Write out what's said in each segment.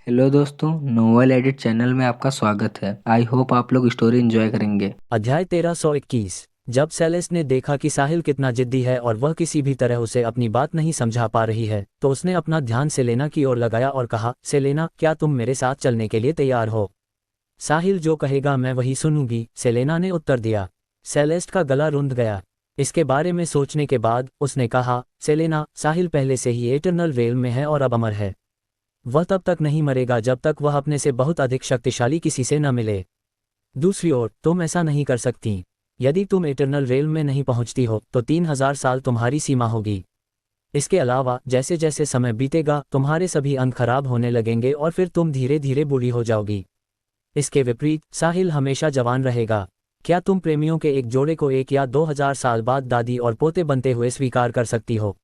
Hello दोस्तों, novel edit channel में आपका स्वागत है। आई होप आप लोग स्टोरी एंजॉय करेंगे। अध्याय 1321। जब सेलेस्ट ने देखा कि साहिल कितना जिद्दी है और वह किसी भी तरह उसे अपनी बात नहीं समझा पा रही है, तो उसने अपना ध्यान सेलेना की ओर लगाया और कहा, सेलेना, क्या तुम मेरे साथ चलने के लिए तैयार हो? साहिल जो कहेगा मैं वही सुनूंगी, सेलेना ने उत्तर दिया। सेलेस्ट का गला रुंध गया। इसके बारे में सोचने के बाद उसने कहा, सेलेना, साहिल पहले से ही एटर्नल रेल में है और अब अमर है। वह तब तक नहीं मरेगा जब तक वह अपने से बहुत अधिक शक्तिशाली किसी से न मिले। दूसरी ओर तुम ऐसा नहीं कर सकती। यदि तुम एटर्नल रेल में नहीं पहुंचती हो तो 3000 साल तुम्हारी सीमा होगी। इसके अलावा जैसे जैसे समय बीतेगा तुम्हारे सभी अंग खराब होने लगेंगे और फिर तुम धीरे धीरे बूढ़ी हो जाओगी। इसके विपरीत साहिल हमेशा जवान रहेगा। क्या तुम प्रेमियों के एक जोड़े को 1 या 2000 साल बाद दादी और पोते बनते हुए स्वीकार कर सकती हो?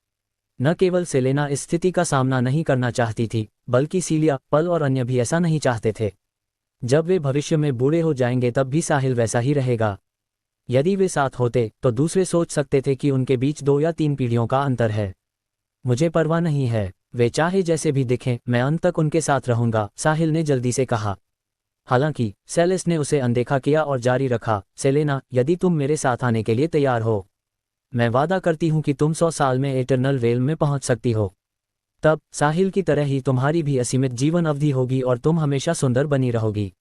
न केवल सेलेना इस स्थिति का सामना नहीं करना चाहती थी, बल्कि सीलिया, पल और अन्य भी ऐसा नहीं चाहते थे। जब वे भविष्य में बूढ़े हो जाएंगे तब भी साहिल वैसा ही रहेगा। यदि वे साथ होते तो दूसरे सोच सकते थे कि उनके बीच 2 या 3 पीढ़ियों का अंतर है। मुझे परवाह नहीं है, वे चाहे जैसे भी दिखें, मैं अंत तक उनके साथ रहूंगा, साहिल ने जल्दी से कहा। हालांकि सेलेस्ट ने उसे अनदेखा किया और जारी रखा, सेलेना, यदि तुम मेरे साथ आने के लिए तैयार हो, मैं वादा करती हूं कि तुम 100 साल में एटर्नल रेल में पहुंच सकती हो। तब साहिल की तरह ही तुम्हारी भी असीमित जीवन अवधि होगी और तुम हमेशा सुंदर बनी रहोगी।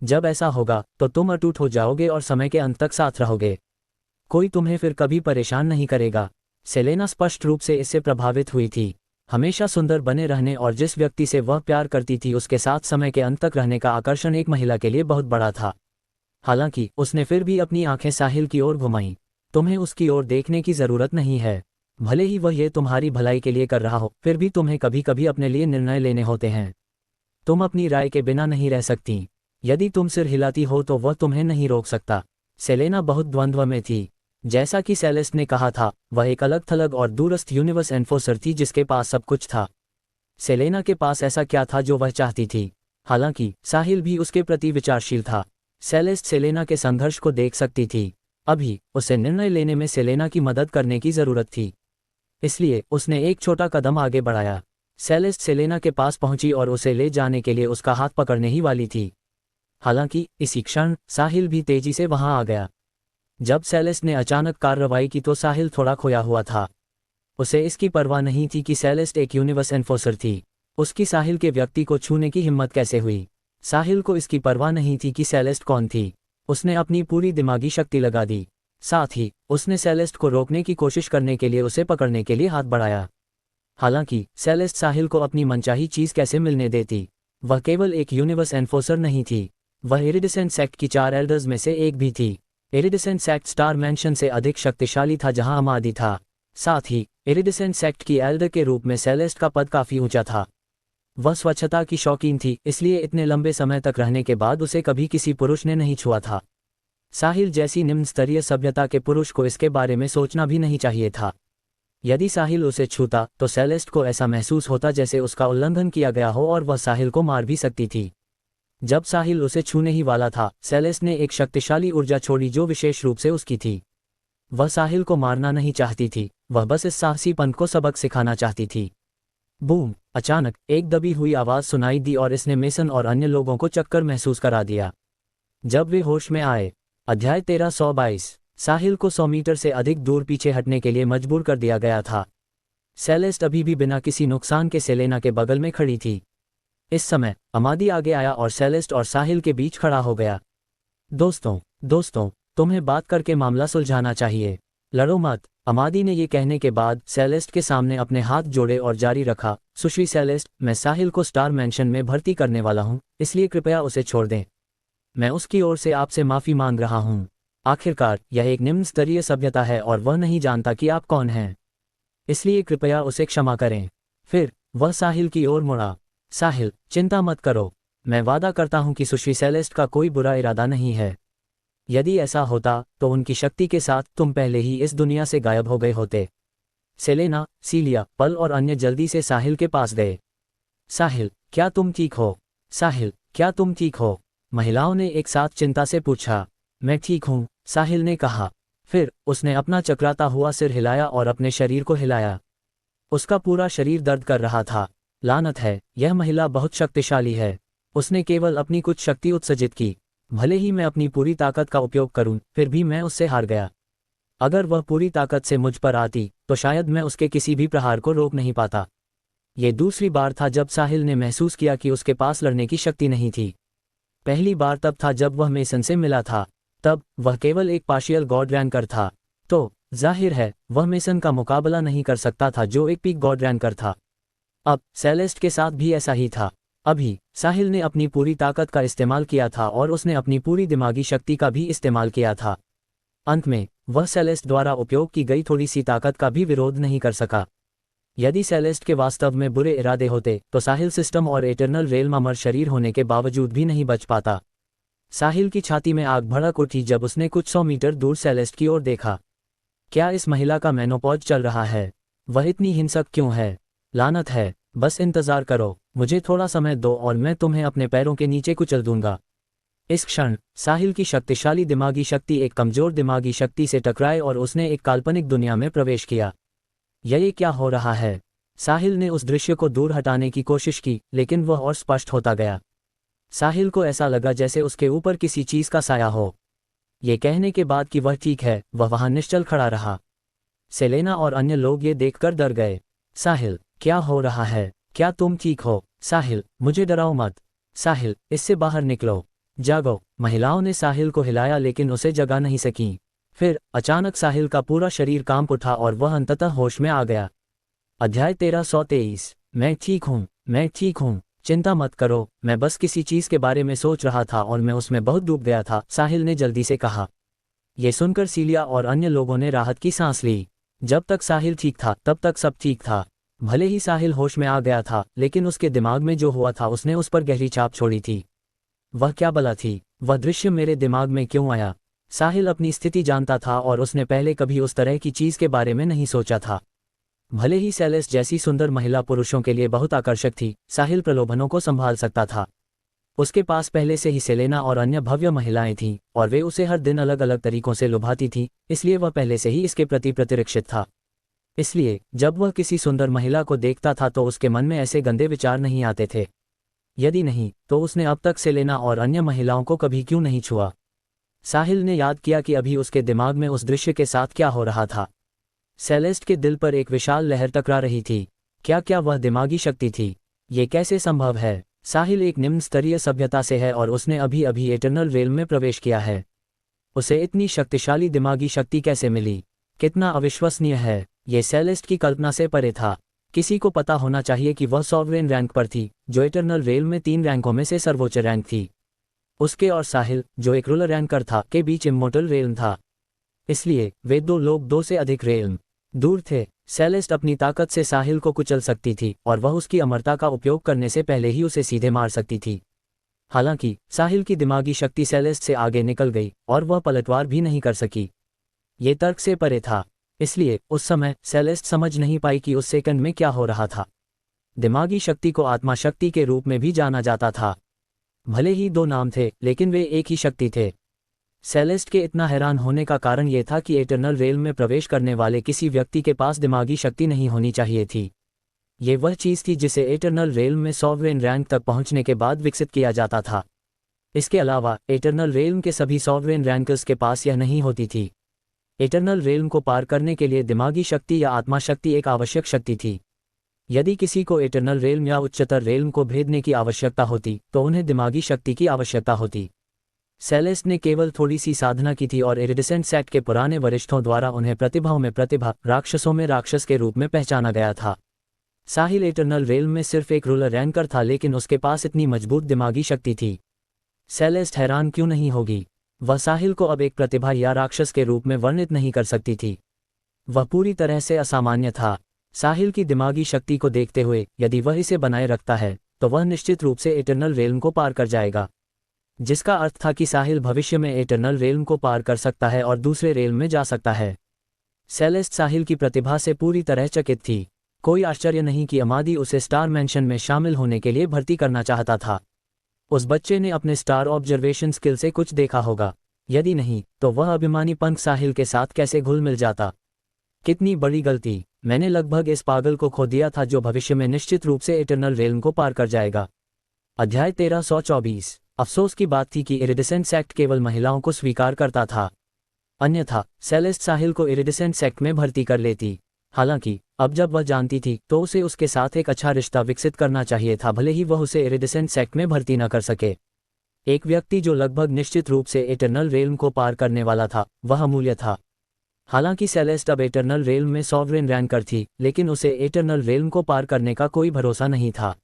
जब ऐसा होगा तो तुम अटूट हो जाओगे और समय के अंत तक साथ रहोगे। कोई तुम्हें फिर कभी परेशान नहीं करेगा। सेलेना स्पष्ट रूप से इससे प्रभावित हुई थी। हमेशा सुंदर बने रहने और जिस व्यक्ति से वह प्यार करती थी उसके साथ समय के अंत तक रहने का आकर्षण एक महिला के लिए बहुत बड़ा था। हालांकि उसने फिर भी अपनी आंखें साहिल की ओर घुमाईं। तुम्हें उसकी ओर देखने की जरूरत नहीं है। भले ही वह ये तुम्हारी भलाई के लिए कर रहा हो, फिर भी तुम्हें कभी कभी अपने लिए निर्णय लेने होते हैं। तुम अपनी राय के बिना नहीं रह सकती। यदि तुम सिर हिलाती हो तो वह तुम्हें नहीं रोक सकता। सेलेना बहुत द्वंद्व में थी। जैसा कि सेलेस्ट ने कहा था, वह एक अलग थलग और दूरस्थ यूनिवर्स एनफोर्सर थी जिसके पास सब कुछ था। सेलेना के पास ऐसा क्या था जो वह चाहती थी? हालांकि साहिल भी उसके प्रति विचारशील था। सेलेस्ट सेलेना के संघर्ष को देख सकती थी। अभी उसे निर्णय लेने में सेलेना की मदद करने की जरूरत थी। इसलिए उसने एक छोटा कदम आगे बढ़ाया। सेलेस्ट सेलेना के पास पहुंची और उसे ले जाने के लिए उसका हाथ पकड़ने ही वाली थी। हालांकि इसी क्षण साहिल भी तेजी से वहां आ गया। जब सेलेस्ट ने अचानक कार्रवाई की तो साहिल थोड़ा खोया हुआ था। उसे इसकी परवाह नहीं थी कि सेलेस्ट एक यूनिवर्स एनफोर्सर थी। उसकी साहिल के व्यक्ति को छूने की हिम्मत कैसे हुई? साहिल को इसकी परवाह नहीं थी कि सेलेस्ट कौन थी। उसने अपनी पूरी दिमागी शक्ति लगा दी। साथ ही उसने सेलेस्ट को रोकने की कोशिश करने के लिए उसे पकड़ने के लिए हाथ बढ़ाया। हालांकि सेलेस्ट साहिल को अपनी मनचाही चीज कैसे मिलने देती? वह केवल एक यूनिवर्स एनफोर्सर नहीं थी, वह इरिडिसेंट सेक्ट की 4 एल्डर्स में से एक भी थी। इरिडिसेंट सेक्ट स्टार मैंशन से अधिक शक्तिशाली था जहां अमादी था। साथ ही इरिडिसेंट सेक्ट की एल्डर के रूप में सेलेस्ट का पद काफी ऊंचा था। वह स्वच्छता की शौकीन थी, इसलिए इतने लंबे समय तक रहने के बाद उसे कभी किसी पुरुष ने नहीं छुआ था। साहिल जैसी निम्न स्तरीय सभ्यता के पुरुष को इसके बारे में सोचना भी नहीं चाहिए था। यदि साहिल उसे छूता तो सेलेस्ट को ऐसा महसूस होता जैसे उसका उल्लंघन किया गया हो और वह साहिल को मार भी सकती थी। जब साहिल उसे छूने ही वाला था, सेलेस्ट ने एक शक्तिशाली ऊर्जा छोड़ी जो विशेष रूप से उसकी थी। वह साहिल को मारना नहीं चाहती थी, वह बस इस साहसीपन को सबक सिखाना चाहती थी। बूम! अचानक एक दबी हुई आवाज सुनाई दी और इसने मेसन और अन्य लोगों को चक्कर महसूस करा दिया। जब वे होश में आए। अध्याय 1322। साहिल को 100 मीटर से अधिक दूर पीछे हटने के लिए मजबूर कर दिया गया था। सेलेस्ट अभी भी बिना किसी नुकसान के सेलेना के बगल में खड़ी थी। इस समय अमादी आगे आया और सेलेस्ट और साहिल के बीच खड़ा हो गया। दोस्तों, तुम्हें बात करके मामला सुलझाना चाहिए। लड़ो मत। अमादी ने ये कहने के बाद सेलेस्ट के सामने अपने हाथ जोड़े और जारी रखा, सुश्री सेलेस्ट, मैं साहिल को स्टार मैंशन में भर्ती करने वाला हूँ, इसलिए कृपया उसे छोड़ दें। मैं उसकी ओर से आपसे माफी मांग रहा हूँ। आखिरकार यह एक निम्न स्तरीय सभ्यता है और वह नहीं जानता कि आप कौन हैं, इसलिए कृपया उसे क्षमा करें। फिर वह साहिल की ओर मुड़ा। साहिल, चिंता मत करो, मैं वादा करता हूं कि सुश्री सेलेस्ट का कोई बुरा इरादा नहीं है। यदि ऐसा होता तो उनकी शक्ति के साथ तुम पहले ही इस दुनिया से गायब हो गए होते। सेलेना, सीलिया, पल और अन्य जल्दी से साहिल के पास गए। साहिल, क्या तुम ठीक हो? साहिल, क्या तुम ठीक हो? महिलाओं ने एक साथ चिंता से पूछा। मैं ठीक हूँ, साहिल ने कहा। फिर उसने अपना चकराता हुआ सिर हिलाया और अपने शरीर को हिलाया। उसका पूरा शरीर दर्द कर रहा था। लानत है, यह महिला बहुत शक्तिशाली है। उसने केवल अपनी कुछ शक्ति उत्सर्जित की। भले ही मैं अपनी पूरी ताकत का उपयोग करूं, फिर भी मैं उससे हार गया। अगर वह पूरी ताकत से मुझ पर आती तो शायद मैं उसके किसी भी प्रहार को रोक नहीं पाता। ये दूसरी बार था जब साहिल ने महसूस किया कि उसके पास लड़ने की शक्ति नहीं थी। पहली बार तब था जब वह मेसन से मिला था। तब वह केवल एक पार्शियल गॉड रैंकर था, तो जाहिर है वह मेसन का मुकाबला नहीं कर सकता था जो एक पीक गॉड रैंकर था। अब सेलेस्ट के साथ भी ऐसा ही था। अभी साहिल ने अपनी पूरी ताकत का इस्तेमाल किया था और उसने अपनी पूरी दिमागी शक्ति का भी इस्तेमाल किया था। अंत में वह सेलेस्ट द्वारा उपयोग की गई थोड़ी सी ताकत का भी विरोध नहीं कर सका। यदि सेलेस्ट के वास्तव में बुरे इरादे होते तो साहिल सिस्टम और एटर्नल रेल्म अमर शरीर होने के बावजूद भी नहीं बच पाता। साहिल की छाती में आग भड़क उठी जब उसने कुछ 100 मीटर दूर सेलेस्ट की ओर देखा। क्या इस महिला का मेनोपॉज चल रहा है? वह इतनी हिंसक क्यों है? लानत है, बस इंतजार करो, मुझे थोड़ा समय दो और मैं तुम्हें अपने पैरों के नीचे कुचल दूंगा। इस क्षण साहिल की शक्तिशाली दिमागी शक्ति एक कमजोर दिमागी शक्ति से टकराए और उसने एक काल्पनिक दुनिया में प्रवेश किया। ये क्या हो रहा है? साहिल ने उस दृश्य को दूर हटाने की कोशिश की, लेकिन वह और स्पष्ट होता गया। साहिल को ऐसा लगा जैसे उसके ऊपर किसी चीज का साया हो। ये कहने के बाद कि वह ठीक है, वह वहां निश्चल खड़ा रहा। सेलेना और अन्य लोग ये देखकर डर गए। साहिल, क्या हो रहा है? क्या तुम ठीक हो? साहिल, मुझे डराओ मत। साहिल, इससे बाहर निकलो, जागो। महिलाओं ने साहिल को हिलाया लेकिन उसे जगा नहीं सकी। फिर अचानक साहिल का पूरा शरीर कांप उठा और वह अंततः होश में आ गया। अध्याय 1323। मैं ठीक हूँ, मैं ठीक हूँ, चिंता मत करो, मैं बस किसी चीज के बारे में सोच रहा था और मैं उसमें बहुत डूब गया था, साहिल ने जल्दी से कहा। यह सुनकर सीलिया और अन्य लोगों ने राहत की सांस ली। जब तक साहिल ठीक था तब तक सब ठीक था। भले ही साहिल होश में आ गया था, लेकिन उसके दिमाग में जो हुआ था उसने उस पर गहरी छाप छोड़ी थी। वह क्या बला थी? वह दृश्य मेरे दिमाग में क्यों आया? साहिल अपनी स्थिति जानता था और उसने पहले कभी उस तरह की चीज के बारे में नहीं सोचा था। भले ही सेलेस्ट जैसी सुंदर महिला पुरुषों के लिए बहुत आकर्षक थी, साहिल प्रलोभनों को संभाल सकता था। उसके पास पहले से ही सेलेना और अन्य भव्य महिलाएं थीं और वे उसे हर दिन अलग अलग तरीकों से लुभाती थीं, इसलिए वह पहले से ही इसके प्रति प्रतिरक्षित था। इसलिए जब वह किसी सुंदर महिला को देखता था तो उसके मन में ऐसे गंदे विचार नहीं आते थे। यदि नहीं तो उसने अब तक सेलेना और अन्य महिलाओं को कभी क्यों नहीं छुआ? साहिल ने याद किया कि अभी उसके दिमाग में उस दृश्य के साथ क्या हो रहा था। सेलेस्ट के दिल पर एक विशाल लहर टकरा रही थी। क्या वह दिमागी शक्ति थी? ये कैसे संभव है? साहिल एक निम्न स्तरीय सभ्यता से है और उसने अभी अभी एटर्नल रेल्म में प्रवेश किया है। उसे इतनी शक्तिशाली दिमागी शक्ति कैसे मिली? कितना अविश्वसनीय है! ये सेलेस्ट की कल्पना से परे था। किसी को पता होना चाहिए कि वह सॉवरेन रैंक पर थी, जो एटर्नल रेल्म में 3 रैंकों में से सर्वोच्च रैंक थी। उसके और साहिल, जो एक रूलर रैंकर था, के बीच इम्मोर्टल रेल्म था। इसलिए वे दो लोग 2 से अधिक रेल्म दूर थे। सेलेस्ट अपनी ताकत से साहिल को कुचल सकती थी और वह उसकी अमरता का उपयोग करने से पहले ही उसे सीधे मार सकती थी। हालांकि साहिल की दिमागी शक्ति सेलेस्ट से आगे निकल गई और वह पलटवार भी नहीं कर सकी। ये तर्क से परे था। इसलिए उस समय सेलेस्ट समझ नहीं पाई कि उस सेकंड में क्या हो रहा था। दिमागी शक्ति को आत्मा शक्ति के रूप में भी जाना जाता था। भले ही 2 नाम थे, लेकिन वे एक ही शक्ति थे। सेलेस्ट के इतना हैरान होने का कारण यह था कि एटर्नल रेल्म में प्रवेश करने वाले किसी व्यक्ति के पास दिमागी शक्ति नहीं होनी चाहिए थी। ये वह चीज़ थी जिसे एटर्नल रेल्म में सॉवरेन रैंक तक पहुंचने के बाद विकसित किया जाता था। इसके अलावा एटर्नल रेल्म के सभी सॉवरेन रैंकर्स के पास यह नहीं होती थी। एटर्नल रेल्म को पार करने के लिए दिमागी शक्ति या आत्मा शक्ति एक आवश्यक शक्ति थी। यदि किसी को एटर्नल रेल्म या उच्चतर रेल्म को भेदने की आवश्यकता होती तो उन्हें दिमागी शक्ति की आवश्यकता होती। सेलेस्ट ने केवल थोड़ी सी साधना की थी और इरिडिसेंट सेट के पुराने वरिष्ठों द्वारा उन्हें प्रतिभाओं में प्रतिभा, राक्षसों में राक्षस के रूप में पहचाना गया था। साहिल एटर्नल रेल्म में सिर्फ एक रूलर रैंकर था, लेकिन उसके पास इतनी मजबूत दिमागी शक्ति थी। सेलेस्ट हैरान क्यों नहीं होगी? वह साहिल को अब एक प्रतिभा या राक्षस के रूप में वर्णित नहीं कर सकती थी। वह पूरी तरह से असामान्य था। साहिल की दिमागी शक्ति को देखते हुए यदि वह इसे बनाए रखता है तो वह निश्चित रूप से एटर्नल रेल्म को पार कर जाएगा, जिसका अर्थ था कि साहिल भविष्य में एटर्नल रेल्म को पार कर सकता है और दूसरे रेल्म में जा सकता है। सेलेस्ट साहिल की प्रतिभा से पूरी तरह चकित थी। कोई आश्चर्य नहीं कि अमादी उसे स्टार मेंशन में शामिल होने के लिए भर्ती करना चाहता था। उस बच्चे ने अपने स्टार ऑब्जर्वेशन स्किल से कुछ देखा होगा। यदि नहीं तो वह अभिमानी पंख साहिल के साथ कैसे घुल मिल जाता। कितनी बड़ी गलती! मैंने लगभग इस पागल को खो दिया था जो भविष्य में निश्चित रूप से इटर्नल रेल्म को पार कर जाएगा। अध्याय 1324। अफसोस की बात थी कि इरिडिसेंट सेक्ट केवल महिलाओं को स्वीकार करता था, अन्यथा सेलेस्ट साहिल को इरिडिसेंट सेक्ट में भर्ती कर लेती। हालांकि अब जब वह जानती थी तो उसे उसके साथ एक अच्छा रिश्ता विकसित करना चाहिए था, भले ही वह उसे इरिडिसेंट सेक्ट में भर्ती न कर सके। एक व्यक्ति जो लगभग निश्चित रूप से इटर्नल रेल्म को पार करने वाला था, वह अमूल्य था। हालांकि सेलेस्ट अब इटर्नल रेल्म में सॉवरेन रैंकर थी, लेकिन उसे इटर्नल रेल्म को पार करने का कोई भरोसा नहीं था।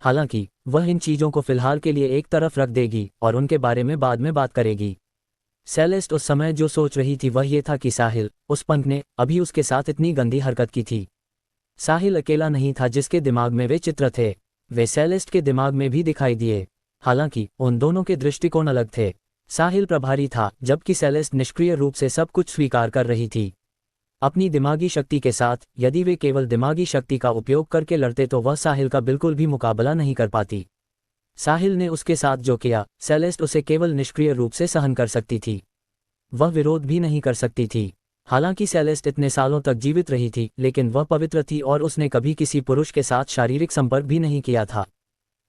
हालांकि वह इन चीज़ों को फिलहाल के लिए एक तरफ रख देगी और उनके बारे में बाद में बात करेगी। सेलेस्ट उस समय जो सोच रही थी वह ये था कि साहिल, उस पंख ने अभी उसके साथ इतनी गंदी हरकत की थी। साहिल अकेला नहीं था जिसके दिमाग में वे चित्र थे, वे सेलेस्ट के दिमाग में भी दिखाई दिए। हालांकि उन दोनों के दृष्टिकोण अलग थे। साहिल प्रभारी था, जबकि सेलेस्ट निष्क्रिय रूप से सब कुछ स्वीकार कर रही थी। अपनी दिमागी शक्ति के साथ यदि वे केवल दिमागी शक्ति का उपयोग करके लड़ते तो वह साहिल का बिल्कुल भी मुकाबला नहीं कर पाती। साहिल ने उसके साथ जो किया, सेलेस्ट उसे केवल निष्क्रिय रूप से सहन कर सकती थी, वह विरोध भी नहीं कर सकती थी। हालांकि सेलेस्ट इतने सालों तक जीवित रही थी, लेकिन वह पवित्र थी और उसने कभी किसी पुरुष के साथ शारीरिक संपर्क भी नहीं किया था।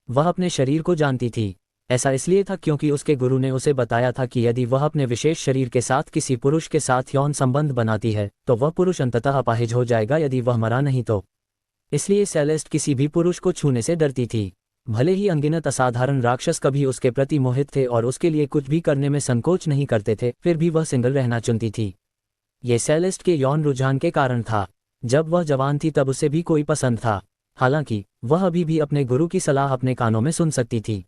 वह अपने शरीर को जानती थी। ऐसा इसलिए था क्योंकि उसके गुरु ने उसे बताया था कि यदि वह अपने विशेष शरीर के साथ किसी पुरुष के साथ यौन संबंध बनाती है तो वह पुरुष अंततः अपाहिज हो जाएगा यदि वह मरा नहीं तो। इसलिए सेलेस्ट किसी भी पुरुष को छूने से डरती थी। भले ही अनगिनत असाधारण राक्षस कभी उसके प्रति मोहित थे और उसके लिए कुछ भी करने में संकोच नहीं करते थे, फिर भी वह सिंगल रहना चुनती थी। ये सेलेस्ट के यौन रुझान के कारण था। जब वह जवान थी तब उसे भी कोई पसंद था। हालांकि वह अभी भी अपने गुरु की सलाह अपने कानों में सुन सकती थी।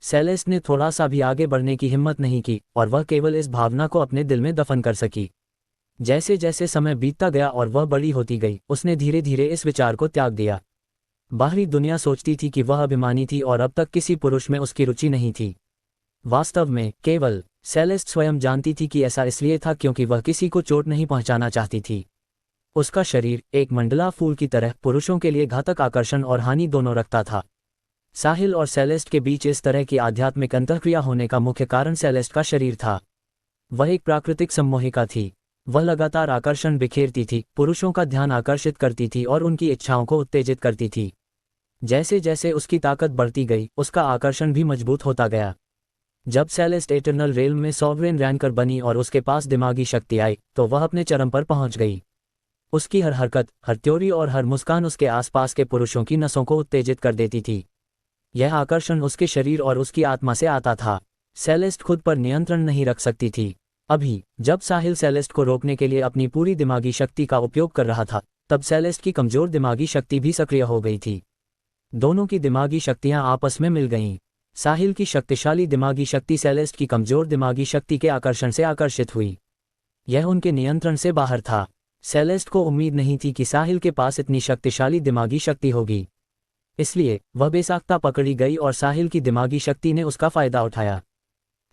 सेलेस्ट ने थोड़ा सा भी आगे बढ़ने की हिम्मत नहीं की और वह केवल इस भावना को अपने दिल में दफन कर सकी। जैसे जैसे समय बीतता गया और वह बड़ी होती गई, उसने धीरे धीरे इस विचार को त्याग दिया। बाहरी दुनिया सोचती थी कि वह अभिमानी थी और अब तक किसी पुरुष में उसकी रुचि नहीं थी। वास्तव में केवल सेलेस्ट स्वयं जानती थी कि ऐसा इसलिए था क्योंकि वह किसी को चोट नहीं पहुंचाना चाहती थी। उसका शरीर एक मंडला फूल की तरह पुरुषों के लिए घातक आकर्षण और हानि दोनों रखता था। साहिल और सेलेस्ट के बीच इस तरह की आध्यात्मिक अंतःक्रिया होने का मुख्य कारण सेलेस्ट का शरीर था। वह एक प्राकृतिक सम्मोहिका थी। वह लगातार आकर्षण बिखेरती थी, पुरुषों का ध्यान आकर्षित करती थी और उनकी इच्छाओं को उत्तेजित करती थी। जैसे जैसे उसकी ताकत बढ़ती गई, उसका आकर्षण भी मजबूत होता गया। जब सेलेस्ट इटर्नल रेल्म में सॉवरेन रैंकर बनी और उसके पास दिमागी शक्ति आई, तो वह अपने चरम पर पहुंच गई। उसकी हर हरकत, हर त्योरी और हर मुस्कान उसके आसपास के पुरुषों की नसों को उत्तेजित कर देती थी। यह आकर्षण उसके शरीर और उसकी आत्मा से आता था। सेलेस्ट खुद पर नियंत्रण नहीं रख सकती थी। अभी जब साहिल सेलेस्ट को रोकने के लिए अपनी पूरी दिमागी शक्ति का उपयोग कर रहा था, तब सेलेस्ट की कमजोर दिमागी शक्ति भी सक्रिय हो गई थी। दोनों की दिमागी शक्तियां आपस में मिल गईं। साहिल की शक्तिशाली दिमागी शक्ति सेलेस्ट की कमजोर दिमागी शक्ति के आकर्षण से आकर्षित हुई। यह उनके नियंत्रण से बाहर था। सेलेस्ट को उम्मीद नहीं थी कि साहिल के पास इतनी शक्तिशाली दिमागी शक्ति होगी, इसलिए वह बेसाख्ता पकड़ी गई और साहिल की दिमागी शक्ति ने उसका फायदा उठाया।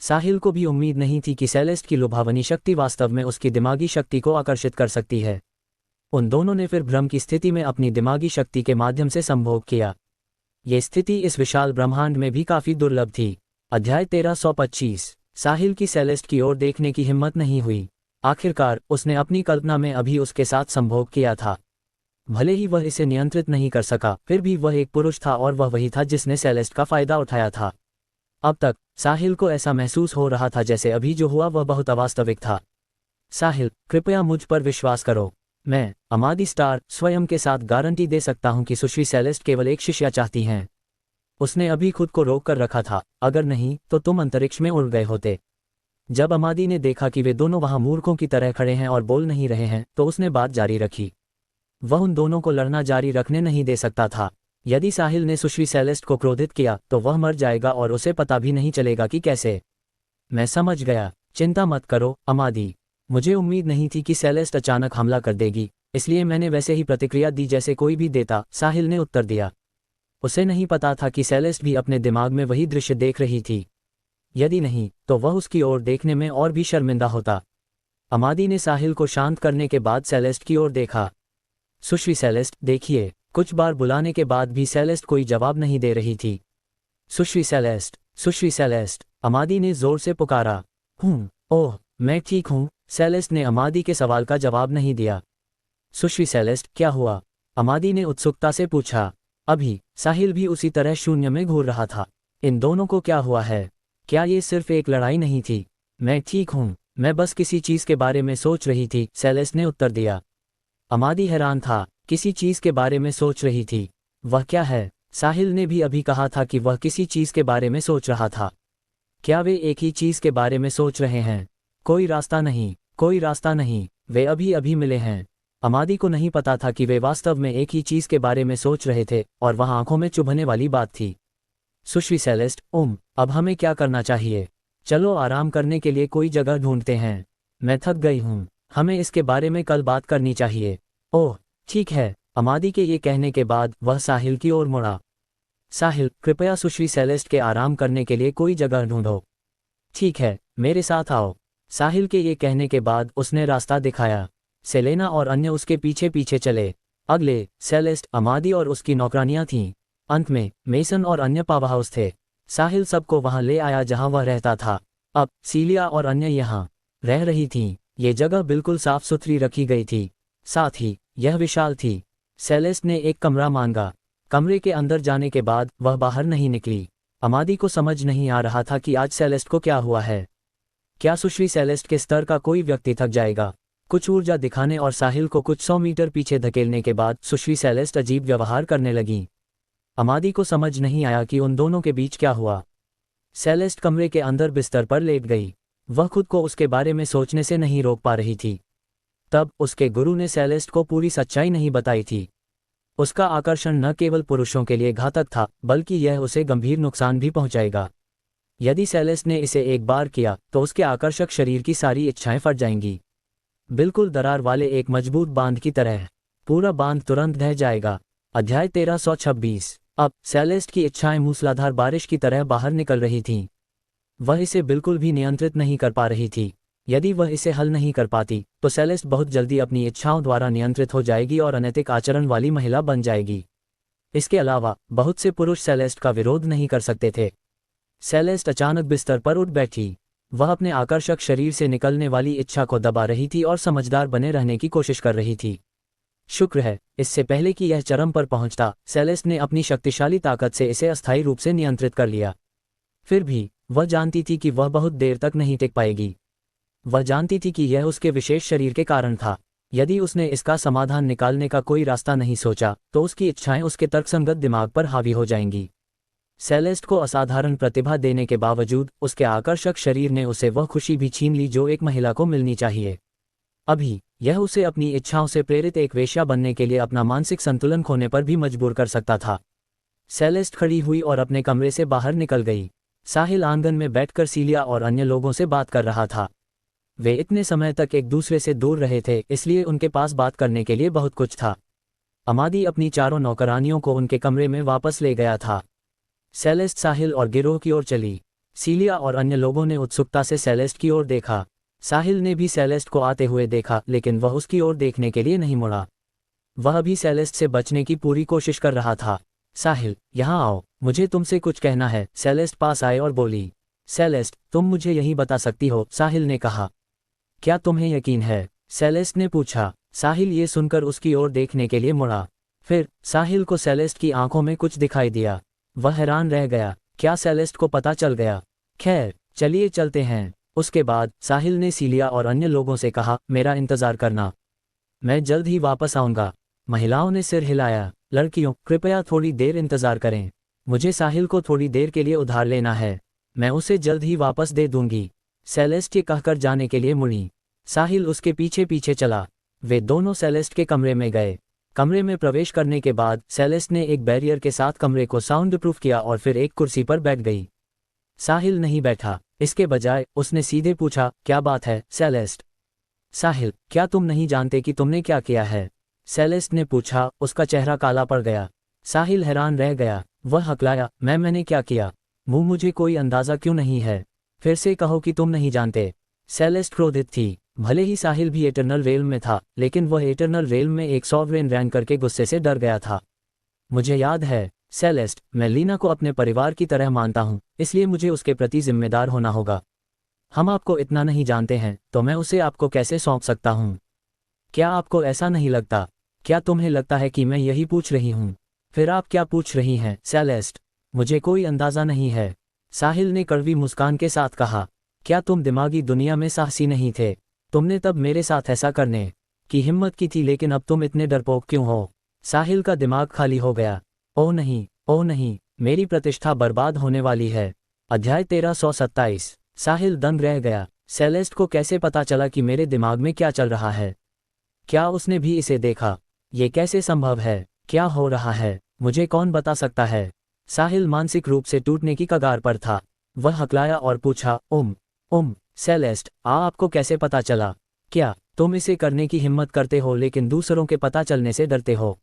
साहिल को भी उम्मीद नहीं थी कि सेलेस्ट की लुभावनी शक्ति वास्तव में उसकी दिमागी शक्ति को आकर्षित कर सकती है। उन दोनों ने फिर भ्रम की स्थिति में अपनी दिमागी शक्ति के माध्यम से संभोग किया। ये स्थिति इस विशाल ब्रह्मांड में भी काफी दुर्लभ थी। अध्याय 1325। साहिल की सेलेस्ट की ओर देखने की हिम्मत नहीं हुई। आखिरकार उसने अपनी कल्पना में अभी उसके साथ संभोग किया था। भले ही वह इसे नियंत्रित नहीं कर सका, फिर भी वह एक पुरुष था और वह वही था जिसने सेलेस्ट का फायदा उठाया था। अब तक साहिल को ऐसा महसूस हो रहा था जैसे अभी जो हुआ वह बहुत अवास्तविक था। साहिल, कृपया मुझ पर विश्वास करो। मैं, अमादी स्टार, स्वयं के साथ गारंटी दे सकता हूं कि सुश्री सेलेस्ट केवल एक शिष्या चाहती हैं। उसने अभी खुद को रोक कर रखा था, अगर नहीं तो तुम अंतरिक्ष में उड़ गए होते। जब अमादी ने देखा कि वे दोनों वहां मूर्खों की तरह खड़े हैं और बोल नहीं रहे हैं, तो उसने बात जारी रखी। वह उन दोनों को लड़ना जारी रखने नहीं दे सकता था। यदि साहिल ने सुश्री सेलेस्ट को क्रोधित किया तो वह मर जाएगा और उसे पता भी नहीं चलेगा कि कैसे। मैं समझ गया, चिंता मत करो अमादी। मुझे उम्मीद नहीं थी कि सेलेस्ट अचानक हमला कर देगी, इसलिए मैंने वैसे ही प्रतिक्रिया दी जैसे कोई भी देता, साहिल ने उत्तर दिया। उसे नहीं पता था कि सेलेस्ट भी अपने दिमाग में वही दृश्य देख रही थी। यदि नहीं तो वह उसकी ओर देखने में और भी शर्मिंदा होता। अमादी ने साहिल को शांत करने के बाद सेलेस्ट की ओर देखा। सुश्री सेलेस्ट, देखिए। कुछ बार बुलाने के बाद भी सेलेस्ट कोई जवाब नहीं दे रही थी। सुश्री सेलेस्ट, सुश्री सेलेस्ट, अमादी ने जोर से पुकारा। ओह, मैं ठीक हूँ। सेलेस्ट ने अमादी के सवाल का जवाब नहीं दिया। सुश्री सेलेस्ट, क्या हुआ? अमादी ने उत्सुकता से पूछा। अभी साहिल भी उसी तरह शून्य में घूर रहा था। इन दोनों को क्या हुआ है? क्या ये सिर्फ एक लड़ाई नहीं थी? मैं ठीक हूँ, मैं बस किसी चीज के बारे में सोच रही थी, सेलेस्ट ने उत्तर दिया। अमादी हैरान था। किसी चीज के बारे में सोच रही थी? वह क्या है? साहिल ने भी अभी कहा था कि वह किसी चीज के बारे में सोच रहा था। क्या वे एक ही चीज के बारे में सोच रहे हैं? कोई रास्ता नहीं, कोई रास्ता नहीं, वे अभी अभी मिले हैं। अमादी को नहीं पता था कि वे वास्तव में एक ही चीज के बारे में सोच रहे थे और वह आंखों में चुभने वाली बात थी। सुश्री सेलेस्ट, अब हमें क्या करना चाहिए? चलो आराम करने के लिए कोई जगह ढूंढते हैं। मैं थक गई हूँ, हमें इसके बारे में कल बात करनी चाहिए। ओह ठीक है। अमादी के ये कहने के बाद वह साहिल की ओर मुड़ा। साहिल, कृपया सुश्री सेलेस्ट के आराम करने के लिए कोई जगह ढूंढो। ठीक है, मेरे साथ आओ। साहिल के ये कहने के बाद उसने रास्ता दिखाया। सेलेना और अन्य उसके पीछे पीछे चले। अगले सेलेस्ट, अमादी और उसकी नौकरानियां थीं। अंत में मेसन और अन्य पावर हाउस थे। साहिल सबको वहां ले आया जहां वह रहता था। अब सीलिया और अन्य यहाँ रह रही थीं। ये जगह बिल्कुल साफ सुथरी रखी गई थी, साथ ही यह विशाल थी। सेलेस्ट ने एक कमरा मांगा। कमरे के अंदर जाने के बाद वह बाहर नहीं निकली। अमादी को समझ नहीं आ रहा था कि आज सेलेस्ट को क्या हुआ है। क्या सुश्री सेलेस्ट के स्तर का कोई व्यक्ति थक जाएगा? कुछ ऊर्जा दिखाने और साहिल को कुछ 100 मीटर पीछे धकेलने के बाद सुश्री सेलेस्ट अजीब व्यवहार करने लगी। अमादी को समझ नहीं आया कि उन दोनों के बीच क्या हुआ। सेलेस्ट कमरे के अंदर बिस्तर पर लेट गई। वह खुद को उसके बारे में सोचने से नहीं रोक पा रही थी। तब उसके गुरु ने सेलेस्ट को पूरी सच्चाई नहीं बताई थी। उसका आकर्षण न केवल पुरुषों के लिए घातक था, बल्कि यह उसे गंभीर नुकसान भी पहुंचाएगा। यदि सेलेस्ट ने इसे एक बार किया तो उसके आकर्षक शरीर की सारी इच्छाएं फट जाएंगी, बिल्कुल दरार वाले एक मजबूत बांध की तरह। पूरा बांध तुरंत ढह जाएगा। अध्याय 1326। अब सेलेस्ट की इच्छाएं मूसलाधार बारिश की तरह बाहर निकल रही थीं। वह इसे बिल्कुल भी नियंत्रित नहीं कर पा रही थी। यदि वह इसे हल नहीं कर पाती तो सेलेस्ट बहुत जल्दी अपनी इच्छाओं द्वारा नियंत्रित हो जाएगी और अनैतिक आचरण वाली महिला बन जाएगी। इसके अलावा बहुत से पुरुष सेलेस्ट का विरोध नहीं कर सकते थे। सेलेस्ट अचानक बिस्तर पर उठ बैठी। वह अपने आकर्षक शरीर से निकलने वाली इच्छा को दबा रही थी और समझदार बने रहने की कोशिश कर रही थी। शुक्र है, इससे पहले कि यह चरम पर पहुंचता, सेलेस्ट ने अपनी शक्तिशाली ताकत से इसे अस्थायी रूप से नियंत्रित कर लिया। फिर भी वह जानती थी कि वह बहुत देर तक नहीं टिक पाएगी। वह जानती थी कि यह उसके विशेष शरीर के कारण था। यदि उसने इसका समाधान निकालने का कोई रास्ता नहीं सोचा तो उसकी इच्छाएं उसके तर्कसंगत दिमाग पर हावी हो जाएंगी। सेलेस्ट को असाधारण प्रतिभा देने के बावजूद उसके आकर्षक शरीर ने उसे वह खुशी भी छीन ली जो एक महिला को मिलनी चाहिए। अभी यह उसे अपनी इच्छाओं से प्रेरित एक वेश्या बनने के लिए अपना मानसिक संतुलन खोने पर भी मजबूर कर सकता था। सेलेस्ट खड़ी हुई और अपने कमरे से बाहर निकल गई। साहिल आंगन में बैठकर सीलिया और अन्य लोगों से बात कर रहा था। वे इतने समय तक एक दूसरे से दूर रहे थे, इसलिए उनके पास बात करने के लिए बहुत कुछ था। अमादी अपनी चारों नौकरानियों को उनके कमरे में वापस ले गया था। सेलेस्ट साहिल और गिरोह की ओर चली। सीलिया और अन्य लोगों ने उत्सुकता से सेलेस्ट की ओर देखा। साहिल ने भी सेलेस्ट को आते हुए देखा, लेकिन वह उसकी ओर देखने के लिए नहीं मुड़ा। वह भी सेलेस्ट से बचने की पूरी कोशिश कर रहा था। साहिल, यहाँ आओ, मुझे तुमसे कुछ कहना है। सेलेस्ट पास आए और बोली। सेलेस्ट, तुम मुझे यही बता सकती हो, साहिल ने कहा। क्या तुम्हें यकीन है? सेलेस्ट ने पूछा। साहिल ये सुनकर उसकी ओर देखने के लिए मुड़ा। फिर साहिल को सेलेस्ट की आंखों में कुछ दिखाई दिया। वह हैरान रह गया। क्या सेलेस्ट को पता चल गया? खैर, चलिए चलते हैं। उसके बाद साहिल ने सीलिया और अन्य लोगों से कहा, मेरा इंतजार करना, मैं जल्द ही वापस आऊंगा। महिलाओं ने सिर हिलाया। लड़कियों, कृपया थोड़ी देर इंतजार करें। मुझे साहिल को थोड़ी देर के लिए उधार लेना है, मैं उसे जल्द ही वापस दे दूंगी। सेलेस्ट ये कहकर जाने के लिए मुड़ी। साहिल उसके पीछे पीछे चला। वे दोनों सेलेस्ट के कमरे में गए। कमरे में प्रवेश करने के बाद सेलेस्ट ने एक बैरियर के साथ कमरे को साउंड प्रूफ किया और फिर एक कुर्सी पर बैठ गई। साहिल नहीं बैठा। इसके बजाय उसने सीधे पूछा, क्या बात है सेलेस्ट? साहिल, क्या तुम नहीं जानते कि तुमने क्या किया है? सेलेस्ट ने पूछा। उसका चेहरा काला पड़ गया। साहिल हैरान रह गया। वह हकलाया, मैंने क्या किया? मुझे कोई अंदाजा क्यों नहीं है? फिर से कहो कि तुम नहीं जानते। सेलेस्ट क्रोधित थी। भले ही साहिल भी एटर्नल रेल्म में था, लेकिन वह एटर्नल रेल्म में एक सॉवरेन रैंक करके गुस्से से डर गया था। मुझे याद है सेलेस्ट, मैं लीना को अपने परिवार की तरह मानता हूँ, इसलिए मुझे उसके प्रति जिम्मेदार होना होगा। हम आपको इतना नहीं जानते हैं, तो मैं उसे आपको कैसे सौंप सकता हूँ? क्या आपको ऐसा नहीं लगता? क्या तुम्हें लगता है कि मैं यही पूछ रही हूँ? फिर आप क्या पूछ रही हैं, सेलेस्ट? मुझे कोई अंदाज़ा नहीं है। साहिल ने कड़वी मुस्कान के साथ कहा। क्या तुम दिमागी दुनिया में साहसी नहीं थे? तुमने तब मेरे साथ ऐसा करने की हिम्मत की थी, लेकिन अब तुम इतने डरपोक क्यों हो? साहिल का दिमाग खाली हो गया। ओह नहीं, ओह नहीं, मेरी प्रतिष्ठा बर्बाद होने वाली है। अध्याय 1327। साहिल दंग रह गया। सेलेस्ट को कैसे पता चला कि मेरे दिमाग में क्या चल रहा है? क्या उसने भी इसे देखा? ये कैसे संभव है? क्या हो रहा है? मुझे कौन बता सकता है? साहिल मानसिक रूप से टूटने की कगार पर था। वह हकलाया और पूछा, सेलेस्ट, आपको कैसे पता चला? क्या तुम इसे करने की हिम्मत करते हो लेकिन दूसरों के पता चलने से डरते हो?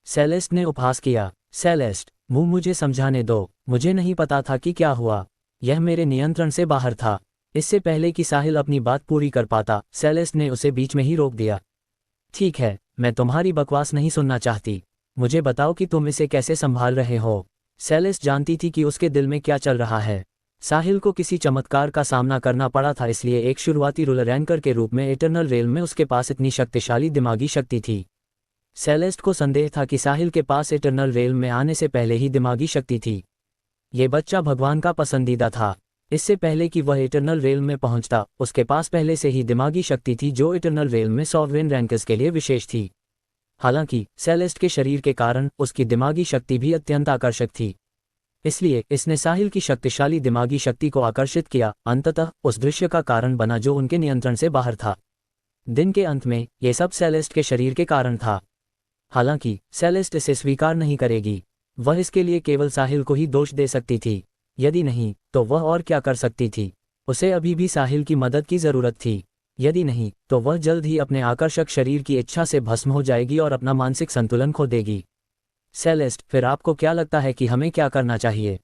सेलेस्ट ने उपहास किया। सेलेस्ट, मुझे समझाने दो। मुझे नहीं पता था कि क्या हुआ। यह मेरे नियंत्रण से बाहर था। इससे पहले कि साहिल अपनी बात पूरी कर पाता, सेलेस्ट ने उसे बीच में ही रोक दिया। ठीक है, मैं तुम्हारी बकवास नहीं सुनना चाहती। मुझे बताओ कि तुम इसे कैसे संभाल रहे हो। सेलेस्ट जानती थी कि उसके दिल में क्या चल रहा है। साहिल को किसी चमत्कार का सामना करना पड़ा था, इसलिए एक शुरुआती रूलर एंकर के रूप में इटर्नल रेल में उसके पास इतनी शक्तिशाली दिमागी शक्ति थी। सेलेस्ट को संदेह था कि साहिल के पास इटर्नल रेल में आने से पहले ही दिमागी शक्ति थी। ये बच्चा भगवान का पसंदीदा था। इससे पहले कि वह इटर्नल रेल में पहुंचता, उसके पास पहले से ही दिमागी शक्ति थी जो इटर्नल रेल में सॉवरेन रैंकर्स के लिए विशेष थी। हालांकि सेलेस्ट के शरीर के कारण उसकी दिमागी शक्ति भी अत्यंत आकर्षक थी। इसलिए इसने साहिल की शक्तिशाली दिमागी शक्ति को आकर्षित किया, अंततः उस दृश्य का कारण बना जो उनके नियंत्रण से बाहर था। दिन के अंत में ये सब सेलेस्ट के शरीर के कारण था। हालांकि सेलेस्ट इसे स्वीकार नहीं करेगी। वह इसके लिए केवल साहिल को ही दोष दे सकती थी। यदि नहीं, तो वह और क्या कर सकती थी? उसे अभी भी साहिल की मदद की जरूरत थी। यदि नहीं, तो वह जल्द ही अपने आकर्षक शरीर की इच्छा से भस्म हो जाएगी और अपना मानसिक संतुलन खो देगी। सेलेस्ट, फिर आपको क्या लगता है कि हमें क्या करना चाहिए?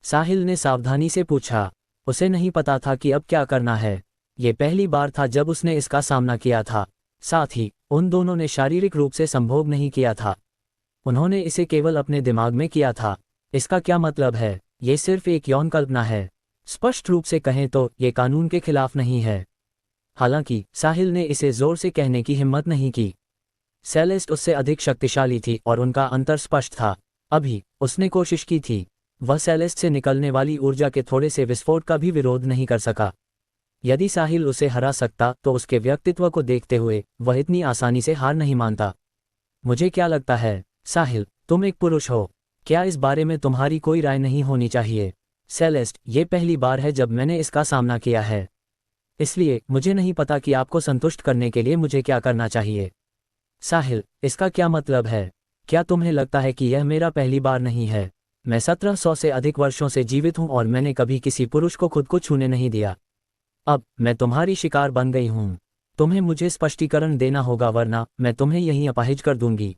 साहिल ने सावधानी से पूछा। उसे नहीं पता था कि अब क्या करना है। ये पहली बार था जब उसने इसका सामना किया था। साथ ही उन दोनों ने शारीरिक रूप से संभोग नहीं किया था। उन्होंने इसे केवल अपने दिमाग में किया था। इसका क्या मतलब है? ये सिर्फ एक यौन कल्पना है। स्पष्ट रूप से कहें तो ये कानून के खिलाफ नहीं है। हालांकि साहिल ने इसे जोर से कहने की हिम्मत नहीं की। सेलेस्ट उससे अधिक शक्तिशाली थी और उनका अंतर स्पष्ट था। अभी उसने कोशिश की थी। वह सेलेस्ट से निकलने वाली ऊर्जा के थोड़े से विस्फोट का भी विरोध नहीं कर सका। यदि साहिल उसे हरा सकता तो उसके व्यक्तित्व को देखते हुए वह इतनी आसानी से हार नहीं मानता। मुझे क्या लगता है, साहिल, तुम एक पुरुष हो। क्या इस बारे में तुम्हारी कोई राय नहीं होनी चाहिए? सेलेस्ट, ये पहली बार है जब मैंने इसका सामना किया है। इसलिए मुझे नहीं पता कि आपको संतुष्ट करने के लिए मुझे क्या करना चाहिए। साहिल, इसका क्या मतलब है? क्या तुम्हें लगता है कि यह मेरा पहली बार नहीं है? मैं 1700 से अधिक वर्षों से जीवित हूं और मैंने कभी किसी पुरुष को खुद को छूने नहीं दिया। अब मैं तुम्हारी शिकार बन गई हूं। तुम्हें मुझे स्पष्टीकरण देना होगा, वरना मैं तुम्हें यहीं अपाहिज कर दूंगी।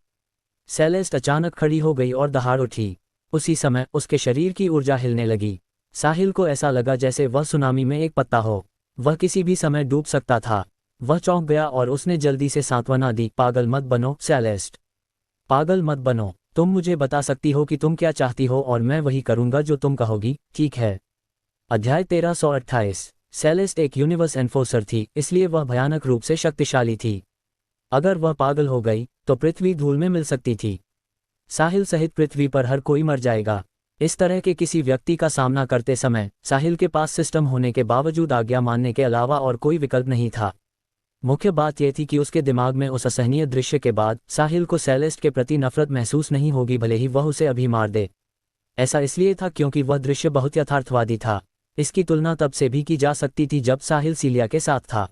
सेलेस्ट अचानक खड़ी हो गई और दहाड़ उठी। उसी समय उसके शरीर की ऊर्जा हिलने लगी। साहिल को ऐसा लगा जैसे वह सुनामी में एक पत्ता हो। वह किसी भी समय डूब सकता था। वह चौंक गया और उसने जल्दी से सांत्वना दी, पागल मत बनो सेलेस्ट। पागल मत बनो। तुम मुझे बता सकती हो कि तुम क्या चाहती हो और मैं वही करूंगा जो तुम कहोगी, ठीक है? अध्याय 1328। सेलेस्ट एक यूनिवर्स एनफोर्सर थी, इसलिए वह भयानक रूप से शक्तिशाली थी। अगर वह पागल हो गई तो पृथ्वी धूल में मिल सकती थी। साहिल सहित पृथ्वी पर हर कोई मर जाएगा। इस तरह के किसी व्यक्ति का सामना करते समय साहिल के पास सिस्टम होने के बावजूद आज्ञा मानने के अलावा और कोई विकल्प नहीं था। मुख्य बात यह थी कि उसके दिमाग में उस असहनीय दृश्य के बाद साहिल को सेलेस्ट के प्रति नफरत महसूस नहीं होगी, भले ही वह उसे अभी मार दे। ऐसा इसलिए था क्योंकि वह दृश्य बहुत यथार्थवादी था। इसकी तुलना तब से भी की जा सकती थी जब साहिल सीलिया के साथ था।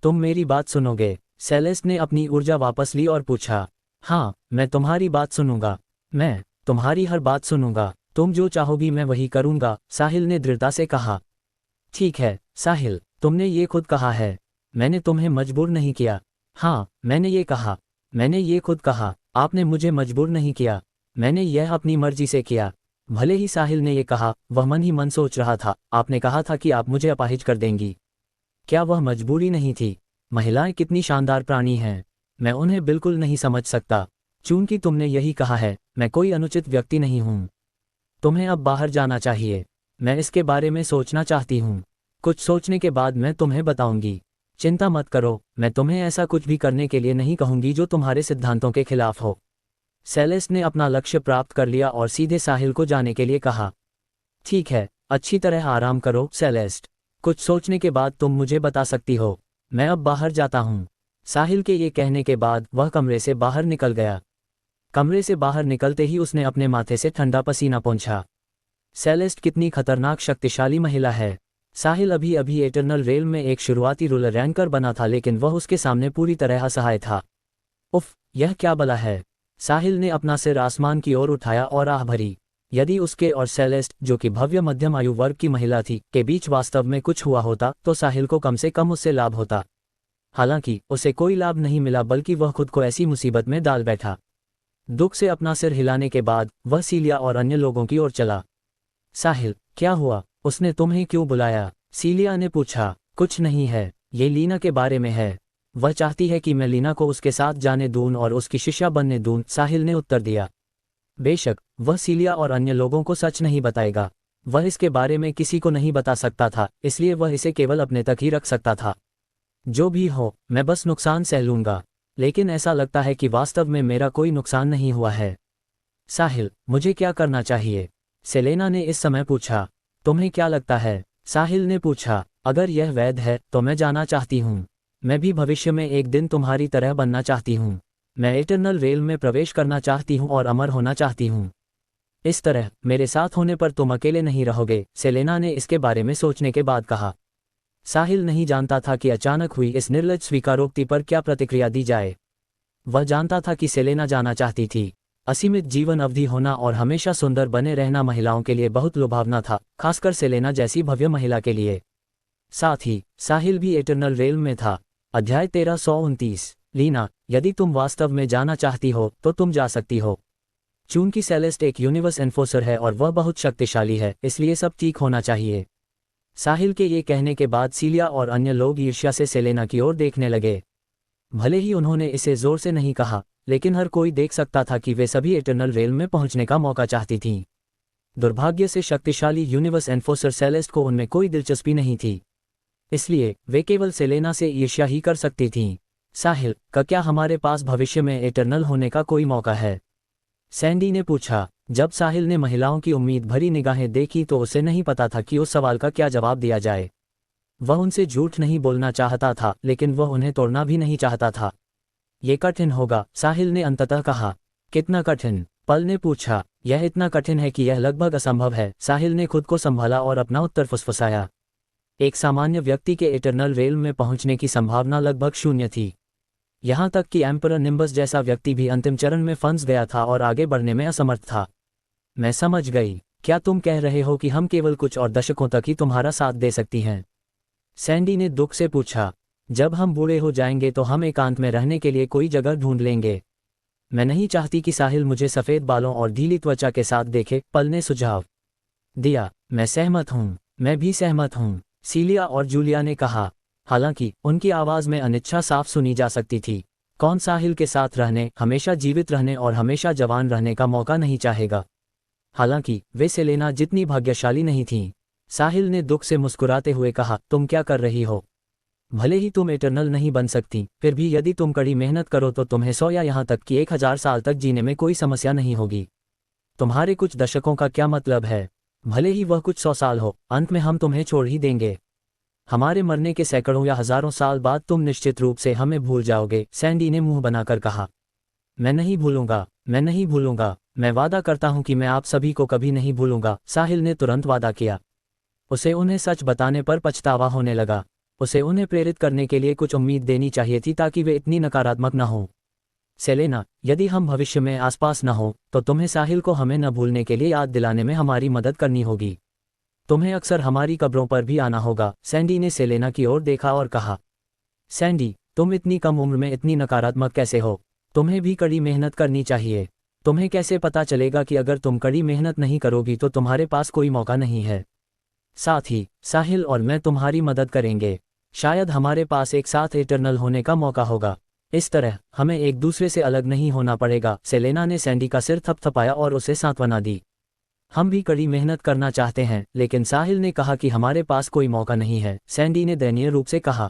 तुम मेरी बात सुनोगे? सेलेस्ट ने अपनी ऊर्जा वापस ली और पूछा। हाँ, मैं तुम्हारी बात सुनूंगा। मैं तुम्हारी हर बात सुनूंगा। तुम जो चाहोगी मैं वही करूंगा, साहिल ने दृढ़ता से कहा। ठीक है साहिल, तुमने ये खुद कहा है। मैंने तुम्हें मजबूर नहीं किया। हाँ, मैंने ये कहा। मैंने ये खुद कहा। आपने मुझे मजबूर नहीं किया। मैंने यह अपनी मर्जी से किया। भले ही साहिल ने यह कहा, वह मन ही मन सोच रहा था, आपने कहा था कि आप मुझे अपाहिज कर देंगी। क्या वह मजबूरी नहीं थी? महिलाएं कितनी शानदार प्राणी हैं। मैं उन्हें बिल्कुल नहीं समझ सकता। चूंकि तुमने यही कहा है, मैं कोई अनुचित व्यक्ति नहीं हूं। तुम्हें अब बाहर जाना चाहिए। मैं इसके बारे में सोचना चाहती हूं। कुछ सोचने के बाद मैं तुम्हें बताऊंगी। चिंता मत करो, मैं तुम्हें ऐसा कुछ भी करने के लिए नहीं कहूंगी जो तुम्हारे सिद्धांतों के खिलाफ हो। सेलेस्ट ने अपना लक्ष्य प्राप्त कर लिया और सीधे साहिल को जाने के लिए कहा। ठीक है, अच्छी तरह आराम करो सेलेस्ट। कुछ सोचने के बाद तुम मुझे बता सकती हो। मैं अब बाहर जाता हूँ। साहिल के ये कहने के बाद वह कमरे से बाहर निकल गया। कमरे से बाहर निकलते ही उसने अपने माथे से ठंडा पसीना पोंछा। सेलेस्ट कितनी खतरनाक शक्तिशाली महिला है। साहिल अभी अभी एटर्नल रेल में एक शुरुआती रूलर रैंकर बना था, लेकिन वह उसके सामने पूरी तरह असहाय था। उफ, यह क्या बला है। साहिल ने अपना सिर आसमान की ओर उठाया और आह भरी। यदि उसके और सेलेस्ट, जो कि भव्य मध्यम आयु वर्ग की महिला थी, के बीच वास्तव में कुछ हुआ होता तो साहिल को कम से कम उससे लाभ होता। हालांकि उसे कोई लाभ नहीं मिला, बल्कि वह खुद को ऐसी मुसीबत में डाल बैठा। दुख से अपना सिर हिलाने के बाद वह सीलिया और अन्य लोगों की ओर चला। साहिल, क्या हुआ? उसने तुम्हें क्यों बुलाया? सीलिया ने पूछा। कुछ नहीं है, ये लीना के बारे में है। वह चाहती है कि मैं लीना को उसके साथ जाने दूं और उसकी शिष्या बनने दूं, साहिल ने उत्तर दिया। बेशक वह सीलिया और अन्य लोगों को सच नहीं बताएगा। वह इसके बारे में किसी को नहीं बता सकता था, इसलिए वह इसे केवल अपने तक ही रख सकता था। जो भी हो, मैं बस नुकसान सह लूंगा। लेकिन ऐसा लगता है कि वास्तव में मेरा कोई नुकसान नहीं हुआ है। साहिल, मुझे क्या करना चाहिए? सेलेना ने इस समय पूछा। तुम्हें क्या लगता है? साहिल ने पूछा। अगर यह वैध है तो मैं जाना चाहती हूँ। मैं भी भविष्य में एक दिन तुम्हारी तरह बनना चाहती हूँ। मैं एटर्नल रेल में प्रवेश करना चाहती हूँ और अमर होना चाहती हूँ। इस तरह मेरे साथ होने पर तुम अकेले नहीं रहोगे, सेलेना ने इसके बारे में सोचने के बाद कहा। साहिल नहीं जानता था कि अचानक हुई इस निर्लज स्वीकारोक्ति पर क्या प्रतिक्रिया दी जाए। वह जानता था कि सेलेना जाना चाहती थी। असीमित जीवन अवधि होना और हमेशा सुंदर बने रहना महिलाओं के लिए बहुत लुभावना था, खासकर सेलेना जैसी भव्य महिला के लिए। साथ ही साहिल भी एटर्नल रेल में था। अध्याय 1329। लीना, यदि तुम वास्तव में जाना चाहती हो तो तुम जा सकती हो। चूंकि सेलेस्ट एक यूनिवर्स एनफोर्सर है और वह बहुत शक्तिशाली है, इसलिए सब ठीक होना चाहिए। साहिल के ये कहने के बाद सीलिया और अन्य लोग ईर्ष्या से सेलेना की ओर देखने लगे। भले ही उन्होंने इसे जोर से नहीं कहा, लेकिन हर कोई देख सकता था कि वे सभी एटर्नल रेल में पहुंचने का मौका चाहती थीं। दुर्भाग्य से शक्तिशाली यूनिवर्स एनफोर्सर सेलेस्ट को उनमें कोई दिलचस्पी नहीं थी, इसलिए वे केवल सेलेना से ईर्ष्या ही कर सकती थीं। साहिल, का क्या हमारे पास भविष्य में एटर्नल होने का कोई मौका है? सैंडी ने पूछा। जब साहिल ने महिलाओं की उम्मीद भरी निगाहें देखी तो उसे नहीं पता था कि उस सवाल का क्या जवाब दिया जाए। वह उनसे झूठ नहीं बोलना चाहता था, लेकिन वह उन्हें तोड़ना भी नहीं चाहता था। ये कठिन होगा, साहिल ने अंततः कहा। कितना कठिन? पल ने पूछा। यह इतना कठिन है कि यह लगभग असंभव है, साहिल ने खुद को संभाला और अपना उत्तर फुसफुसाया। एक सामान्य व्यक्ति के एटर्नल रेल में पहुंचने की संभावना लगभग शून्य थी। यहाँ तक कि एम्परर निम्बस जैसा व्यक्ति भी अंतिम चरण में फंस गया था और आगे बढ़ने में असमर्थ था। मैं समझ गई। क्या तुम कह रहे हो कि हम केवल कुछ और दशकों तक ही तुम्हारा साथ दे सकती हैं? सैंडी ने दुख से पूछा। जब हम बूढ़े हो जाएंगे तो हम एकांत में रहने के लिए कोई जगह ढूंढ लेंगे। मैं नहीं चाहती कि साहिल मुझे सफ़ेद बालों और ढीली त्वचा के साथ देखे, पल ने सुझाव दिया। मैं सहमत हूँ। मैं भी सहमत हूँ, सीलिया और जूलिया ने कहा। हालांकि उनकी आवाज़ में अनिच्छा साफ सुनी जा सकती थी। कौन साहिल के साथ रहने, हमेशा जीवित रहने और हमेशा जवान रहने का मौका नहीं चाहेगा? हालांकि वे सेलेना जितनी भाग्यशाली नहीं थीं। साहिल ने दुख से मुस्कुराते हुए कहा, तुम क्या कर रही हो? भले ही तुम एटर्नल नहीं बन सकती, फिर भी यदि तुम कड़ी मेहनत करो तो तुम्हें 100 या यहाँ तक कि 1000 साल तक जीने में कोई समस्या नहीं होगी। तुम्हारे कुछ दशकों का क्या मतलब है? भले ही वह कुछ 100 साल हो, अंत में हम तुम्हें छोड़ ही देंगे। हमारे मरने के सैकड़ों या हजारों साल बाद तुम निश्चित रूप से हमें भूल जाओगे, सैंडी ने मुंह बनाकर कहा। मैं नहीं भूलूंगा, मैं नहीं भूलूंगा। मैं वादा करता हूं कि मैं आप सभी को कभी नहीं भूलूंगा, साहिल ने तुरंत वादा किया। उसे उन्हें सच बताने पर पछतावा होने लगा। उसे उन्हें प्रेरित करने के लिए कुछ उम्मीद देनी चाहिए थी ताकि वे इतनी नकारात्मक न हो। सेलेना, यदि हम भविष्य में आसपास न हो तो तुम्हें साहिल को हमें न भूलने के लिए याद दिलाने में हमारी मदद करनी होगी। तुम्हें अक्सर हमारी कब्रों पर भी आना होगा, सैंडी ने सेलेना की ओर देखा और कहा। सैंडी, तुम इतनी कम उम्र में इतनी नकारात्मक कैसे हो? तुम्हें भी कड़ी मेहनत करनी चाहिए। तुम्हें कैसे पता चलेगा कि अगर तुम कड़ी मेहनत नहीं करोगी तो तुम्हारे पास कोई मौका नहीं है? साथ ही साहिल और मैं तुम्हारी मदद करेंगे। शायद हमारे पास एक साथ एटर्नल होने का मौका होगा। इस तरह हमें एक दूसरे से अलग नहीं होना पड़ेगा। सेलेना ने सैंडी का सिर थपथपाया और उसे सांत्वना दी। हम भी कड़ी मेहनत करना चाहते हैं, लेकिन साहिल ने कहा कि हमारे पास कोई मौका नहीं है, सैंडी ने दयनीय रूप से कहा।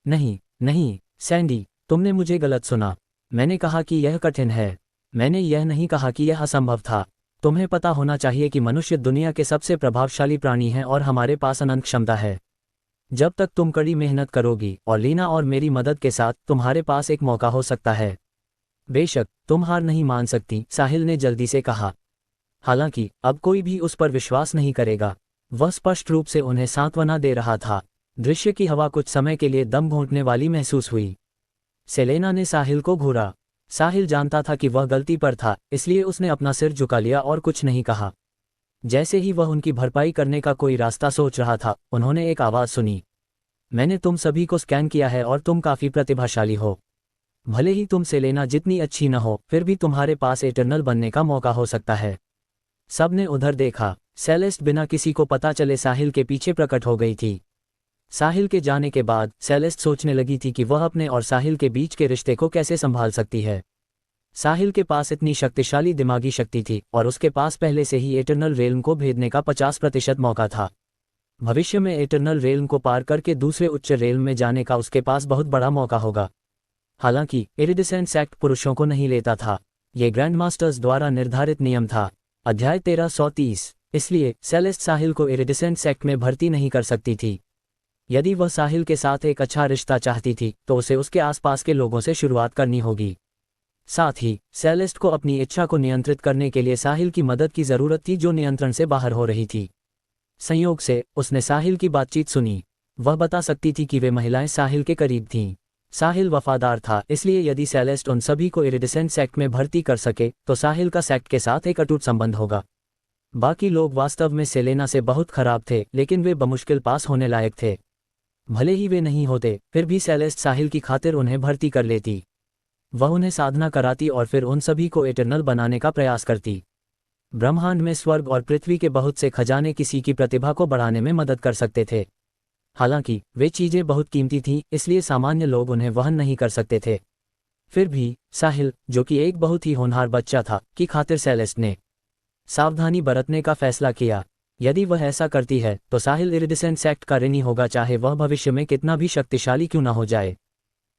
नहीं नहीं सैंडी, तुमने मुझे गलत सुना। मैंने कहा कि यह कठिन है। मैंने यह नहीं कहा कि यह असंभव था। तुम्हें पता होना चाहिए कि मनुष्य दुनिया के सबसे प्रभावशाली प्राणी हैं और हमारे पास अनंत क्षमता है। जब तक तुम कड़ी मेहनत करोगी और लीना और मेरी मदद के साथ तुम्हारे पास एक मौका हो सकता है। बेशक तुम हार नहीं मान सकती, साहिल ने जल्दी से कहा। हालांकि अब कोई भी उस पर विश्वास नहीं करेगा। वह स्पष्ट रूप से उन्हें सांत्वना दे रहा था। दृश्य की हवा कुछ समय के लिए दम घोंटने वाली महसूस हुई। सेलेना ने साहिल को घूरा। साहिल जानता था कि वह गलती पर था, इसलिए उसने अपना सिर झुका लिया और कुछ नहीं कहा। जैसे ही वह उनकी भरपाई करने का कोई रास्ता सोच रहा था, उन्होंने एक आवाज़ सुनी। मैंने तुम सभी को स्कैन किया है और तुम काफ़ी प्रतिभाशाली हो। भले ही तुम सेलेना जितनी अच्छी न हो, फिर भी तुम्हारे पास एटर्नल बनने का मौका हो सकता है। सबने उधर देखा। सेलेस्ट बिना किसी को पता चले साहिल के पीछे प्रकट हो गई थी। साहिल के जाने के बाद सेलेस्ट सोचने लगी थी कि वह अपने और साहिल के बीच के रिश्ते को कैसे संभाल सकती है। साहिल के पास इतनी शक्तिशाली दिमागी शक्ति थी और उसके पास पहले से ही एटर्नल रेल्म को भेदने का 50% मौका था। भविष्य में एटर्नल रेल्म को पार करके दूसरे उच्च रेल्म में जाने का उसके पास बहुत बड़ा मौका होगा। हालांकि इरिडिसेंट सेक्ट पुरुषों को नहीं लेता था। ये ग्रैंड मास्टर्स द्वारा निर्धारित नियम था। अध्याय 1330। इसलिए सेलेस्ट साहिल को इरिडिसेंट सेक्ट में भर्ती नहीं कर सकती थी। यदि वह साहिल के साथ एक अच्छा रिश्ता चाहती थी तो उसे उसके आसपास के लोगों से शुरुआत करनी होगी। साथ ही सेलेस्ट को अपनी इच्छा को नियंत्रित करने के लिए साहिल की मदद की जरूरत थी, जो नियंत्रण से बाहर हो रही थी। संयोग से उसने साहिल की बातचीत सुनी। वह बता सकती थी कि वे महिलाएं साहिल के करीब थीं। साहिल वफादार था, इसलिए यदि सेलेस्ट उन सभी को इरिडिसेंट सेक्ट में भर्ती कर सके तो साहिल का सेक्ट के साथ एक अटूट संबंध होगा। बाकी लोग वास्तव में सेलेना से बहुत खराब थे, लेकिन वे बमुश्किल पास होने लायक थे। भले ही वे नहीं होते, फिर भी सेलेस्ट साहिल की खातिर उन्हें भर्ती कर लेती। वह उन्हें साधना कराती और फिर उन सभी को एटर्नल बनाने का प्रयास करती। ब्रह्मांड में स्वर्ग और पृथ्वी के बहुत से खजाने किसी की प्रतिभा को बढ़ाने में मदद कर सकते थे। हालांकि वे चीज़ें बहुत कीमती थीं, इसलिए सामान्य लोग उन्हें वहन नहीं कर सकते थे। फिर भी साहिल, जो कि एक बहुत ही होनहार बच्चा था, की खातिर सेलेस्ट ने सावधानी बरतने का फैसला किया। यदि वह ऐसा करती है तो साहिल इरिडिसेंट सेक्ट का ऋणी होगा, चाहे वह भविष्य में कितना भी शक्तिशाली क्यों न हो जाए।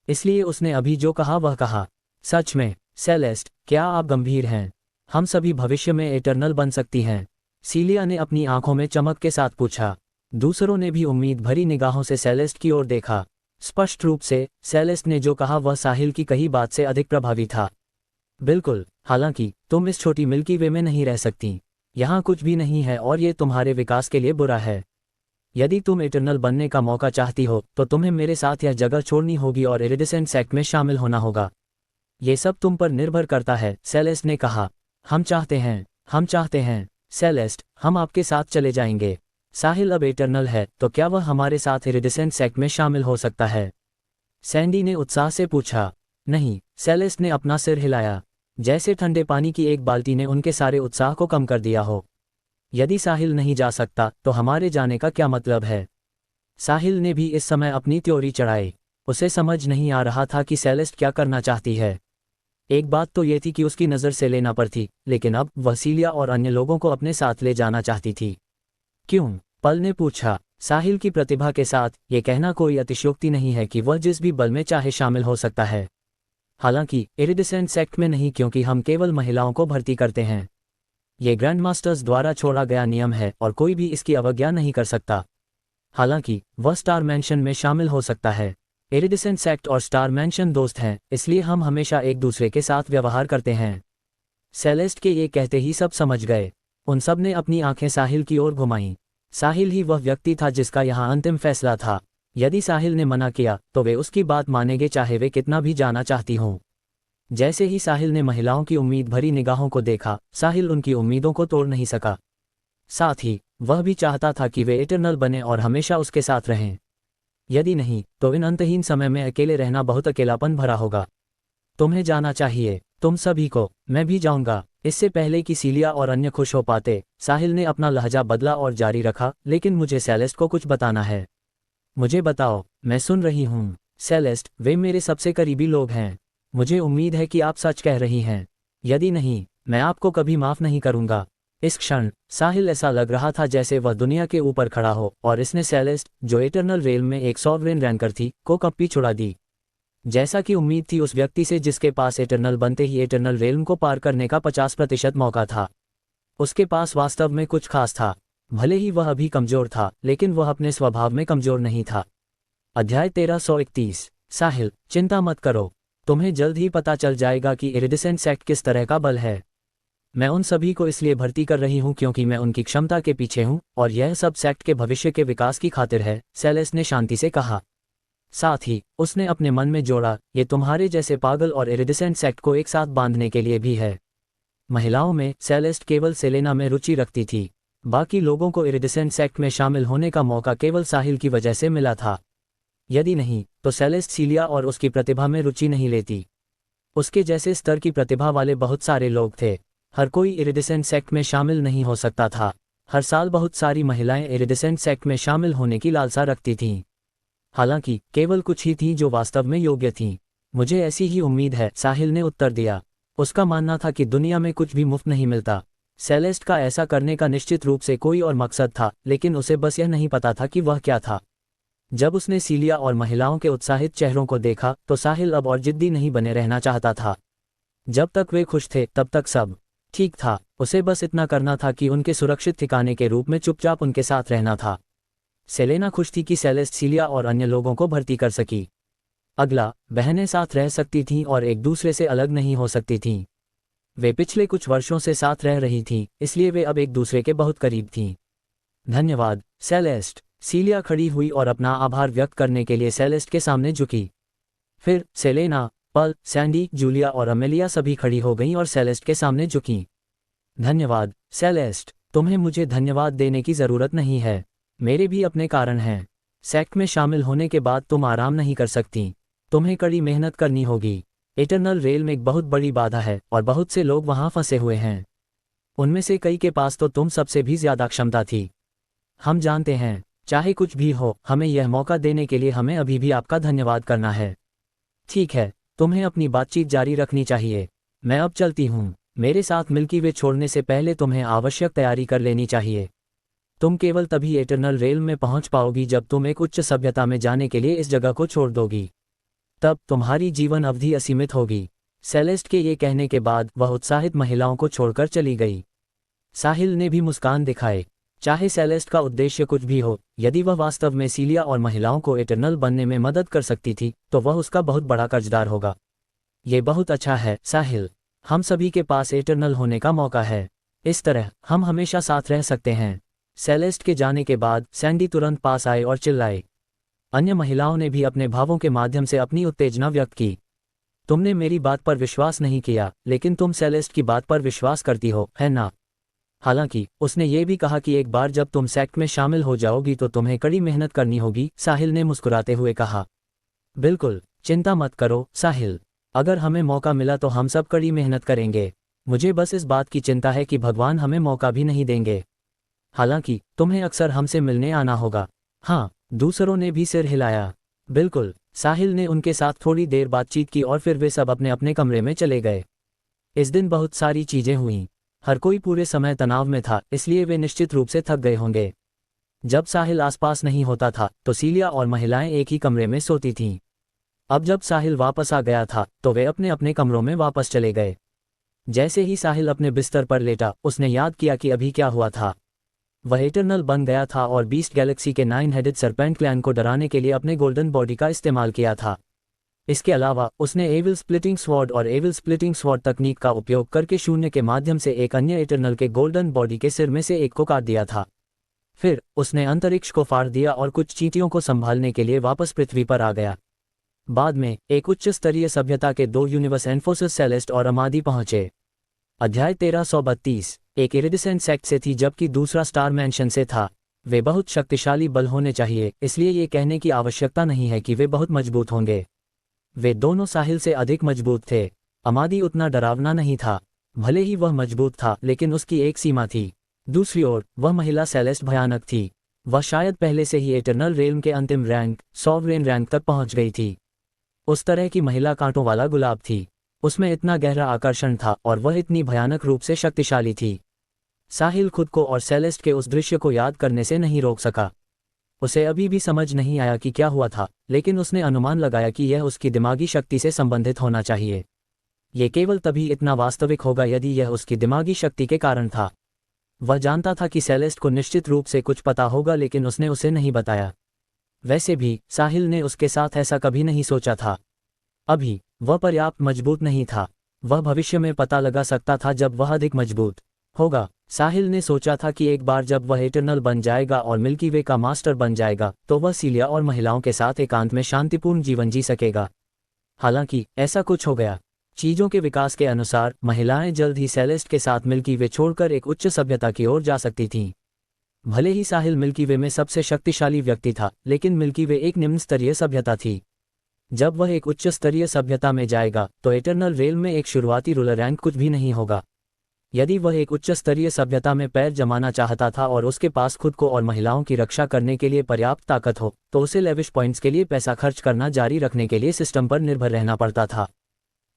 इसलिए उसने अभी जो कहा वह कहा। सच में सेलेस्ट, क्या आप गंभीर हैं? हम सभी भविष्य में एटर्नल बन सकती हैं? सीलिया ने अपनी आंखों में चमक के साथ पूछा। दूसरों ने भी उम्मीद भरी निगाहों से सेलेस्ट की ओर देखा। स्पष्ट रूप से सेलेस्ट ने जो कहा वह साहिल की कही बात से अधिक प्रभावी था। बिल्कुल, हालांकि तुम इस छोटी मिल्की वे में नहीं रह सकती। यहाँ कुछ भी नहीं है और ये तुम्हारे विकास के लिए बुरा है। यदि तुम एटर्नल बनने का मौका चाहती हो तो तुम्हें मेरे साथ यह जगह छोड़नी होगी और इरिडिसेंट सेक्ट में शामिल होना होगा। ये सब तुम पर निर्भर करता है, सेलेस्ट ने कहा। हम चाहते हैं सेलेस्ट, हम आपके साथ चले जाएंगे। साहिल अब एटर्नल है तो क्या वह हमारे साथ इरिडिसेंट सेक्ट में शामिल हो सकता है? सैंडी ने उत्साह से पूछा। नहीं, सेलेस्ट ने अपना सिर हिलाया, जैसे ठंडे पानी की एक बाल्टी ने उनके सारे उत्साह को कम कर दिया हो। यदि साहिल नहीं जा सकता तो हमारे जाने का क्या मतलब है? साहिल ने भी इस समय अपनी त्योरी चढ़ाई। उसे समझ नहीं आ रहा था कि सेलेस्ट क्या करना चाहती है। एक बात तो ये थी कि उसकी नज़र सेलेना पर थी, लेकिन अब वह सीलिया और अन्य लोगों को अपने साथ ले जाना चाहती थी। क्यों? पल ने पूछा। साहिल की प्रतिभा के साथ ये कहना कोई अतिशयोक्ति नहीं है कि वह जिस भी बल में चाहे शामिल हो सकता है। हालांकि इरिडिसेंट सेक्ट में नहीं, क्योंकि हम केवल महिलाओं को भर्ती करते हैं। ये ग्रैंड मास्टर्स द्वारा छोड़ा गया नियम है और कोई भी इसकी अवज्ञा नहीं कर सकता। हालांकि वह स्टार मैंशन में शामिल हो सकता है। इरिडिसेंट सेक्ट और स्टार मैंशन दोस्त हैं, इसलिए हम हमेशा एक दूसरे के साथ व्यवहार करते हैं। सेलेस्ट के ये कहते ही सब समझ गए। उन सब ने अपनी आंखें साहिल की ओर घुमाईं। साहिल ही वह व्यक्ति था जिसका यहाँ अंतिम फैसला था। यदि साहिल ने मना किया तो वे उसकी बात मानेंगे, चाहे वे कितना भी जाना चाहती हों। जैसे ही साहिल ने महिलाओं की उम्मीद भरी निगाहों को देखा, साहिल उनकी उम्मीदों को तोड़ नहीं सका। साथ ही वह भी चाहता था कि वे एटर्नल बने और हमेशा उसके साथ रहें। यदि नहीं तो इन अंतहीन समय में अकेले रहना बहुत अकेलापन भरा होगा। तुम्हें जाना चाहिए, तुम सभी को। मैं भी जाऊंगा। इससे पहले कि सीलिया और अन्य खुश हो पाते, साहिल ने अपना लहजा बदला और जारी रखा, लेकिन मुझे सेलेस्ट को कुछ बताना है। मुझे बताओ, मैं सुन रही हूँ। सेलेस्ट, वे मेरे सबसे करीबी लोग हैं। मुझे उम्मीद है कि आप सच कह रही हैं। यदि नहीं, मैं आपको कभी माफ़ नहीं करूँगा। इस क्षण साहिल ऐसा लग रहा था जैसे वह दुनिया के ऊपर खड़ा हो और इसने सेलेस्ट, जो इटरनल रेल्म में एक सॉवरेन रैंकर थी, को कप्पी छुड़ा दी। जैसा कि उम्मीद थी उस व्यक्ति से जिसके पास इटरनल बनते ही इटरनल रेल्म को पार करने का 50% मौका था, उसके पास वास्तव में कुछ खास था। भले ही वह अभी कमजोर था, लेकिन वह अपने स्वभाव में कमजोर नहीं था। अध्याय 1331। साहिल, चिंता मत करो, तुम्हें जल्द ही पता चल जाएगा कि इरिडिसेंट सेक्ट किस तरह का बल है। मैं उन सभी को इसलिए भर्ती कर रही हूं क्योंकि मैं उनकी क्षमता के पीछे हूं, और यह सब सेक्ट के भविष्य के विकास की खातिर है, सेलेस्ट ने शांति से कहा। साथ ही उसने अपने मन में जोड़ा, ये तुम्हारे जैसे पागल और इरिडिसेंट सेक्ट को एक साथ बांधने के लिए भी है। महिलाओं में सेलेस्ट केवल सेलेना में रुचि रखती थी। बाकी लोगों को इरिडिसेंट सेक्ट में शामिल होने का मौका केवल साहिल की वजह से मिला था। यदि नहीं तो सेलेस्ट सीलिया और उसकी प्रतिभा में रुचि नहीं लेती। उसके जैसे स्तर की प्रतिभा वाले बहुत सारे लोग थे। हर कोई इरिडिसेंट सेक्ट में शामिल नहीं हो सकता था। हर साल बहुत सारी महिलाएं इरिडिसेंट सेक्ट में शामिल होने की लालसा रखती थीं। हालांकि केवल कुछ ही थीं जो वास्तव में योग्य थीं। मुझे ऐसी ही उम्मीद है, साहिल ने उत्तर दिया। उसका मानना था कि दुनिया में कुछ भी मुफ्त नहीं मिलता। सेलेस्ट का ऐसा करने का निश्चित रूप से कोई और मकसद था, लेकिन उसे बस यह नहीं पता था कि वह क्या था। जब उसने सीलिया और महिलाओं के उत्साहित चेहरों को देखा तो साहिल अब और जिद्दी नहीं बने रहना चाहता था। जब तक वे खुश थे तब तक सब ठीक था। उसे बस इतना करना था कि उनके सुरक्षित ठिकाने के रूप में चुपचाप उनके साथ रहना था। सेलेना खुश थी कि सेलेस्ट सीलिया और अन्य लोगों को भर्ती कर सकी। अगला, बहनें साथ रह सकती थीं और एक दूसरे से अलग नहीं हो सकती थीं। वे पिछले कुछ वर्षों से साथ रह रही थीं, इसलिए वे अब एक दूसरे के बहुत करीब थीं। धन्यवाद सेलेस्ट। सीलिया खड़ी हुई और अपना आभार व्यक्त करने के लिए सेलेस्ट के सामने झुकी। फिर सेलेना, पल, सैंडी, जूलिया और अमेलिया सभी खड़ी हो गईं और सेलेस्ट के सामने झुकीं। धन्यवाद सेलेस्ट, तुम्हें मुझे धन्यवाद देने की ज़रूरत नहीं है। मेरे भी अपने कारण हैं। सेक्ट में शामिल होने के बाद तुम आराम नहीं कर सकती। तुम्हें कड़ी मेहनत करनी होगी। इटरनल रेल्म एक बहुत बड़ी बाधा है और बहुत से लोग वहां फंसे हुए हैं। उनमें से कई के पास तो तुम सबसे भी ज्यादा क्षमता थी। हम जानते हैं, चाहे कुछ भी हो, हमें यह मौका देने के लिए हमें अभी भी आपका धन्यवाद करना है। ठीक है, तुम्हें अपनी बातचीत जारी रखनी चाहिए। मैं अब चलती हूँ। मेरे साथ मिल्की वे छोड़ने से पहले तुम्हें आवश्यक तैयारी कर लेनी चाहिए। तुम केवल तभी इटरनल रेल्म में पहुंच पाओगी जब तुम एक उच्च सभ्यता में जाने के लिए इस जगह को छोड़ दोगी। तब तुम्हारी जीवन अवधि असीमित होगी। सेलेस्ट के ये कहने के बाद वह उत्साहित महिलाओं को छोड़कर चली गई। साहिल ने भी मुस्कान दिखाए। चाहे सेलेस्ट का उद्देश्य कुछ भी हो, यदि वह वास्तव में सीलिया और महिलाओं को इटरनल बनने में मदद कर सकती थी तो वह उसका बहुत बड़ा कर्जदार होगा। ये बहुत अच्छा है साहिल। हम सभी के पास इटरनल होने का मौका है। इस तरह हम हमेशा साथ रह सकते हैं। सेलेस्ट के जाने के बाद सैंडी तुरंत पास आए और चिल्लाए। अन्य महिलाओं ने भी अपने भावों के माध्यम से अपनी उत्तेजना व्यक्त की। तुमने मेरी बात पर विश्वास नहीं किया, लेकिन तुम सेलेस्ट की बात पर विश्वास करती हो, है ना? हालांकि उसने ये भी कहा कि एक बार जब तुम सेक्ट में शामिल हो जाओगी तो तुम्हें कड़ी मेहनत करनी होगी, साहिल ने मुस्कुराते हुए कहा। बिल्कुल, चिंता मत करो साहिल। अगर हमें मौका मिला तो हम सब कड़ी मेहनत करेंगे। मुझे बस इस बात की चिंता है कि भगवान हमें मौका भी नहीं देंगे। हालांकि तुम्हें अक्सर हमसे मिलने आना होगा। हाँ, दूसरों ने भी सिर हिलाया। बिल्कुल, साहिल ने उनके साथ थोड़ी देर बातचीत की और फिर वे सब अपने अपने कमरे में चले गए। इस दिन बहुत सारी चीजें हुईं। हर कोई पूरे समय तनाव में था, इसलिए वे निश्चित रूप से थक गए होंगे। जब साहिल आसपास नहीं होता था तो सीलिया और महिलाएं एक ही कमरे में सोती थीं। अब जब साहिल वापस आ गया था तो वे अपने अपने कमरों में वापस चले गए। जैसे ही साहिल अपने बिस्तर पर लेटा, उसने याद किया कि अभी क्या हुआ था। वह इटरनल बन गया था और बीस्ट गैलेक्सी के 9 हेडेड सरपेंट क्लैन को डराने के लिए अपने गोल्डन बॉडी का इस्तेमाल किया था। इसके अलावा उसने एविल स्प्लिटिंग स्वॉर्ड और एविल स्प्लिटिंग स्वॉर्ड तकनीक का उपयोग करके शून्य के माध्यम से एक अन्य इटरनल के गोल्डन बॉडी के सिर में से एक को काट दिया था। फिर उसने अंतरिक्ष को फाड़ दिया और कुछ चींटियों को संभालने के लिए वापस पृथ्वी पर आ गया। बाद में एक उच्च स्तरीय सभ्यता के 2 यूनिवर्स एनफोसिस सेलेस्ट और अमादी पहुंचे। अध्याय 1332 एक इरिडिसेंट सेक्ट से थी जबकि दूसरा स्टार मैंशन से था। वे बहुत शक्तिशाली बल होने चाहिए, इसलिए ये कहने की आवश्यकता नहीं है कि वे बहुत मजबूत होंगे। वे दोनों साहिल से अधिक मजबूत थे। अमादी उतना डरावना नहीं था। भले ही वह मजबूत था, लेकिन उसकी एक सीमा थी। दूसरी ओर वह महिला सेलेस्ट भयानक थी। वह शायद पहले से ही इटरनल रेल्म के अंतिम रैंक, सॉवरेन रैंक तक पहुंच गई थी। उस तरह की महिला कांटों वाला गुलाब थी। उसमें इतना गहरा आकर्षण था और वह इतनी भयानक रूप से शक्तिशाली थी। साहिल खुद को और सेलेस्ट के उस दृश्य को याद करने से नहीं रोक सका। उसे अभी भी समझ नहीं आया कि क्या हुआ था, लेकिन उसने अनुमान लगाया कि यह उसकी दिमागी शक्ति से संबंधित होना चाहिए। ये केवल तभी इतना वास्तविक होगा यदि यह उसकी दिमागी शक्ति के कारण था। वह जानता था कि सेलेस्ट को निश्चित रूप से कुछ पता होगा, लेकिन उसने उसे नहीं बताया। वैसे भी साहिल ने उसके साथ ऐसा कभी नहीं सोचा था। अभी वह पर्याप्त मजबूत नहीं था। वह भविष्य में पता लगा सकता था जब वह अधिक मजबूत होगा। साहिल ने सोचा था कि एक बार जब वह इटर्नल बन जाएगा और मिल्की वे का मास्टर बन जाएगा तो वह सीलिया और महिलाओं के साथ एकांत में शांतिपूर्ण जीवन जी सकेगा। हालांकि ऐसा कुछ हो गया। चीजों के विकास के अनुसार महिलाएं जल्द ही सेलेस्ट के साथ मिल्की वे छोड़कर एक उच्च सभ्यता की ओर जा सकती थीं। भले ही साहिल मिल्की वे में सबसे शक्तिशाली व्यक्ति था, लेकिन मिल्की वे एक निम्न स्तरीय सभ्यता थी। जब वह एक उच्च स्तरीय सभ्यता में जाएगा तो इटर्नल रेल में एक शुरुआती रूलर रैंक कुछ भी नहीं होगा। यदि वह एक उच्च स्तरीय सभ्यता में पैर जमाना चाहता था और उसके पास खुद को और महिलाओं की रक्षा करने के लिए पर्याप्त ताकत हो, तो उसे लेविश पॉइंट्स के लिए पैसा खर्च करना जारी रखने के लिए सिस्टम पर निर्भर रहना पड़ता था।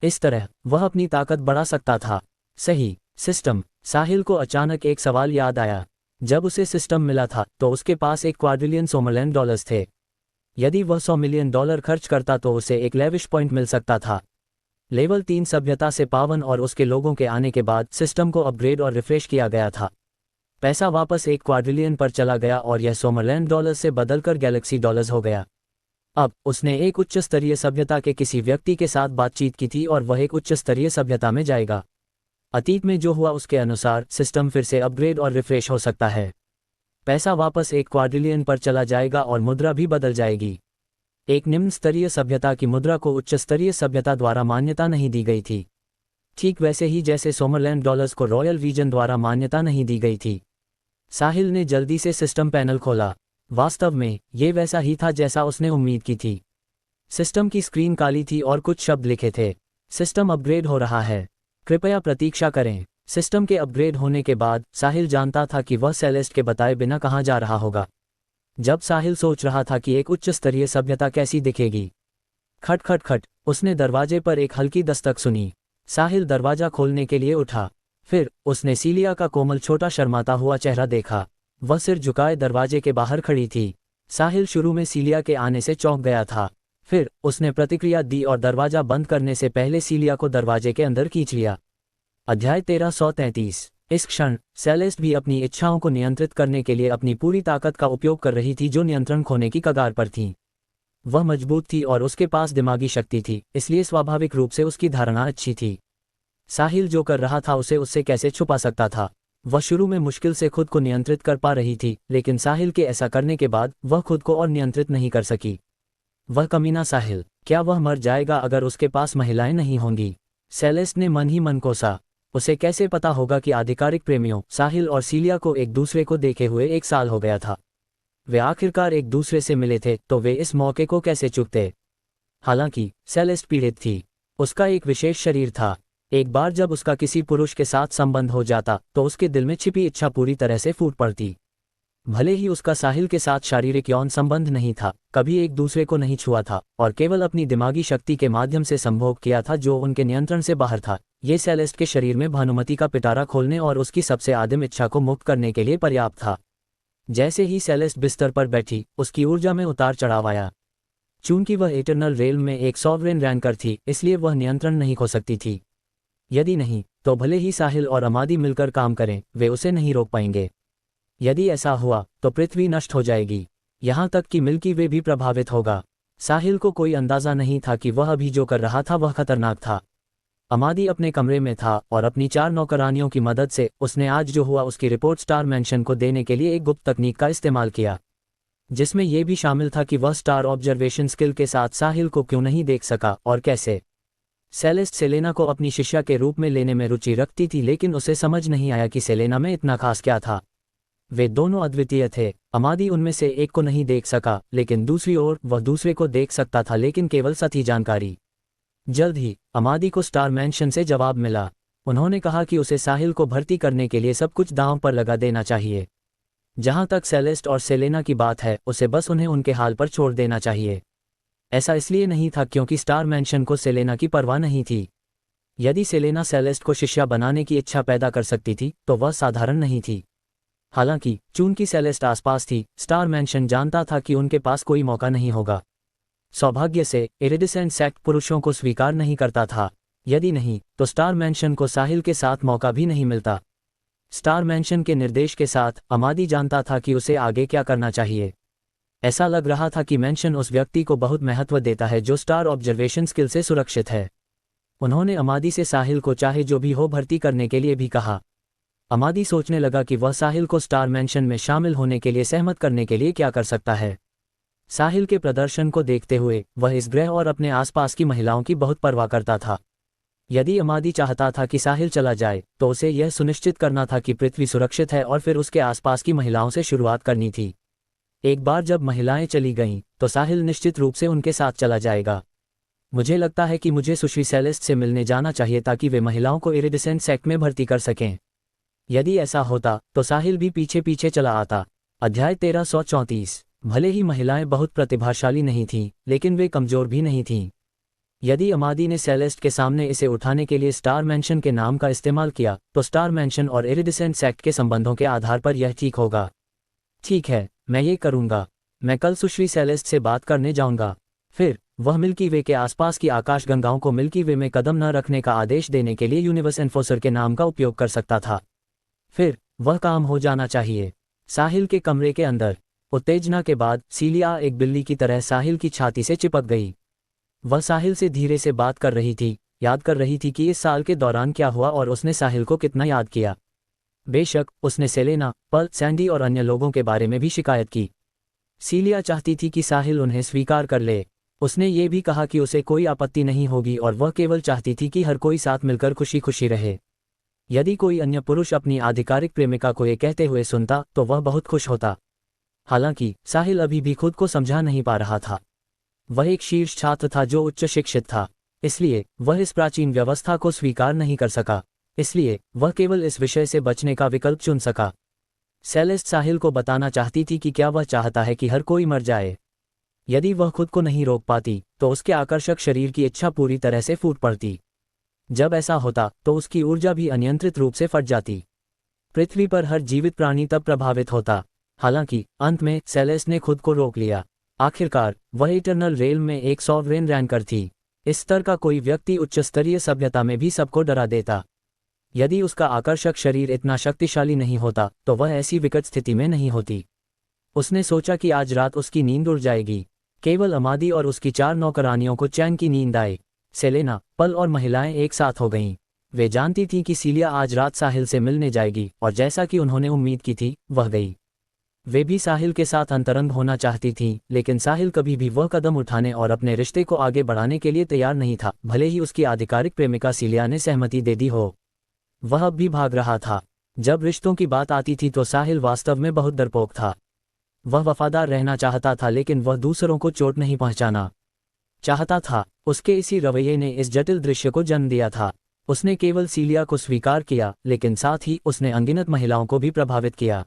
इस तरह वह अपनी ताकत बढ़ा सकता था। सही सिस्टम। साहिल को अचानक एक सवाल याद आया। जब उसे सिस्टम मिला था तो उसके पास एक क्वाड्रिलियन सोमरलैंड डॉलर्स थे। यदि वह $100 मिलियन खर्च करता तो उसे एक लेविश पॉइंट मिल सकता था। लेवल 3 सभ्यता से पावन और उसके लोगों के आने के बाद सिस्टम को अपग्रेड और रिफ्रेश किया गया था। पैसा वापस एक क्वाड्रिलियन पर चला गया और यह सोमरलैंड डॉलर्स से बदलकर गैलेक्सी डॉलर्स हो गया। अब उसने एक उच्च स्तरीय सभ्यता के किसी व्यक्ति के साथ बातचीत की थी और वह एक उच्च स्तरीय सभ्यता में जाएगा। अतीत में जो हुआ उसके अनुसार सिस्टम फिर से अपग्रेड और रिफ्रेश हो सकता है। पैसा वापस एक क्वाड्रिलियन पर चला जाएगा और मुद्रा भी बदल जाएगी। एक निम्न स्तरीय सभ्यता की मुद्रा को उच्च स्तरीय सभ्यता द्वारा मान्यता नहीं दी गई थी, ठीक वैसे ही जैसे सोमरलैंड डॉलर्स को रॉयल रीजन द्वारा मान्यता नहीं दी गई थी। साहिल ने जल्दी से सिस्टम पैनल खोला। वास्तव में ये वैसा ही था जैसा उसने उम्मीद की थी। सिस्टम की स्क्रीन काली थी और कुछ शब्द लिखे थे। सिस्टम अपग्रेड हो रहा है, कृपया प्रतीक्षा करें। सिस्टम के अपग्रेड होने के बाद साहिल जानता था कि वह सेलेस्ट के बताए बिना कहाँ जा रहा होगा। जब साहिल सोच रहा था कि एक उच्च स्तरीय सभ्यता कैसी दिखेगी, खट खट खट, उसने दरवाजे पर एक हल्की दस्तक सुनी। साहिल दरवाजा खोलने के लिए उठा। फिर उसने सीलिया का कोमल छोटा शर्माता हुआ चेहरा देखा। वह सिर झुकाए दरवाजे के बाहर खड़ी थी। साहिल शुरू में सीलिया के आने से चौंक गया था। फिर उसने प्रतिक्रिया दी और दरवाजा बंद करने से पहले सीलिया को दरवाजे के अंदर खींच लिया। अध्याय 1333। इस क्षण सेलेस्ट भी अपनी इच्छाओं को नियंत्रित करने के लिए अपनी पूरी ताकत का उपयोग कर रही थी, जो नियंत्रण खोने की कगार पर थी। वह मजबूत थी और उसके पास दिमागी शक्ति थी, इसलिए स्वाभाविक रूप से उसकी धारणा अच्छी थी। साहिल जो कर रहा था उसे उससे कैसे छुपा सकता था। वह शुरू में मुश्किल से खुद को नियंत्रित कर पा रही थी, लेकिन साहिल के ऐसा करने के बाद वह खुद को और नियंत्रित नहीं कर सकी। वह कमीना साहिल, क्या वह मर जाएगा अगर उसके पास महिलाएं नहीं होंगी? सेलेस्ट ने मन ही मन कोसा। उसे कैसे पता होगा कि आधिकारिक प्रेमियों साहिल और सीलिया को एक दूसरे को देखे हुए 1 साल हो गया था। वे आखिरकार एक दूसरे से मिले थे, तो वे इस मौके को कैसे चूकते? हालांकि सेलेस्ट पीड़ित थी। उसका एक विशेष शरीर था। एक बार जब उसका किसी पुरुष के साथ संबंध हो जाता तो उसके दिल में छिपी इच्छा पूरी तरह से फूट पड़ती। भले ही उसका साहिल के साथ शारीरिक यौन संबंध नहीं था, कभी एक दूसरे को नहीं छुआ था और केवल अपनी दिमागी शक्ति के माध्यम से संभोग किया था जो उनके नियंत्रण से बाहर था। ये सेलेस्ट के शरीर में भानुमति का पिटारा खोलने और उसकी सबसे आदिम इच्छा को मुक्त करने के लिए पर्याप्त था। जैसे ही सेलेस्ट बिस्तर पर बैठी, उसकी ऊर्जा में उतार चढ़ाव आया। चूंकि वह इटर्नल रेल में एक सॉवरेन रैंकर थी, इसलिए वह नियंत्रण नहीं खो सकती थी। यदि नहीं तो भले ही साहिल और अमादी मिलकर काम करें, वे उसे नहीं रोक पाएंगे। यदि ऐसा हुआ तो पृथ्वी नष्ट हो जाएगी, यहाँ तक कि मिल्की वे भी प्रभावित होगा। साहिल को कोई अंदाजा नहीं था कि वह अभी जो कर रहा था वह खतरनाक था। अमादी अपने कमरे में था और अपनी 4 नौकरानियों की मदद से उसने आज जो हुआ उसकी रिपोर्ट स्टार मैंशन को देने के लिए एक गुप्त तकनीक का इस्तेमाल किया, जिसमें यह भी शामिल था कि वह स्टार ऑब्जर्वेशन स्किल के साथ साहिल को क्यों नहीं देख सका और कैसे। सेलेस्ट सेलेना को अपनी शिष्या के रूप में लेने में रुचि रखती थी, लेकिन उसे समझ नहीं आया कि सेलेना में इतना खास क्या था। वे दोनों अद्वितीय थे। अमादी उनमें से एक को नहीं देख सका, लेकिन दूसरी ओर वह दूसरे को देख सकता था, लेकिन केवल सही जानकारी। जल्द ही अमादी को स्टार मैंशन से जवाब मिला। उन्होंने कहा कि उसे साहिल को भर्ती करने के लिए सब कुछ दांव पर लगा देना चाहिए। जहां तक सेलेस्ट और सेलेना की बात है, उसे बस उन्हें उनके हाल पर छोड़ देना चाहिए। ऐसा इसलिए नहीं था क्योंकि स्टार मैंशन को सेलेना की परवाह नहीं थी। यदि सेलेना सेलेस्ट को शिष्या बनाने की इच्छा पैदा कर सकती थी तो वह साधारण नहीं थी। हालांकि चूंकि सेलेस्ट आसपास थी, स्टार मैंशन जानता था कि उनके पास कोई मौका नहीं होगा। सौभाग्य से इरिडिसेंट सेक्ट पुरुषों को स्वीकार नहीं करता था, यदि नहीं तो स्टार मैंशन को साहिल के साथ मौका भी नहीं मिलता। स्टार मैंशन के निर्देश के साथ अमादी जानता था कि उसे आगे क्या करना चाहिए। ऐसा लग रहा था कि मैंशन उस व्यक्ति को बहुत महत्व देता है जो स्टार ऑब्जर्वेशन स्किल से सुरक्षित है। उन्होंने अमादी से साहिल को चाहे जो भी हो भर्ती करने के लिए भी कहा। अमादी सोचने लगा कि वह साहिल को स्टार मैंशन में शामिल होने के लिए सहमत करने के लिए क्या कर सकता है। साहिल के प्रदर्शन को देखते हुए वह इस ग्रह और अपने आसपास की महिलाओं की बहुत परवाह करता था। यदि अमादी चाहता था कि साहिल चला जाए तो उसे यह सुनिश्चित करना था कि पृथ्वी सुरक्षित है और फिर उसके आसपास की महिलाओं से शुरुआत करनी थी। एक बार जब महिलाएं चली गईं तो साहिल निश्चित रूप से उनके साथ चला जाएगा। मुझे लगता है कि मुझे सुश्री सेलेस्ट से मिलने जाना चाहिए ताकि वे महिलाओं को इरिडिसेंट सेक्ट में भर्ती कर सकें। यदि ऐसा होता तो साहिल भी पीछे पीछे चला आता। अध्याय 1334। भले ही महिलाएं बहुत प्रतिभाशाली नहीं थीं, लेकिन वे कमजोर भी नहीं थीं। यदि अमादी ने सेलेस्ट के सामने इसे उठाने के लिए स्टार मैंशन के नाम का इस्तेमाल किया तो स्टार मैंशन और इरिडिसेंट सेक्ट के संबंधों के आधार पर यह ठीक होगा। ठीक है, मैं ये करूंगा। मैं कल सुश्री सेलेस्ट से बात करने जाऊंगा। फिर वह मिल्की वे के आसपास की आकाशगंगाओं को मिल्की वे में कदम न रखने का आदेश देने के लिए यूनिवर्स एन्फोर्सर के नाम का उपयोग कर सकता था। फिर वह काम हो जाना चाहिए। साहिल के कमरे के अंदर उत्तेजना के बाद सीलिया एक बिल्ली की तरह साहिल की छाती से चिपक गई। वह साहिल से धीरे से बात कर रही थी, याद कर रही थी कि इस साल के दौरान क्या हुआ और उसने साहिल को कितना याद किया। बेशक उसने सेलेना, पल, सैंडी और अन्य लोगों के बारे में भी शिकायत की। सीलिया चाहती थी कि साहिल उन्हें स्वीकार कर ले। उसने ये भी कहा कि उसे कोई आपत्ति नहीं होगी और वह केवल चाहती थी कि हर कोई साथ मिलकर खुशी खुशी रहे। यदि कोई अन्य पुरुष अपनी आधिकारिक प्रेमिका को ये कहते हुए सुनता तो वह बहुत खुश होता। हालांकि साहिल अभी भी खुद को समझा नहीं पा रहा था। वह एक शीर्ष छात्र था जो उच्च शिक्षित था, इसलिए वह इस प्राचीन व्यवस्था को स्वीकार नहीं कर सका। इसलिए वह केवल इस विषय से बचने का विकल्प चुन सका। सेलेस्ट साहिल को बताना चाहती थी कि क्या वह चाहता है कि हर कोई मर जाए। यदि वह खुद को नहीं रोक पाती तो उसके आकर्षक शरीर की इच्छा पूरी तरह से फूट पड़ती। जब ऐसा होता तो उसकी ऊर्जा भी अनियंत्रित रूप से फट जाती। पृथ्वी पर हर जीवित प्राणी तब प्रभावित होता। हालांकि अंत में सेलेस्ट ने खुद को रोक लिया। आखिरकार वह इटर्नल रेल में एक सॉवरेन रैंकर थी। इस स्तर का कोई व्यक्ति उच्च स्तरीय सभ्यता में भी सबको डरा देता। यदि उसका आकर्षक शरीर इतना शक्तिशाली नहीं होता तो वह ऐसी विकट स्थिति में नहीं होती। उसने सोचा कि आज रात उसकी नींद उड़ जाएगी। केवल अमादी और उसकी 4 नौकरानियों को चैन की नींद आए। सेलेना, पल और महिलाएं एक साथ हो गईं। वे जानती थीं कि सीलिया आज रात साहिल से मिलने जाएगी और जैसा कि उन्होंने उम्मीद की थी वह गई। वे भी साहिल के साथ अंतरंग होना चाहती थीं, लेकिन साहिल कभी भी वह कदम उठाने और अपने रिश्ते को आगे बढ़ाने के लिए तैयार नहीं था, भले ही उसकी आधिकारिक प्रेमिका सीलिया ने सहमति दे दी हो। वह अब भी भाग रहा था। जब रिश्तों की बात आती थी तो साहिल वास्तव में बहुत डरपोक था। वह वफादार रहना चाहता था, लेकिन वह दूसरों को चोट नहीं पहुंचाना चाहता था। उसके इसी रवैये ने इस जटिल दृश्य को जन्म दिया था। उसने केवल सीलिया को स्वीकार किया, लेकिन साथ ही उसने अनगिनत महिलाओं को भी प्रभावित किया।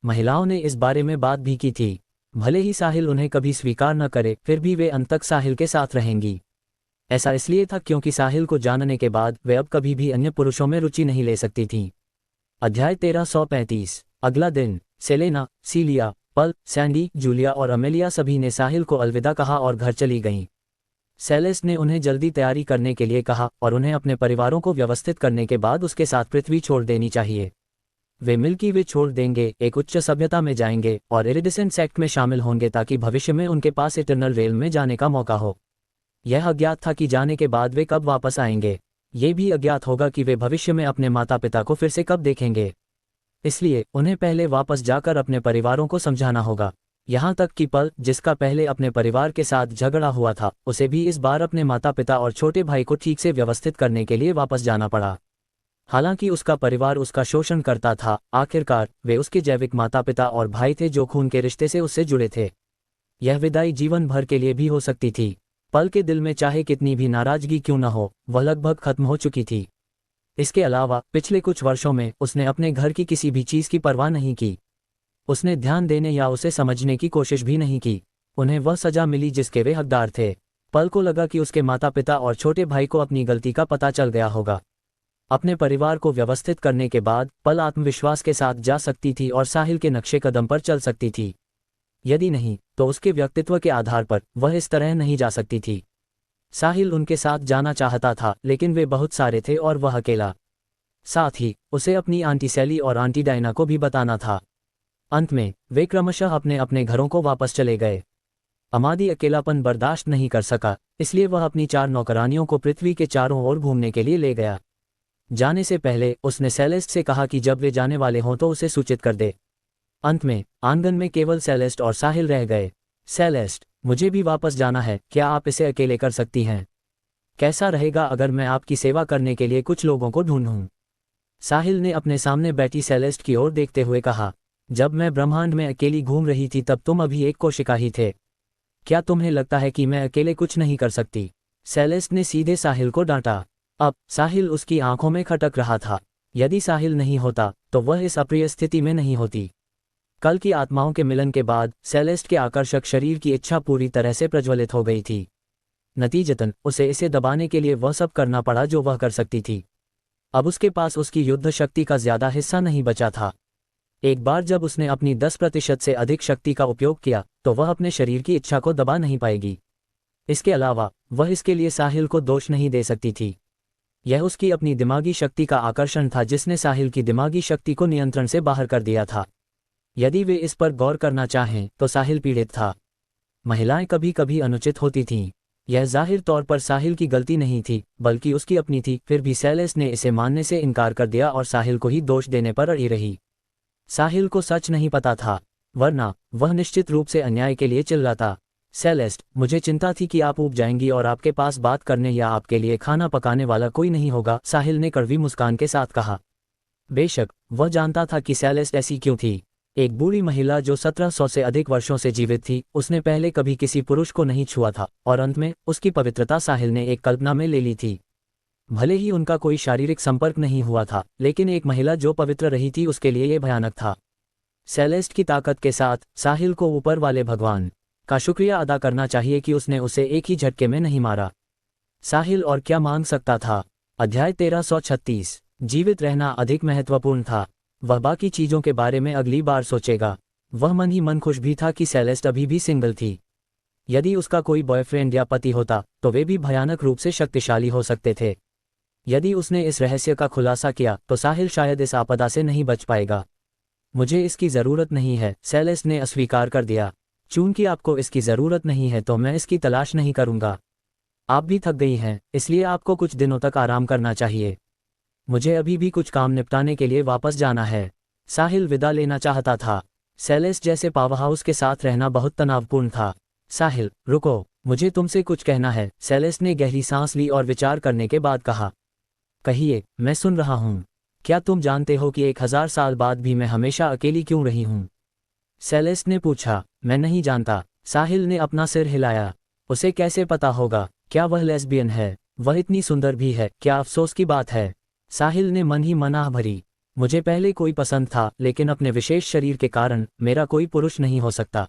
महिलाओं ने इस बारे में बात भी की थी। भले ही साहिल उन्हें कभी स्वीकार न करे, फिर भी वे अंत तक साहिल के साथ रहेंगी। ऐसा इसलिए था क्योंकि साहिल को जानने के बाद वे अब कभी भी अन्य पुरुषों में रुचि नहीं ले सकती थीं। अध्याय 1335। अगला दिन सेलेना, सीलिया, पल, सैंडी, जूलिया और अमेलिया सभी ने साहिल को अलविदा कहा और घर चली गईं। सेलेस्ट ने उन्हें जल्दी तैयारी करने के लिए कहा और उन्हें अपने परिवारों को व्यवस्थित करने के बाद उसके साथ पृथ्वी छोड़ देनी चाहिए। वे मिल्की वे छोड़ देंगे, एक उच्च सभ्यता में जाएंगे और इरिडिसेंट सेक्ट में शामिल होंगे ताकि भविष्य में उनके पास इटर्नल रेल में जाने का मौका हो। यह अज्ञात था कि जाने के बाद वे कब वापस आएंगे। ये भी अज्ञात होगा कि वे भविष्य में अपने माता पिता को फिर से कब देखेंगे। इसलिए उन्हें पहले वापस जाकर अपने परिवारों को समझाना होगा। यहाँ तक कि पल, जिसका पहले अपने परिवार के साथ झगड़ा हुआ था, उसे भी इस बार अपने माता पिता और छोटे भाई को ठीक से व्यवस्थित करने के लिए वापस जाना पड़ा। हालांकि उसका परिवार उसका शोषण करता था, आखिरकार वे उसके जैविक माता पिता और भाई थे जो खून के रिश्ते से उससे जुड़े थे। यह विदाई जीवन भर के लिए भी हो सकती थी। पल के दिल में चाहे कितनी भी नाराजगी क्यों न हो, वह लगभग खत्म हो चुकी थी। इसके अलावा पिछले कुछ वर्षों में उसने अपने घर की किसी भी चीज़ की परवाह नहीं की। उसने ध्यान देने या उसे समझने की कोशिश भी नहीं की। उन्हें वह सजा मिली जिसके वे हकदार थे। पल को लगा कि उसके माता पिता और छोटे भाई को अपनी गलती का पता चल गया होगा। अपने परिवार को व्यवस्थित करने के बाद पल आत्मविश्वास के साथ जा सकती थी और साहिल के नक्शे कदम पर चल सकती थी। यदि नहीं, तो उसके व्यक्तित्व के आधार पर वह इस तरह नहीं जा सकती थी। साहिल उनके साथ जाना चाहता था, लेकिन वे बहुत सारे थे और वह अकेला। साथ ही उसे अपनी आंटी सैली और आंटी डायना को भी बताना था। अंत में वे क्रमशः अपने अपने घरों को वापस चले गए। अमादी अकेलापन बर्दाश्त नहीं कर सका, इसलिए वह अपनी 4 नौकरानियों को पृथ्वी के चारों ओर घूमने के लिए ले गया। जाने से पहले उसने सेलेस्ट से कहा कि जब वे जाने वाले हों तो उसे सूचित कर दे। अंत में आंगन में केवल सेलेस्ट और साहिल रह गए। सेलेस्ट, मुझे भी वापस जाना है, क्या आप इसे अकेले कर सकती हैं? कैसा रहेगा अगर मैं आपकी सेवा करने के लिए कुछ लोगों को ढूंढूं? साहिल ने अपने सामने बैठी सेलेस्ट की ओर देखते हुए कहा, जब मैं ब्रह्मांड में अकेली घूम रही थी तब तुम अभी एक कोशिका ही थे। क्या तुम्हें लगता है कि मैं अकेले कुछ नहीं कर सकती? सेलेस्ट ने सीधे साहिल को डांटा। अब साहिल उसकी आंखों में खटक रहा था। यदि साहिल नहीं होता तो वह इस अप्रिय स्थिति में नहीं होती। कल की आत्माओं के मिलन के बाद सेलेस्ट के आकर्षक शरीर की इच्छा पूरी तरह से प्रज्वलित हो गई थी। नतीजतन उसे इसे दबाने के लिए वह सब करना पड़ा जो वह कर सकती थी। अब उसके पास उसकी युद्ध शक्ति का ज्यादा हिस्सा नहीं बचा था। एक बार जब उसने अपनी 10% से अधिक शक्ति का उपयोग किया तो वह अपने शरीर की इच्छा को दबा नहीं पाएगी। इसके अलावा वह इसके लिए साहिल को दोष नहीं दे सकती थी। यह उसकी अपनी दिमागी शक्ति का आकर्षण था जिसने साहिल की दिमागी शक्ति को नियंत्रण से बाहर कर दिया था। यदि वे इस पर गौर करना चाहें तो साहिल पीड़ित था। महिलाएं कभी कभी अनुचित होती थीं। यह जाहिर तौर पर साहिल की गलती नहीं थी, बल्कि उसकी अपनी थी। फिर भी सेलेस्ट ने इसे मानने से इनकार कर दिया और साहिल को ही दोष देने पर अड़ी रही। साहिल को सच नहीं पता था, वरना वह निश्चित रूप से अन्याय के लिए चिल्लाता। सेलेस्ट, मुझे चिंता थी कि आप ऊब जाएंगी और आपके पास बात करने या आपके लिए खाना पकाने वाला कोई नहीं होगा, साहिल ने कड़वी मुस्कान के साथ कहा। बेशक वह जानता था कि सेलेस्ट ऐसी क्यों थी। एक बूढ़ी महिला जो 1700 से अधिक वर्षों से जीवित थी, उसने पहले कभी किसी पुरुष को नहीं छुआ था और अंत में उसकी पवित्रता साहिल ने एक कल्पना में ले ली थी। भले ही उनका कोई शारीरिक संपर्क नहीं हुआ था, लेकिन एक महिला जो पवित्र रही थी उसके लिए यह भयानक था। सेलेस्ट की ताकत के साथ साहिल को ऊपर वाले भगवान का शुक्रिया अदा करना चाहिए कि उसने उसे एक ही झटके में नहीं मारा। साहिल और क्या मांग सकता था? अध्याय 1336। जीवित रहना अधिक महत्वपूर्ण था। वह बाकी चीजों के बारे में अगली बार सोचेगा। वह मन ही मन खुश भी था कि सेलेस्ट अभी भी सिंगल थी। यदि उसका कोई बॉयफ्रेंड या पति होता तो वे भी भयानक रूप से शक्तिशाली हो सकते थे। यदि उसने इस रहस्य का खुलासा किया तो साहिल शायद इस आपदा से नहीं बच पाएगा। मुझे इसकी ज़रूरत नहीं है, सेलेस्ट ने अस्वीकार कर दिया। चूंकि आपको इसकी ज़रूरत नहीं है तो मैं इसकी तलाश नहीं करूंगा। आप भी थक गई हैं, इसलिए आपको कुछ दिनों तक आराम करना चाहिए। मुझे अभी भी कुछ काम निपटाने के लिए वापस जाना है। साहिल विदा लेना चाहता था। सेलेस्ट जैसे पावरहाउस के साथ रहना बहुत तनावपूर्ण था। साहिल, रुको, मुझे तुमसे कुछ कहना है, सेलेस्ट ने गहरी सांस ली और विचार करने के बाद कहा। कहिए, मैं सुन रहा हूँ। क्या तुम जानते हो कि 1000 साल बाद भी मैं हमेशा अकेली क्यों रही हूँ? सेलेस्ट ने पूछा। मैं नहीं जानता, साहिल ने अपना सिर हिलाया। उसे कैसे पता होगा? क्या वह लेस्बियन है? वह इतनी सुंदर भी है, क्या अफसोस की बात है? साहिल ने मन ही मन आह भरी। मुझे पहले कोई पसंद था, लेकिन अपने विशेष शरीर के कारण मेरा कोई पुरुष नहीं हो सकता।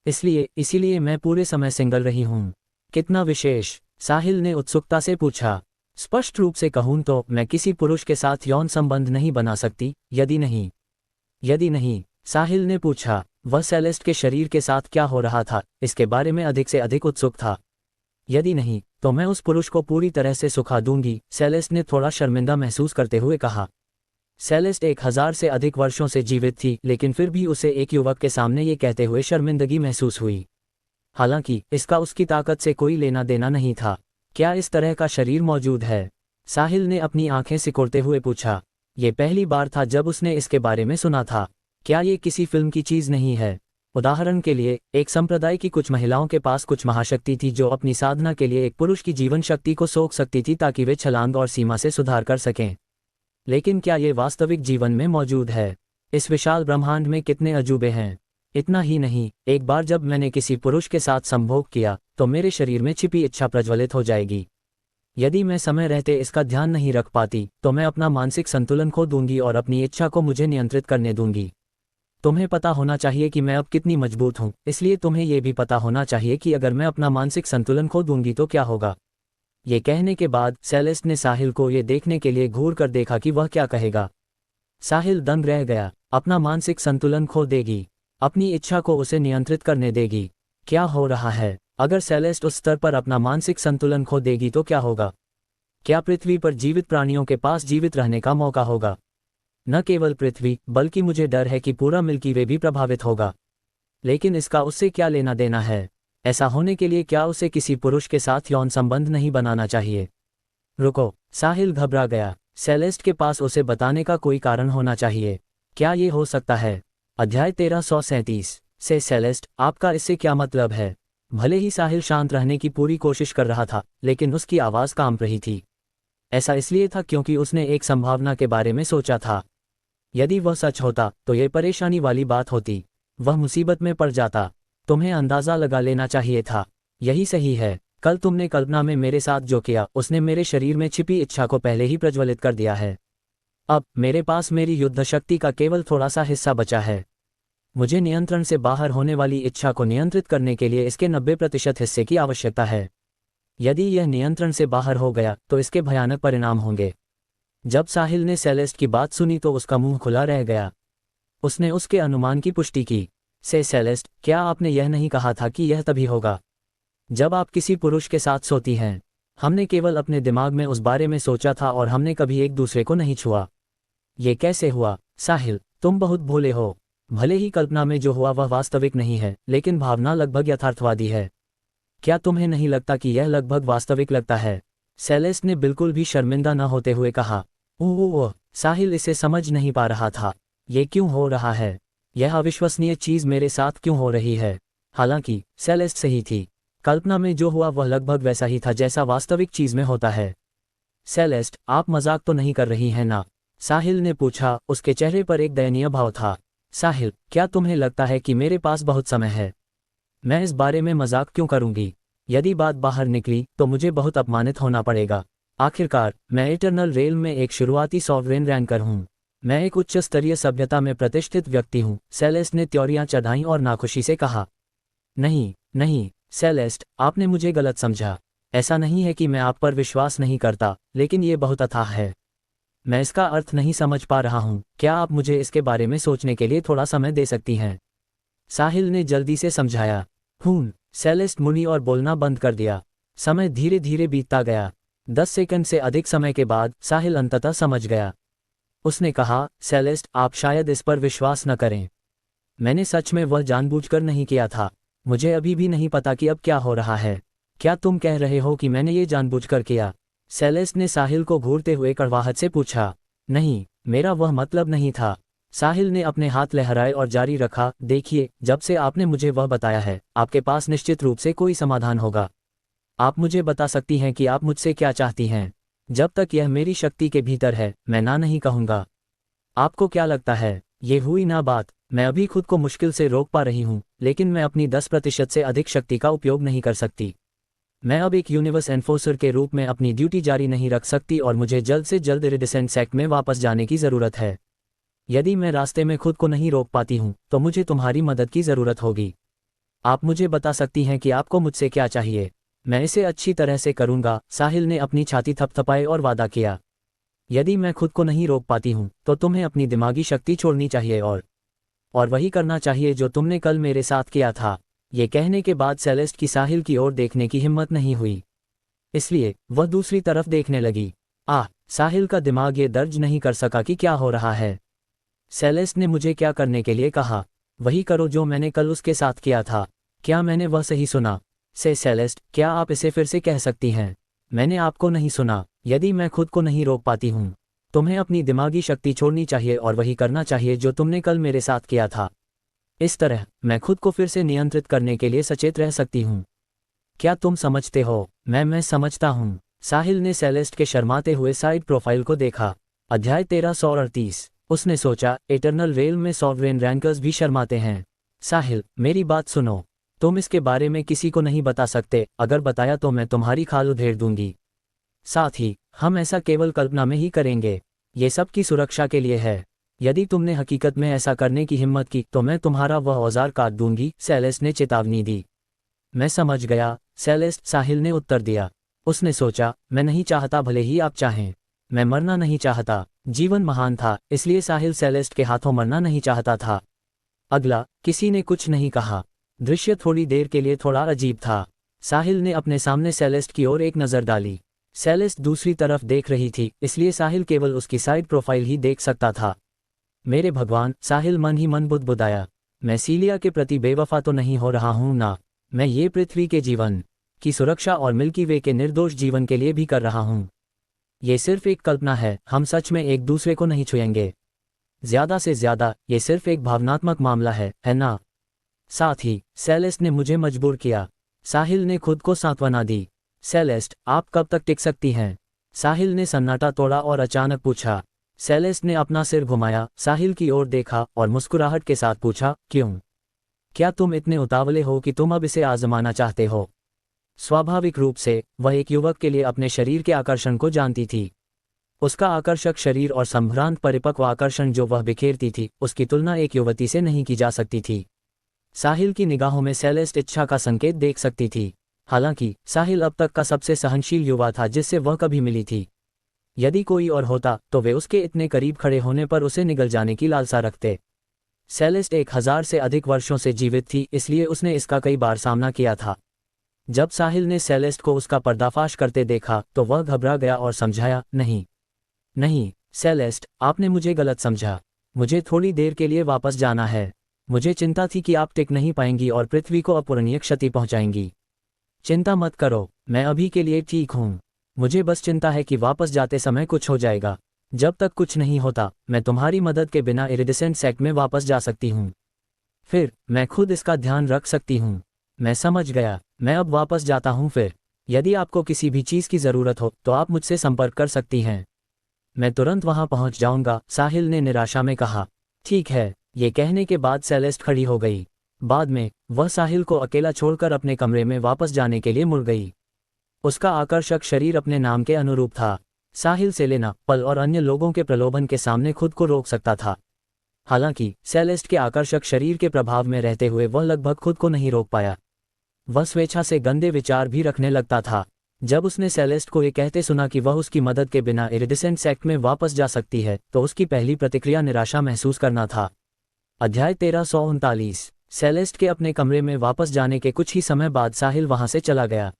इसीलिए मैं पूरे समय सिंगल रही हूँ। कितना विशेष? साहिल ने उत्सुकता से पूछा। स्पष्ट रूप से कहूं तो मैं किसी पुरुष के साथ यौन संबंध नहीं बना सकती। यदि नहीं, साहिल ने पूछा। वह सेलेस्ट के शरीर के साथ क्या हो रहा था इसके बारे में अधिक से अधिक उत्सुक था। यदि नहीं, तो मैं उस पुरुष को पूरी तरह से सुखा दूंगी, सेलेस्ट ने थोड़ा शर्मिंदा महसूस करते हुए कहा। सेलेस्ट 1000 से अधिक वर्षों से जीवित थी, लेकिन फिर भी उसे एक युवक के सामने ये कहते हुए शर्मिंदगी महसूस हुई। हालांकि इसका उसकी ताकत से कोई लेना देना नहीं था। क्या इस तरह का शरीर मौजूद है? साहिल ने अपनी आंखें सिकुड़ते हुए पूछा। ये पहली बार था जब उसने इसके बारे में सुना था। क्या ये किसी फिल्म की चीज नहीं है? उदाहरण के लिए, एक संप्रदाय की कुछ महिलाओं के पास कुछ महाशक्ति थी जो अपनी साधना के लिए एक पुरुष की जीवन शक्ति को सोख सकती थी ताकि वे छलांग और सीमा से सुधार कर सकें। लेकिन क्या ये वास्तविक जीवन में मौजूद है? इस विशाल ब्रह्मांड में कितने अजूबे हैं। इतना ही नहीं, एक बार जब मैंने किसी पुरुष के साथ संभोग किया तो मेरे शरीर में छिपी इच्छा प्रज्वलित हो जाएगी। यदि मैं समय रहते इसका ध्यान नहीं रख पाती तो मैं अपना मानसिक संतुलन खो दूंगी और अपनी इच्छा को मुझे नियंत्रित करने दूंगी। तुम्हें पता होना चाहिए कि मैं अब कितनी मजबूत हूँ, इसलिए तुम्हें यह भी पता होना चाहिए कि अगर मैं अपना मानसिक संतुलन खो दूंगी तो क्या होगा। ये कहने के बाद सेलेस्ट ने साहिल को ये देखने के लिए घूर कर देखा कि वह क्या कहेगा। साहिल दंग रह गया। अपना मानसिक संतुलन खो देगी, अपनी इच्छा को उसे नियंत्रित करने देगी। क्या हो रहा है? अगर सेलेस्ट उस स्तर पर अपना मानसिक संतुलन खो देगी तो क्या होगा? क्या पृथ्वी पर जीवित प्राणियों के पास जीवित रहने का मौका होगा? न केवल पृथ्वी, बल्कि मुझे डर है कि पूरा मिल्की वे भी प्रभावित होगा। लेकिन इसका उससे क्या लेना देना है? ऐसा होने के लिए क्या उसे किसी पुरुष के साथ यौन संबंध नहीं बनाना चाहिए? रुको, साहिल घबरा गया। सेलेस्ट के पास उसे बताने का कोई कारण होना चाहिए। क्या ये हो सकता है? अध्याय 1337 से सेलेस्ट, आपका इससे क्या मतलब है? भले ही साहिल शांत रहने की पूरी कोशिश कर रहा था, लेकिन उसकी आवाज़ कांप रही थी। ऐसा इसलिए था क्योंकि उसने एक संभावना के बारे में सोचा था। यदि वह सच होता तो ये परेशानी वाली बात होती, वह मुसीबत में पड़ जाता। तुम्हें अंदाज़ा लगा लेना चाहिए था। यही सही है। कल तुमने कल्पना में मेरे साथ जो किया, उसने मेरे शरीर में छिपी इच्छा को पहले ही प्रज्वलित कर दिया है। अब मेरे पास मेरी युद्ध शक्ति का केवल थोड़ा सा हिस्सा बचा है। मुझे नियंत्रण से बाहर होने वाली इच्छा को नियंत्रित करने के लिए इसके 90% हिस्से की आवश्यकता है। यदि यह नियंत्रण से बाहर हो गया तो इसके भयानक परिणाम होंगे। जब साहिल ने सेलेस्ट की बात सुनी तो उसका मुंह खुला रह गया। उसने उसके अनुमान की पुष्टि की। सेलेस्ट, क्या आपने यह नहीं कहा था कि यह तभी होगा जब आप किसी पुरुष के साथ सोती हैं? हमने केवल अपने दिमाग में उस बारे में सोचा था और हमने कभी एक दूसरे को नहीं छुआ। ये कैसे हुआ? साहिल, तुम बहुत भोले हो। भले ही कल्पना में जो हुआ वह वास्तविक नहीं है, लेकिन भावना लगभग यथार्थवादी है। क्या तुम्हें नहीं लगता कि यह लगभग वास्तविक लगता है? सेलेस्ट ने बिल्कुल भी शर्मिंदा न होते हुए कहा। ओह, साहिल इसे समझ नहीं पा रहा था। ये क्यों हो रहा है? यह अविश्वसनीय चीज़ मेरे साथ क्यों हो रही है? हालांकि सेलेस्ट सही थी। कल्पना में जो हुआ वह लगभग वैसा ही था जैसा वास्तविक चीज़ में होता है। सेलेस्ट, आप मजाक तो नहीं कर रही हैं ना? साहिल ने पूछा। उसके चेहरे पर एक दयनीय भाव था। साहिल, क्या तुम्हें लगता है कि मेरे पास बहुत समय है? मैं इस बारे में मजाक क्यों करूंगी? यदि बात बाहर निकली तो मुझे बहुत अपमानित होना पड़ेगा। आखिरकार मैं इटर्नल रेल में एक शुरुआती सॉवरेन रैंकर हूँ। मैं एक उच्च स्तरीय सभ्यता में प्रतिष्ठित व्यक्ति हूँ। सेलेस्ट ने त्योरियां चढ़ाई और नाखुशी से कहा। नहीं नहीं सेलेस्ट, आपने मुझे गलत समझा। ऐसा नहीं है कि मैं आप पर विश्वास नहीं करता, लेकिन ये बहुत अथाह है। मैं इसका अर्थ नहीं समझ पा रहा हूँ। क्या आप मुझे इसके बारे में सोचने के लिए थोड़ा समय दे सकती हैं? साहिल ने जल्दी से समझाया। सेलेस्ट मुनी और बोलना बंद कर दिया। समय धीरे धीरे बीतता गया। 10 सेकंड से अधिक समय के बाद साहिल अंततः समझ गया। उसने कहा, सेलेस्ट, आप शायद इस पर विश्वास न करें। मैंने सच में वह जानबूझकर नहीं किया था। मुझे अभी भी नहीं पता कि अब क्या हो रहा है। क्या तुम कह रहे हो कि मैंने ये जानबूझकर किया? सेलेस्ट ने साहिल को घूरते हुए कड़वाहट से पूछा। नहीं, मेरा वह मतलब नहीं था। साहिल ने अपने हाथ लहराए और जारी रखा। देखिए, जब से आपने मुझे वह बताया है, आपके पास निश्चित रूप से कोई समाधान होगा। आप मुझे बता सकती हैं कि आप मुझसे क्या चाहती हैं। जब तक यह मेरी शक्ति के भीतर है, मैं ना नहीं कहूँगा। आपको क्या लगता है, ये हुई ना बात? मैं अभी खुद को मुश्किल से रोक पा रही हूँ, लेकिन मैं अपनी 10% से अधिक शक्ति का उपयोग नहीं कर सकती। मैं अब एक यूनिवर्स एनफोर्सर के रूप में अपनी ड्यूटी जारी नहीं रख सकती और मुझे जल्द से जल्द इरिडिसेंट सेक्ट में वापस जाने की ज़रूरत है। यदि मैं रास्ते में खुद को नहीं रोक पाती हूँ तो मुझे तुम्हारी मदद की ज़रूरत होगी। आप मुझे बता सकती हैं कि आपको मुझसे क्या चाहिए। मैं इसे अच्छी तरह से करूँगा। साहिल ने अपनी छाती थपथपाई और वादा किया। यदि मैं खुद को नहीं रोक पाती हूँ तो तुम्हें अपनी दिमागी शक्ति छोड़नी चाहिए और वही करना चाहिए जो तुमने कल मेरे साथ किया था। ये कहने के बाद सेलेस्ट की साहिल की ओर देखने की हिम्मत नहीं हुई, इसलिए वह दूसरी तरफ देखने लगी। साहिल का दिमाग ये दर्ज नहीं कर सका कि क्या हो रहा है। सेलेस्ट ने मुझे क्या करने के लिए कहा? वही करो जो मैंने कल उसके साथ किया था। क्या मैंने वह सही सुना? सेलेस्ट, क्या आप इसे फिर से कह सकती हैं? मैंने आपको नहीं सुना। यदि मैं खुद को नहीं रोक पाती हूँ, तुम्हें अपनी दिमागी शक्ति छोड़नी चाहिए और वही करना चाहिए जो तुमने कल मेरे साथ किया था। इस तरह मैं खुद को फिर से नियंत्रित करने के लिए सचेत रह सकती हूँ। क्या तुम समझते हो? मैं समझता हूँ। साहिल ने सेलेस्ट के शर्माते हुए साइड प्रोफाइल को देखा। अध्याय 1338। उसने सोचा, इटर्नल रेल में सॉवरेन रैंकर्स भी शर्माते हैं। साहिल, मेरी बात सुनो। तुम इसके बारे में किसी को नहीं बता सकते। अगर बताया तो मैं तुम्हारी खाल उधेड़ दूंगी। साथ ही हम ऐसा केवल कल्पना में ही करेंगे। ये सब की सुरक्षा के लिए है। यदि तुमने हकीकत में ऐसा करने की हिम्मत की तो मैं तुम्हारा वह औजार काट दूंगी, सेलेस्ट ने चेतावनी दी। मैं समझ गया, सेलेस्ट, साहिल ने उत्तर दिया। उसने सोचा, मैं नहीं चाहता भले ही आप चाहें। मैं मरना नहीं चाहता। जीवन महान था, इसलिए साहिल सेलेस्ट के हाथों मरना नहीं चाहता था। अगला, किसी ने कुछ नहीं कहा। दृश्य थोड़ी देर के लिए थोड़ा अजीब था। साहिल ने अपने सामने सेलेस्ट की ओर एक नज़र डाली। सेलेस्ट दूसरी तरफ देख रही थी, इसलिए साहिल केवल उसकी साइड प्रोफाइल ही देख सकता था। मेरे भगवान, साहिल मन ही मन बुदबुदाया। मैं सीलिया के प्रति बेवफा तो नहीं हो रहा हूं ना। मैं ये पृथ्वी के जीवन की सुरक्षा और मिल्की वे के निर्दोष जीवन के लिए भी कर रहा हूं। ये सिर्फ एक कल्पना है, हम सच में एक दूसरे को नहीं छुएंगे। ज्यादा से ज्यादा ये सिर्फ एक भावनात्मक मामला है ना? साथ ही सेलेस्ट ने मुझे मजबूर किया। साहिल ने खुद को सांत्वना दी। सेलेस्ट, आप कब तक टिक सकती हैं? साहिल ने सन्नाटा तोड़ा और अचानक पूछा। सेलेस्ट ने अपना सिर घुमाया, साहिल की ओर देखा और मुस्कुराहट के साथ पूछा, क्यों? क्या तुम इतने उतावले हो कि तुम अब इसे आजमाना चाहते हो? स्वाभाविक रूप से वह एक युवक के लिए अपने शरीर के आकर्षण को जानती थी। उसका आकर्षक शरीर और संभ्रांत परिपक्व आकर्षण जो वह बिखेरती थी, उसकी तुलना एक युवती से नहीं की जा सकती थी। साहिल की निगाहों में सेलेस्ट इच्छा का संकेत देख सकती थी। हालांकि साहिल अब तक का सबसे सहनशील युवा था जिससे वह कभी मिली थी। यदि कोई और होता तो वे उसके इतने करीब खड़े होने पर उसे निगल जाने की लालसा रखते। सेलेस्ट 1000 से अधिक वर्षों से जीवित थी, इसलिए उसने इसका कई बार सामना किया था। जब साहिल ने सेलेस्ट को उसका पर्दाफाश करते देखा तो वह घबरा गया और समझाया, नहीं नहीं सेलेस्ट, आपने मुझे गलत समझा। मुझे थोड़ी देर के लिए वापस जाना है। मुझे चिंता थी कि आप टिक नहीं पाएंगी और पृथ्वी को अपूरणीय क्षति पहुंचाएंगी। चिंता मत करो, मैं अभी के लिए ठीक हूं। मुझे बस चिंता है कि वापस जाते समय कुछ हो जाएगा। जब तक कुछ नहीं होता, मैं तुम्हारी मदद के बिना इरिडिसेंट सेक्ट में वापस जा सकती हूँ। फिर मैं खुद इसका ध्यान रख सकती हूँ। मैं समझ गया, मैं अब वापस जाता हूँ। फिर यदि आपको किसी भी चीज़ की ज़रूरत हो तो आप मुझसे संपर्क कर सकती हैं। मैं तुरंत वहां पहुंच जाऊंगा, साहिल ने निराशा में कहा। ठीक है। ये कहने के बाद सेलेस्ट खड़ी हो गई। बाद में वह साहिल को अकेला छोड़कर अपने कमरे में वापस जाने के लिए मुड़ गई। उसका आकर्षक शरीर अपने नाम के अनुरूप था। साहिल सेलेना, पल और अन्य लोगों के प्रलोभन के सामने खुद को रोक सकता था। हालांकि सेलेस्ट के आकर्षक शरीर के प्रभाव में रहते हुए वह लगभग खुद को नहीं रोक पाया। वह स्वेच्छा से गंदे विचार भी रखने लगता था। जब उसने सेलेस्ट को ये कहते सुना कि वह उसकी मदद के बिना इरिडिसेंट सेक्ट में वापस जा सकती है तो उसकी पहली प्रतिक्रिया निराशा महसूस करना था। अध्याय 1339। सेलेस्ट के अपने कमरे में वापस जाने के कुछ ही समय बाद साहिल वहां से चला गया।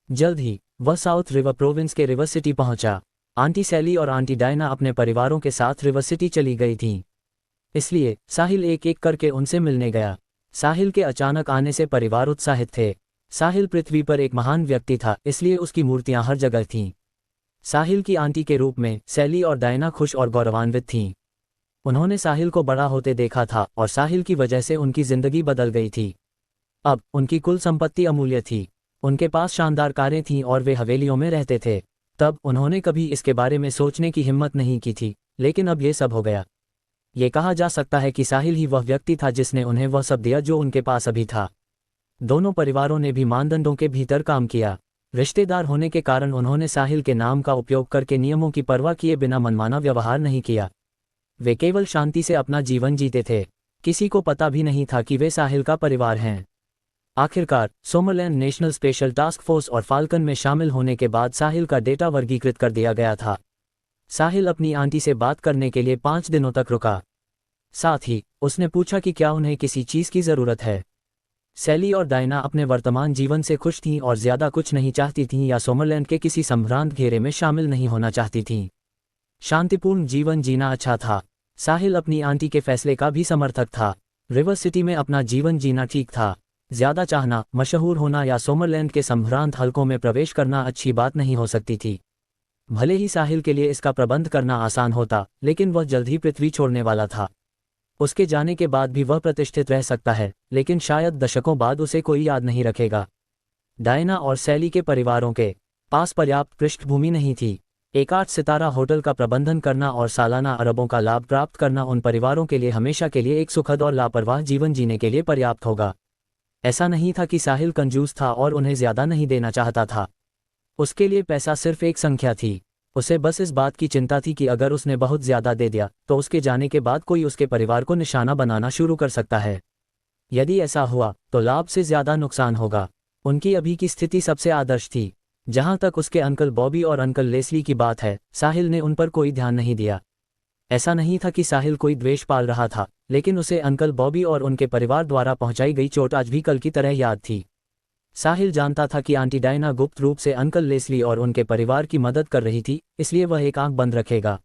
जल्द ही वह साउथ रिवर प्रोविंस के रिवर सिटी पहुंचा। आंटी सैली और आंटी डायना अपने परिवारों के साथ रिवर सिटी चली गई थीं। इसलिए साहिल एक एक करके उनसे मिलने गया। साहिल के अचानक आने से परिवार उत्साहित थे। साहिल पृथ्वी पर एक महान व्यक्ति था, इसलिए उसकी मूर्तियां हर जगह थीं। साहिल की आंटी के रूप में सैली और डायना खुश और गौरवान्वित थीं। उन्होंने साहिल को बड़ा होते देखा था और साहिल की वजह से उनकी जिंदगी बदल गई थी। अब उनकी कुल संपत्ति अमूल्य थी। उनके पास शानदार कारें थीं और वे हवेलियों में रहते थे। तब उन्होंने कभी इसके बारे में सोचने की हिम्मत नहीं की थी, लेकिन अब ये सब हो गया। ये कहा जा सकता है कि साहिल ही वह व्यक्ति था जिसने उन्हें वह सब दिया जो उनके पास अभी था। दोनों परिवारों ने भी मानदंडों के भीतर काम किया। रिश्तेदार होने के कारण उन्होंने साहिल के नाम का उपयोग करके नियमों की परवाह किए बिना मनमाना व्यवहार नहीं किया। वे केवल शांति से अपना जीवन जीते थे। किसी को पता भी नहीं था कि वे साहिल का परिवार हैं। आखिरकार सोमरलैंड नेशनल स्पेशल टास्क फोर्स और फाल्कन में शामिल होने के बाद साहिल का डेटा वर्गीकृत कर दिया गया था। साहिल अपनी आंटी से बात करने के लिए 5 दिनों तक रुका। साथ ही उसने पूछा कि क्या उन्हें किसी चीज़ की ज़रूरत है। सैली और डायना अपने वर्तमान जीवन से खुश थीं और ज़्यादा कुछ नहीं चाहती थीं या सोमरलैंड के किसी संभ्रांत घेरे में शामिल नहीं होना चाहती थीं। शांतिपूर्ण जीवन जीना अच्छा था। साहिल अपनी आंटी के फैसले का भी समर्थक था। रिवर सिटी में अपना जीवन जीना ठीक था। ज़्यादा चाहना, मशहूर होना या सोमरलैंड के संभ्रांत हलकों में प्रवेश करना अच्छी बात नहीं हो सकती थी। भले ही साहिल के लिए इसका प्रबंध करना आसान होता, लेकिन वह जल्द ही पृथ्वी छोड़ने वाला था। उसके जाने के बाद भी वह प्रतिष्ठित रह सकता है, लेकिन शायद दशकों बाद उसे कोई याद नहीं रखेगा। डायना और सैली के परिवारों के पास पर्याप्त पृष्ठभूमि नहीं थी। एक 8 सितारा होटल का प्रबंधन करना और सालाना अरबों का लाभ प्राप्त करना उन परिवारों के लिए हमेशा के लिए एक सुखद और लापरवाह जीवन जीने के लिए पर्याप्त होगा। ऐसा नहीं था कि साहिल कंजूस था और उन्हें ज़्यादा नहीं देना चाहता था। उसके लिए पैसा सिर्फ एक संख्या थी। उसे बस इस बात की चिंता थी कि अगर उसने बहुत ज्यादा दे दिया तो उसके जाने के बाद कोई उसके परिवार को निशाना बनाना शुरू कर सकता है। यदि ऐसा हुआ तो लाभ से ज्यादा नुकसान होगा। उनकी अभी की स्थिति सबसे आदर्श थी। जहां तक उसके अंकल बॉबी और अंकल लेस्ली की बात है, साहिल ने उन पर कोई ध्यान नहीं दिया। ऐसा नहीं था कि साहिल कोई द्वेष पाल रहा था, लेकिन उसे अंकल बॉबी और उनके परिवार द्वारा पहुंचाई गई चोट आज भी कल की तरह याद थी। साहिल जानता था कि आंटी डायना गुप्त रूप से अंकल लेस्ली और उनके परिवार की मदद कर रही थी, इसलिए वह एक आंख बंद रखेगा।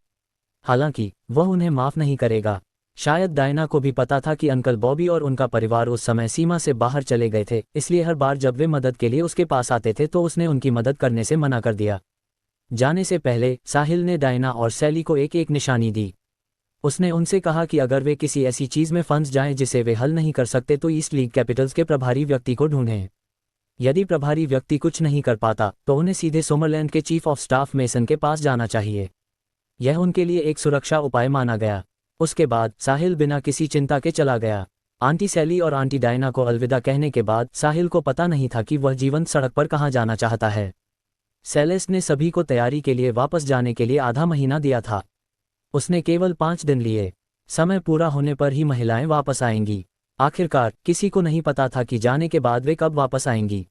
हालांकि वह उन्हें माफ नहीं करेगा। शायद डायना को भी पता था कि अंकल बॉबी और उनका परिवार उस समय सीमा से बाहर चले गए थे, इसलिए हर बार जब वे मदद के लिए उसके पास आते थे तो उसने उनकी मदद करने से मना कर दिया। जाने से पहले साहिल ने डायना और सैली को एक एक निशानी दी। उसने उनसे कहा कि अगर वे किसी ऐसी चीज में फंस जाएं जिसे वे हल नहीं कर सकते तो ईस्ट लीग कैपिटल्स के प्रभारी व्यक्ति को ढूंढें। यदि प्रभारी व्यक्ति कुछ नहीं कर पाता तो उन्हें सीधे सोमरलैंड के चीफ ऑफ स्टाफ मेसन के पास जाना चाहिए। यह उनके लिए एक सुरक्षा उपाय माना गया। उसके बाद साहिल बिना किसी चिंता के चला गया। आंटी सैली और आंटी डायना को अलविदा कहने के बाद साहिल को पता नहीं था कि वह जीवंत सड़क पर कहाँ जाना चाहता है। सेलेस्ट ने सभी को तैयारी के लिए वापस जाने के लिए आधा महीना दिया था। उसने केवल 5 दिन लिए। समय पूरा होने पर ही महिलाएं वापस आएंगी। आखिरकार किसी को नहीं पता था कि जाने के बाद वे कब वापस आएंगी,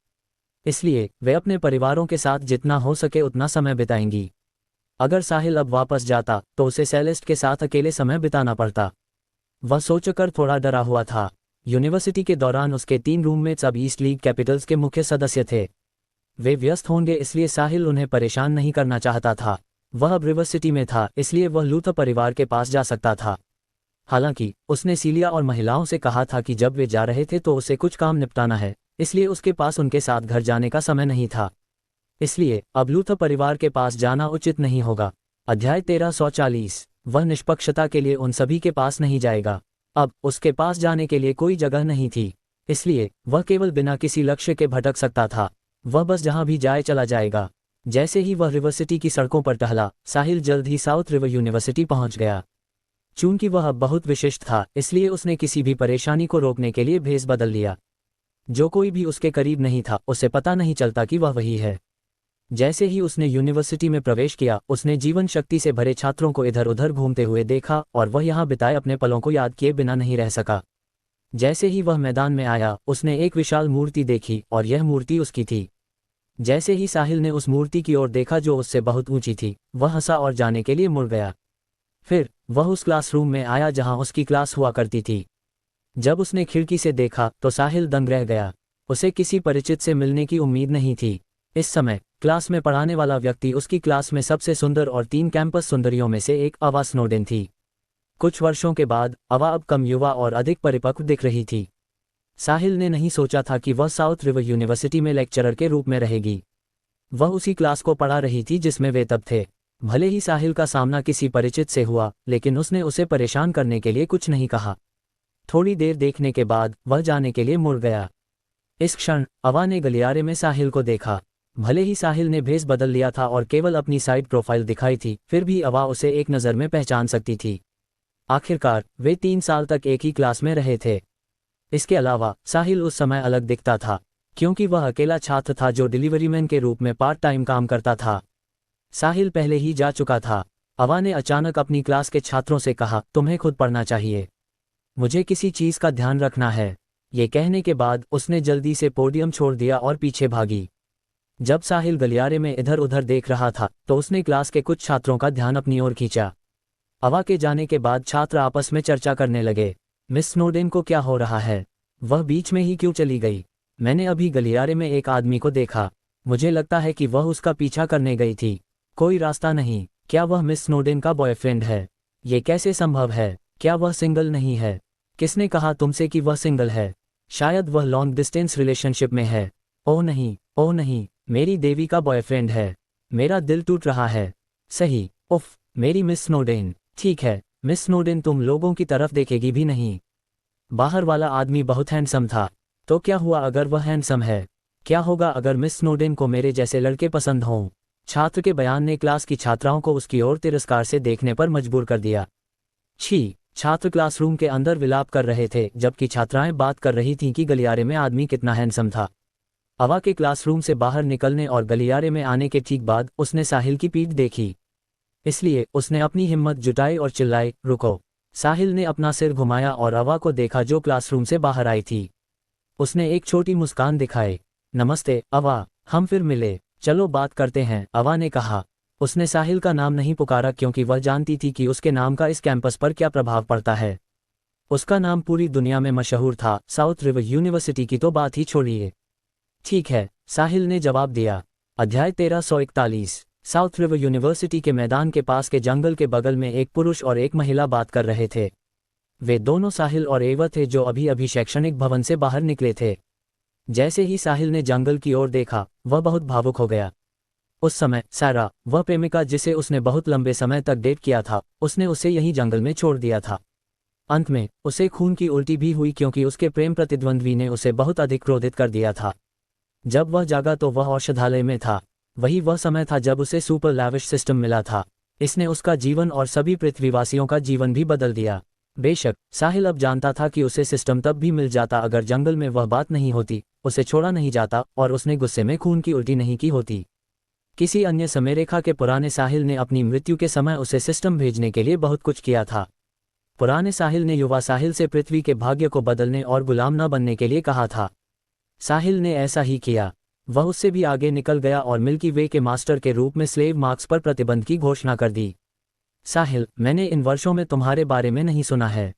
इसलिए वे अपने परिवारों के साथ जितना हो सके उतना समय बिताएंगी। अगर साहिल अब वापस जाता तो उसे सेलेस्ट के साथ अकेले समय बिताना पड़ता। वह सोचकर थोड़ा डरा हुआ था। यूनिवर्सिटी के दौरान उसके 3 रूममेट्स अब ईस्ट लीग कैपिटल्स के मुख्य सदस्य थे। वे व्यस्त होंगे, इसलिए साहिल उन्हें परेशान नहीं करना चाहता था। वह अब रिवर सिटी में था, इसलिए वह लूथर परिवार के पास जा सकता था। हालांकि उसने सीलिया और महिलाओं से कहा था कि जब वे जा रहे थे तो उसे कुछ काम निपटाना है, इसलिए उसके पास उनके साथ घर जाने का समय नहीं था। इसलिए अब लूथर परिवार के पास जाना उचित नहीं होगा। अध्याय 1340। वह निष्पक्षता के लिए उन सभी के पास नहीं जाएगा। अब उसके पास जाने के लिए कोई जगह नहीं थी, इसलिए वह केवल बिना किसी लक्ष्य के भटक सकता था। वह बस जहां भी जाए चला जाएगा। जैसे ही वह रिवर सिटी की सड़कों पर टहला, साहिल जल्द ही साउथ रिवर यूनिवर्सिटी पहुंच गया। चूंकि वह अब बहुत विशिष्ट था, इसलिए उसने किसी भी परेशानी को रोकने के लिए भेस बदल लिया। जो कोई भी उसके करीब नहीं था, उसे पता नहीं चलता कि वह वही है। जैसे ही उसने यूनिवर्सिटी में प्रवेश किया, उसने जीवन शक्ति से भरे छात्रों को इधर उधर घूमते हुए देखा और वह यहाँ बिताए अपने पलों को याद किए बिना नहीं रह सका। जैसे ही वह मैदान में आया, उसने एक विशाल मूर्ति देखी और यह मूर्ति उसकी थी। जैसे ही साहिल ने उस मूर्ति की ओर देखा जो उससे बहुत ऊंची थी, वह हंसा और जाने के लिए मुड़ गया। फिर वह उस क्लासरूम में आया जहां उसकी क्लास हुआ करती थी। जब उसने खिड़की से देखा तो साहिल दंग रह गया। उसे किसी परिचित से मिलने की उम्मीद नहीं थी। इस समय क्लास में पढ़ाने वाला व्यक्ति उसकी क्लास में सबसे सुंदर और 3 कैंपस सुंदरियों में से एक अवा स्नोडेन थी। कुछ वर्षों के बाद अवा अब कम युवा और अधिक परिपक्व दिख रही थी। साहिल ने नहीं सोचा था कि वह साउथ रिवर यूनिवर्सिटी में लेक्चरर के रूप में रहेगी। वह उसी क्लास को पढ़ा रही थी जिसमें वे तब थे। भले ही साहिल का सामना किसी परिचित से हुआ, लेकिन उसने उसे परेशान करने के लिए कुछ नहीं कहा। थोड़ी देर देखने के बाद वह जाने के लिए मुड़ गया। इस क्षण अवा ने गलियारे में साहिल को देखा। भले ही साहिल ने भेस बदल लिया था और केवल अपनी साइड प्रोफाइल दिखाई थी, फिर भी अवा उसे एक नज़र में पहचान सकती थी। आखिरकार वे 3 साल तक एक ही क्लास में रहे थे। इसके अलावा साहिल उस समय अलग दिखता था, क्योंकि वह अकेला छात्र था जो डिलीवरीमैन के रूप में पार्ट टाइम काम करता था। साहिल पहले ही जा चुका था। अवा ने अचानक अपनी क्लास के छात्रों से कहा, तुम्हें खुद पढ़ना चाहिए, मुझे किसी चीज़ का ध्यान रखना है। ये कहने के बाद उसने जल्दी से पोडियम छोड़ दिया और पीछे भागी। जब साहिल गलियारे में इधर उधर देख रहा था तो उसने क्लास के कुछ छात्रों का ध्यान अपनी ओर खींचा। अवा के जाने के बाद छात्र आपस में चर्चा करने लगे, मिस स्नोडेन को क्या हो रहा है, वह बीच में ही क्यों चली गई? मैंने अभी गलियारे में एक आदमी को देखा, मुझे लगता है कि वह उसका पीछा करने गई थी। कोई रास्ता नहीं, क्या वह मिस स्नोडेन का बॉयफ्रेंड है? ये कैसे संभव है? क्या वह सिंगल नहीं है? किसने कहा तुमसे कि वह सिंगल है? शायद वह लॉन्ग डिस्टेंस रिलेशनशिप में है। ओह नहीं, मेरी देवी का बॉयफ्रेंड है। मेरा दिल टूट रहा है। सही, उफ, मेरी मिस स्नोडेन। ठीक है, मिस स्नोडेन तुम लोगों की तरफ देखेगी भी नहीं। बाहर वाला आदमी बहुत हैंडसम था। तो क्या हुआ अगर वह हैंडसम है? क्या होगा अगर मिस स्नोडेन को मेरे जैसे लड़के पसंद हों? छात्र के बयान ने क्लास की छात्राओं को उसकी ओर तिरस्कार से देखने पर मजबूर कर दिया। छी! छात्र क्लासरूम के अंदर विलाप कर रहे थे, जबकि छात्राएं बात कर रही थीं कि गलियारे में आदमी कितना हैंडसम था। अवा के क्लासरूम से बाहर निकलने और गलियारे में आने के ठीक बाद उसने साहिल की पीठ देखी। इसलिए उसने अपनी हिम्मत जुटाई और चिल्लाई, रुको। साहिल ने अपना सिर घुमाया और अवा को देखा जो क्लासरूम से बाहर आई थी। उसने एक छोटी मुस्कान दिखाई। नमस्ते अवा, हम फिर मिले, चलो बात करते हैं, अवा ने कहा। उसने साहिल का नाम नहीं पुकारा क्योंकि वह जानती थी कि उसके नाम का इस कैंपस पर क्या प्रभाव पड़ता है। उसका नाम पूरी दुनिया में मशहूर था, साउथ रिवर यूनिवर्सिटी की तो बात ही छोड़िए। ठीक है, साहिल ने जवाब दिया। अध्याय 1341। साउथ रिवर यूनिवर्सिटी के मैदान के पास के जंगल के बगल में एक पुरुष और एक महिला बात कर रहे थे। वे दोनों साहिल और एवा थे जो अभी अभी शैक्षणिक भवन से बाहर निकले थे। जैसे ही साहिल ने जंगल की ओर देखा, वह बहुत भावुक हो गया। उस समय सारा, वह प्रेमिका जिसे उसने बहुत लंबे समय तक डेट किया था, उसने उसे यहीं जंगल में छोड़ दिया था। अंत में उसे खून की उल्टी भी हुई क्योंकि उसके प्रेम प्रतिद्वंद्वी ने उसे बहुत अधिक क्रोधित कर दिया था। जब वह जागा तो वह औषधालय में था। वही वह समय था जब उसे सुपर लैविश सिस्टम मिला था। इसने उसका जीवन और सभी पृथ्वीवासियों का जीवन भी बदल दिया। बेशक साहिल अब जानता था कि उसे सिस्टम तब भी मिल जाता अगर जंगल में वह बात नहीं होती, उसे छोड़ा नहीं जाता और उसने गुस्से में खून की उल्टी नहीं की होती। किसी अन्य समय रेखा के पुराने साहिल ने अपनी मृत्यु के समय उसे सिस्टम भेजने के लिए बहुत कुछ किया था। पुराने साहिल ने युवा साहिल से पृथ्वी के भाग्य को बदलने और गुलाम न बनने के लिए कहा था। साहिल ने ऐसा ही किया। वह उससे भी आगे निकल गया और मिल्की वे के मास्टर के रूप में स्लेव मार्क्स पर प्रतिबंध की घोषणा कर दी। साहिल, मैंने इन वर्षों में तुम्हारे बारे में नहीं सुना है।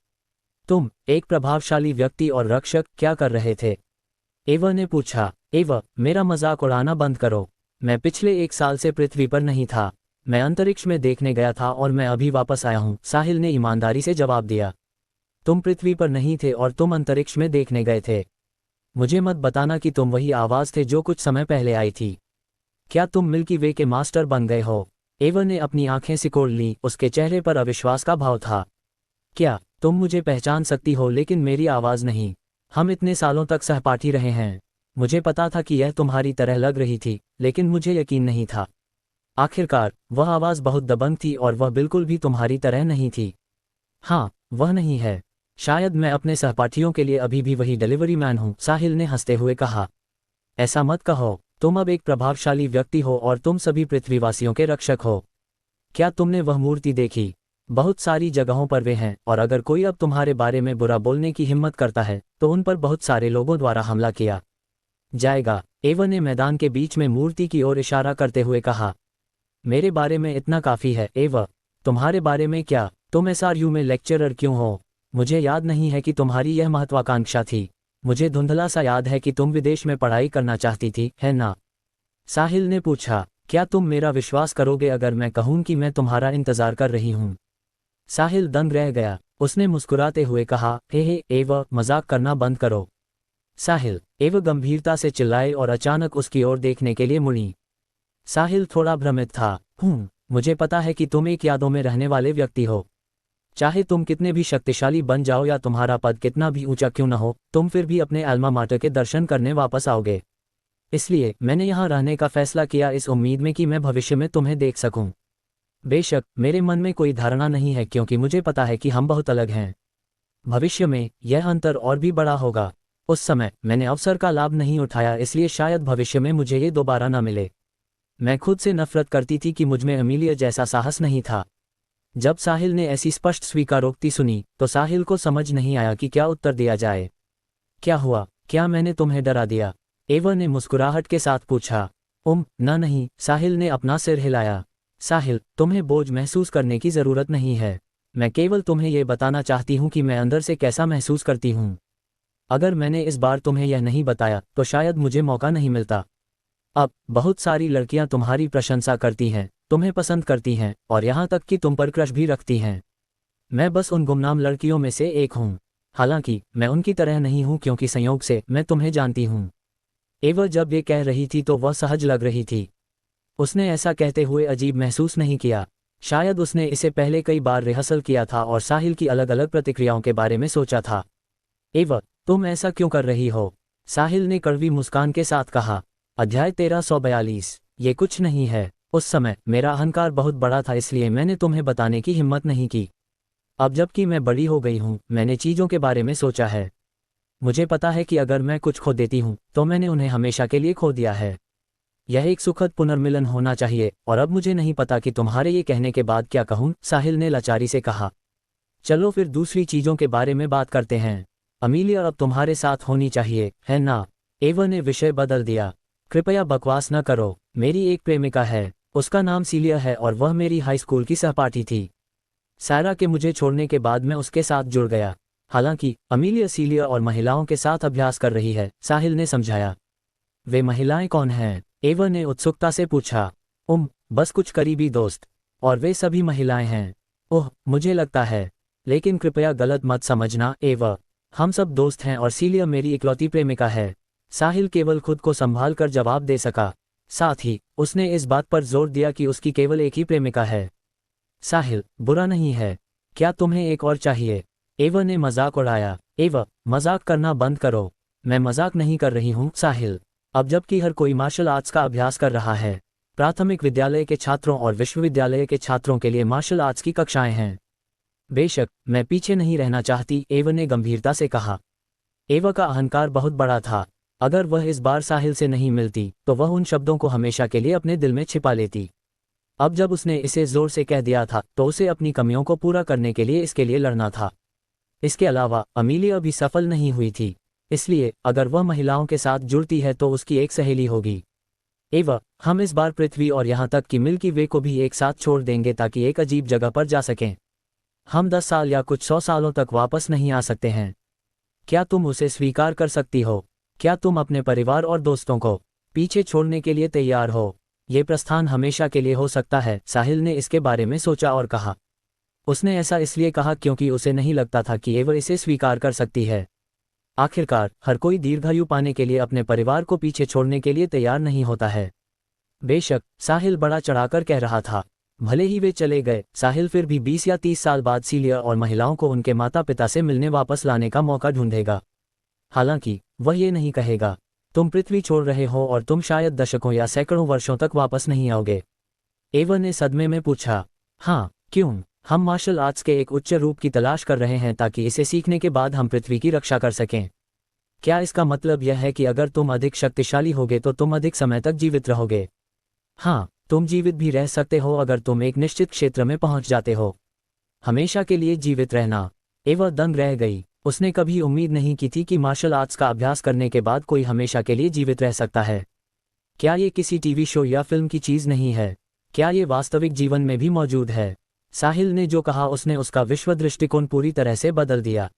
तुम एक प्रभावशाली व्यक्ति और रक्षक क्या कर रहे थे? एवा ने पूछा। एवा, मेरा मजाक उड़ाना बंद करो। मैं पिछले 1 साल से पृथ्वी पर नहीं था। मैं अंतरिक्ष में देखने गया था और मैं अभी वापस आया हूँ, साहिल ने ईमानदारी से जवाब दिया। तुम पृथ्वी पर नहीं थे और तुम अंतरिक्ष में देखने गए थे। मुझे मत बताना कि तुम वही आवाज़ थे जो कुछ समय पहले आई थी। क्या तुम मिल्की वे के मास्टर बन गए हो? एवा ने अपनी आंखें सिकोड़ लीं, उसके चेहरे पर अविश्वास का भाव था। क्या तुम मुझे पहचान सकती हो लेकिन मेरी आवाज़ नहीं? हम इतने सालों तक सहपाठी रहे हैं। मुझे पता था कि यह तुम्हारी तरह लग रही थी, लेकिन मुझे यकीन नहीं था। आखिरकार वह आवाज़ बहुत दबंग थी और वह बिल्कुल भी तुम्हारी तरह नहीं थी। हाँ, वह नहीं है। शायद मैं अपने सहपाठियों के लिए अभी भी वही डिलीवरी मैन हूँ, साहिल ने हंसते हुए कहा। ऐसा मत कहो, तुम अब एक प्रभावशाली व्यक्ति हो और तुम सभी पृथ्वीवासियों के रक्षक हो। क्या तुमने वह मूर्ति देखी? बहुत सारी जगहों पर वे हैं और अगर कोई अब तुम्हारे बारे में बुरा बोलने की हिम्मत करता है तो उन पर बहुत सारे लोगों द्वारा हमला किया जाएगा। एवा ने मैदान के बीच में मूर्ति की ओर इशारा करते हुए कहा। मेरे बारे में इतना काफ़ी है एवा। तुम्हारे बारे में क्या? तुम एसआरयू में लेक्चरर क्यों हो? मुझे याद नहीं है कि तुम्हारी यह महत्वाकांक्षा थी। मुझे धुंधला सा याद है कि तुम विदेश में पढ़ाई करना चाहती थी, है ना? साहिल ने पूछा। क्या तुम मेरा विश्वास करोगे अगर मैं कहूं कि मैं तुम्हारा इंतजार कर रही हूं? साहिल दंग रह गया। उसने मुस्कुराते हुए कहा, हे एवा, मजाक करना बंद करो। साहिल, एवा गंभीरता से चिल्लाए और अचानक उसकी ओर देखने के लिए मुड़ी। साहिल थोड़ा भ्रमित था। मुझे पता है कि तुम एक यादों में रहने वाले व्यक्ति हो। चाहे तुम कितने भी शक्तिशाली बन जाओ या तुम्हारा पद कितना भी ऊंचा क्यों न हो, तुम फिर भी अपने अल्मा माटर के दर्शन करने वापस आओगे। इसलिए मैंने यहाँ रहने का फैसला किया इस उम्मीद में कि मैं भविष्य में तुम्हें देख सकूं। बेशक मेरे मन में कोई धारणा नहीं है क्योंकि मुझे पता है कि हम बहुत अलग हैं। भविष्य में यह अंतर और भी बड़ा होगा। उस समय मैंने अवसर का लाभ नहीं उठाया, इसलिए शायद भविष्य में मुझे ये दोबारा न मिले। मैं खुद से नफरत करती थी कि मुझमें अमीलिया जैसा साहस नहीं था। जब साहिल ने ऐसी स्पष्ट स्वीकारोक्ति सुनी तो साहिल को समझ नहीं आया कि क्या उत्तर दिया जाए। क्या हुआ? क्या मैंने तुम्हें डरा दिया? एवा ने मुस्कुराहट के साथ पूछा। नहीं, साहिल ने अपना सिर हिलाया। साहिल, तुम्हें बोझ महसूस करने की ज़रूरत नहीं है। मैं केवल तुम्हें यह बताना चाहती हूँ कि मैं अंदर से कैसा महसूस करती हूँ। अगर मैंने इस बार तुम्हें यह नहीं बताया तो शायद मुझे मौका नहीं मिलता। अब बहुत सारी लड़कियां तुम्हारी प्रशंसा करती हैं, तुम्हें पसंद करती हैं और यहाँ तक कि तुम पर क्रश भी रखती हैं। मैं बस उन गुमनाम लड़कियों में से एक हूँ। हालांकि मैं उनकी तरह नहीं हूँ क्योंकि संयोग से मैं तुम्हें जानती हूँ। एवा जब ये कह रही थी तो वह सहज लग रही थी। उसने ऐसा कहते हुए अजीब महसूस नहीं किया। शायद उसने इसे पहले कई बार रिहर्सल किया था और साहिल की अलग अलग प्रतिक्रियाओं के बारे में सोचा था। एवा, तुम ऐसा क्यों कर रही हो? साहिल ने कड़वी मुस्कान के साथ कहा। अध्याय 1342। ये कुछ नहीं है। उस समय मेरा अहंकार बहुत बड़ा था, इसलिए मैंने तुम्हें बताने की हिम्मत नहीं की। अब जबकि मैं बड़ी हो गई हूँ, मैंने चीज़ों के बारे में सोचा है। मुझे पता है कि अगर मैं कुछ खो देती हूँ तो मैंने उन्हें हमेशा के लिए खो दिया है। यह एक सुखद पुनर्मिलन होना चाहिए और अब मुझे नहीं पता कि तुम्हारे ये कहने के बाद क्या कहूँ, साहिल ने लाचारी से कहा। चलो फिर दूसरी चीज़ों के बारे में बात करते हैं। अमीलिया अब तुम्हारे साथ होनी चाहिए, है ना? एवा ने विषय बदल दिया। कृपया बकवास न करो, मेरी एक प्रेमिका है, उसका नाम सीलिया है और वह मेरी हाई स्कूल की सहपाठी थी। सारा के मुझे छोड़ने के बाद मैं उसके साथ जुड़ गया। हालांकि अमीलिया सीलिया और महिलाओं के साथ अभ्यास कर रही है, साहिल ने समझाया। वे महिलाएं कौन हैं? एवा ने उत्सुकता से पूछा। बस कुछ करीबी दोस्त। और वे सभी महिलाएं हैं? ओह, मुझे लगता है। लेकिन कृपया गलत मत समझना एवा, हम सब दोस्त हैं और सीलिया मेरी इकलौती प्रेमिका है। साहिल केवल खुद को संभाल कर जवाब दे सका। साथ ही उसने इस बात पर जोर दिया कि उसकी केवल एक ही प्रेमिका है। साहिल, बुरा नहीं है, क्या तुम्हें एक और चाहिए? एवा ने मजाक उड़ाया। एवा, मजाक करना बंद करो। मैं मजाक नहीं कर रही हूँ साहिल। अब जबकि हर कोई मार्शल आर्ट्स का अभ्यास कर रहा है, प्राथमिक विद्यालय के छात्रों और विश्वविद्यालय के छात्रों के लिए मार्शल आर्ट्स की कक्षाएं हैं। बेशक मैं पीछे नहीं रहना चाहती, एवा ने गंभीरता से कहा। एवा का अहंकार बहुत बड़ा था। अगर वह इस बार साहिल से नहीं मिलती तो वह उन शब्दों को हमेशा के लिए अपने दिल में छिपा लेती। अब जब उसने इसे जोर से कह दिया था तो उसे अपनी कमियों को पूरा करने के लिए इसके लिए लड़ना था। इसके अलावा अमीलिया भी सफल नहीं हुई थी, इसलिए अगर वह महिलाओं के साथ जुड़ती है तो उसकी एक सहेली होगी। एवा, हम इस बार पृथ्वी और यहाँ तक कि मिल्की वे को भी एक साथ छोड़ देंगे ताकि एक अजीब जगह पर जा सकें। हम 10 साल या कुछ 100 सालों तक वापस नहीं आ सकते हैं। क्या तुम उसे स्वीकार कर सकती हो? क्या तुम अपने परिवार और दोस्तों को पीछे छोड़ने के लिए तैयार हो? ये प्रस्थान हमेशा के लिए हो सकता है। साहिल ने इसके बारे में सोचा और कहा। उसने ऐसा इसलिए कहा क्योंकि उसे नहीं लगता था कि एवा इसे स्वीकार कर सकती है। आखिरकार हर कोई दीर्घायु पाने के लिए अपने परिवार को पीछे छोड़ने के लिए तैयार नहीं होता है। बेशक साहिल बड़ा चढ़ाकर कह रहा था। भले ही वे चले गए, साहिल फिर भी 20 या 30 साल बाद सीलिया और महिलाओं को उनके माता पिता से मिलने वापस लाने का मौका ढूंढेगा। हालांकि वह ये नहीं कहेगा, तुम पृथ्वी छोड़ रहे हो और तुम शायद दशकों या सैकड़ों वर्षों तक वापस नहीं आओगे। एवा ने सदमे में पूछा। हाँ, क्यों? हम मार्शल आर्ट्स के एक उच्च रूप की तलाश कर रहे हैं ताकि इसे सीखने के बाद हम पृथ्वी की रक्षा कर सकें। क्या इसका मतलब यह है कि अगर तुम अधिक शक्तिशाली होगे तो तुम अधिक समय तक जीवित रहोगे? हाँ, तुम जीवित भी रह सकते हो अगर तुम एक निश्चित क्षेत्र में पहुंच जाते हो। हमेशा के लिए जीवित रहना। एवा दंग रह गई। उसने कभी उम्मीद नहीं की थी कि मार्शल आर्ट्स का अभ्यास करने के बाद कोई हमेशा के लिए जीवित रह सकता है। क्या ये किसी टीवी शो या फिल्म की चीज़ नहीं है? क्या ये वास्तविक जीवन में भी मौजूद है? साहिल ने जो कहा उसने उसका विश्व दृष्टिकोण पूरी तरह से बदल दिया।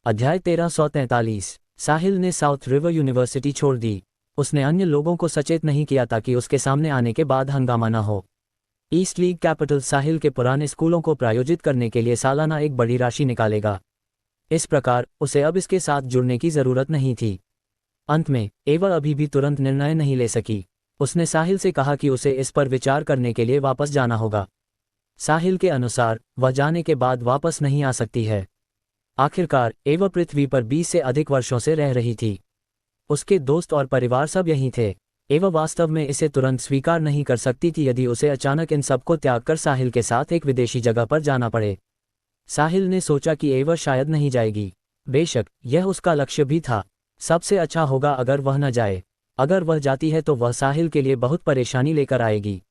अध्याय 1343। साहिल ने साउथ रिवर यूनिवर्सिटी छोड़ दी। उसने अन्य लोगों को सचेत नहीं किया ताकि उसके सामने आने के बाद हंगामा न हो। ईस्ट लीग कैपिटल साहिल के पुराने स्कूलों को प्रायोजित करने के लिए सालाना एक बड़ी राशि निकालेगा। इस प्रकार उसे अब इसके साथ जुड़ने की जरूरत नहीं थी। अंत में एवा अभी भी तुरंत निर्णय नहीं ले सकी। उसने साहिल से कहा कि उसे इस पर विचार करने के लिए वापस जाना होगा। साहिल के अनुसार वह जाने के बाद वापस नहीं आ सकती है। आखिरकार एवा पृथ्वी पर 20 से अधिक वर्षों से रह रही थी। उसके दोस्त और परिवार सब यहीं थे। एवा वास्तव में इसे तुरंत स्वीकार नहीं कर सकती थी यदि उसे अचानक इन सबको त्याग कर साहिल के साथ एक विदेशी जगह पर जाना पड़े। साहिल ने सोचा कि एवा शायद नहीं जाएगी। बेशक यह उसका लक्ष्य भी था। सबसे अच्छा होगा अगर वह न जाए। अगर वह जाती है तो वह साहिल के लिए बहुत परेशानी लेकर आएगी।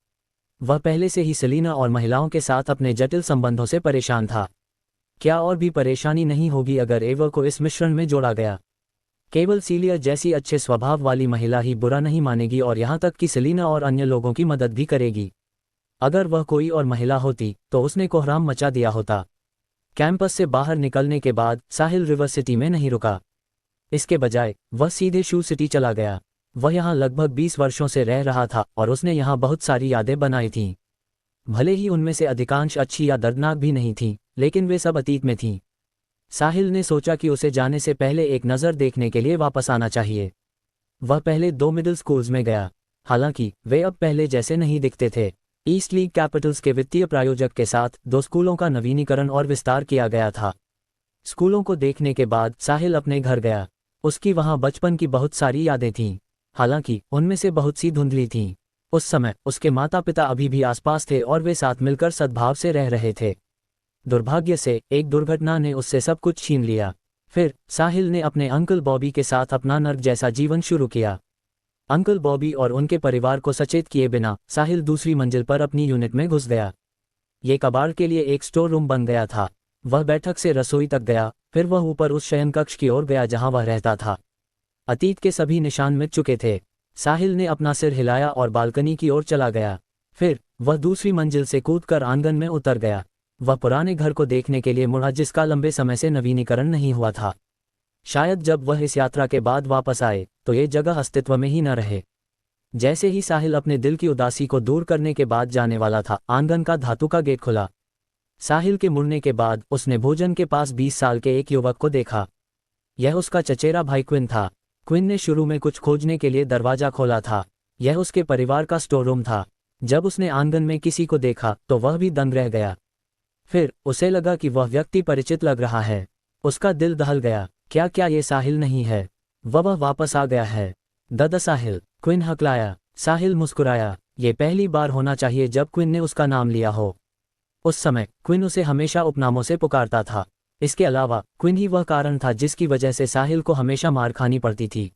वह पहले से ही सेलिना और महिलाओं के साथ अपने जटिल संबंधों से परेशान था। क्या और भी परेशानी नहीं होगी अगर एवा को इस मिश्रण में जोड़ा गया? केवल सीलिया जैसी अच्छे स्वभाव वाली महिला ही बुरा नहीं मानेगी और यहाँ तक कि सेलिना और अन्य लोगों की मदद भी करेगी। अगर वह कोई और महिला होती तो उसने कोहराम मचा दिया होता। कैंपस से बाहर निकलने के बाद साहिल रिवर सिटी में नहीं रुका। इसके बजाय वह सीधे शू सिटी चला गया। वह यहाँ लगभग 20 वर्षों से रह रहा था और उसने यहाँ बहुत सारी यादें बनाई थीं। भले ही उनमें से अधिकांश अच्छी या दर्दनाक भी नहीं थीं, लेकिन वे सब अतीत में थीं। साहिल ने सोचा कि उसे जाने से पहले एक नज़र देखने के लिए वापस आना चाहिए। वह पहले 2 मिडिल स्कूल्स में गया। हालांकि वे अब पहले जैसे नहीं दिखते थे। ईस्ट लीग कैपिटल्स के वित्तीय प्रायोजक के साथ 2 स्कूलों का नवीनीकरण और विस्तार किया गया था। स्कूलों को देखने के बाद साहिल अपने घर गया। उसकी वहां बचपन की बहुत सारी यादें थीं। हालांकि उनमें से बहुत सी धुंधली थीं। उस समय उसके माता पिता अभी भी आसपास थे और वे साथ मिलकर सद्भाव से रह रहे थे। दुर्भाग्य से एक दुर्घटना ने उससे सब कुछ छीन लिया। फिर साहिल ने अपने अंकल बॉबी के साथ अपना नर्क जैसा जीवन शुरू किया। अंकल बॉबी और उनके परिवार को सचेत किए बिना साहिल दूसरी मंजिल पर अपनी यूनिट में घुस गया। ये कबाड़ के लिए एक स्टोर रूम बन गया था। वह बैठक से रसोई तक गया, फिर वह ऊपर उस शयन कक्ष की ओर गया जहां वह रहता था। अतीत के सभी निशान मिट चुके थे। साहिल ने अपना सिर हिलाया और बालकनी की ओर चला गया। फिर वह दूसरी मंजिल से कूदकर आंगन में उतर गया। वह पुराने घर को देखने के लिए मुड़ा जिसका लंबे समय से नवीनीकरण नहीं हुआ था। शायद जब वह इस यात्रा के बाद वापस आए तो ये जगह अस्तित्व में ही न रहे। जैसे ही साहिल अपने दिल की उदासी को दूर करने के बाद जाने वाला था, आंगन का धातु का गेट खुला। साहिल के मुड़ने के बाद उसने भोजन के पास 20 साल के एक युवक को देखा। यह उसका चचेरा भाई क्विन था। क्विन ने शुरू में कुछ खोजने के लिए दरवाजा खोला था। यह उसके परिवार का स्टोर रूम था। जब उसने आंगन में किसी को देखा तो वह भी दंग रह गया। फिर उसे लगा कि वह व्यक्ति परिचित लग रहा है। उसका दिल दहल गया। क्या ये साहिल नहीं है? वह वापस आ गया है। दद साहिल, क्विन हकलाया। साहिल मुस्कुराया। ये पहली बार होना चाहिए जब क्विन ने उसका नाम लिया हो। उस समय क्विन उसे हमेशा उपनामों से पुकारता था। इसके अलावा क्विन ही वह कारण था जिसकी वजह से साहिल को हमेशा मार खानी पड़ती थी।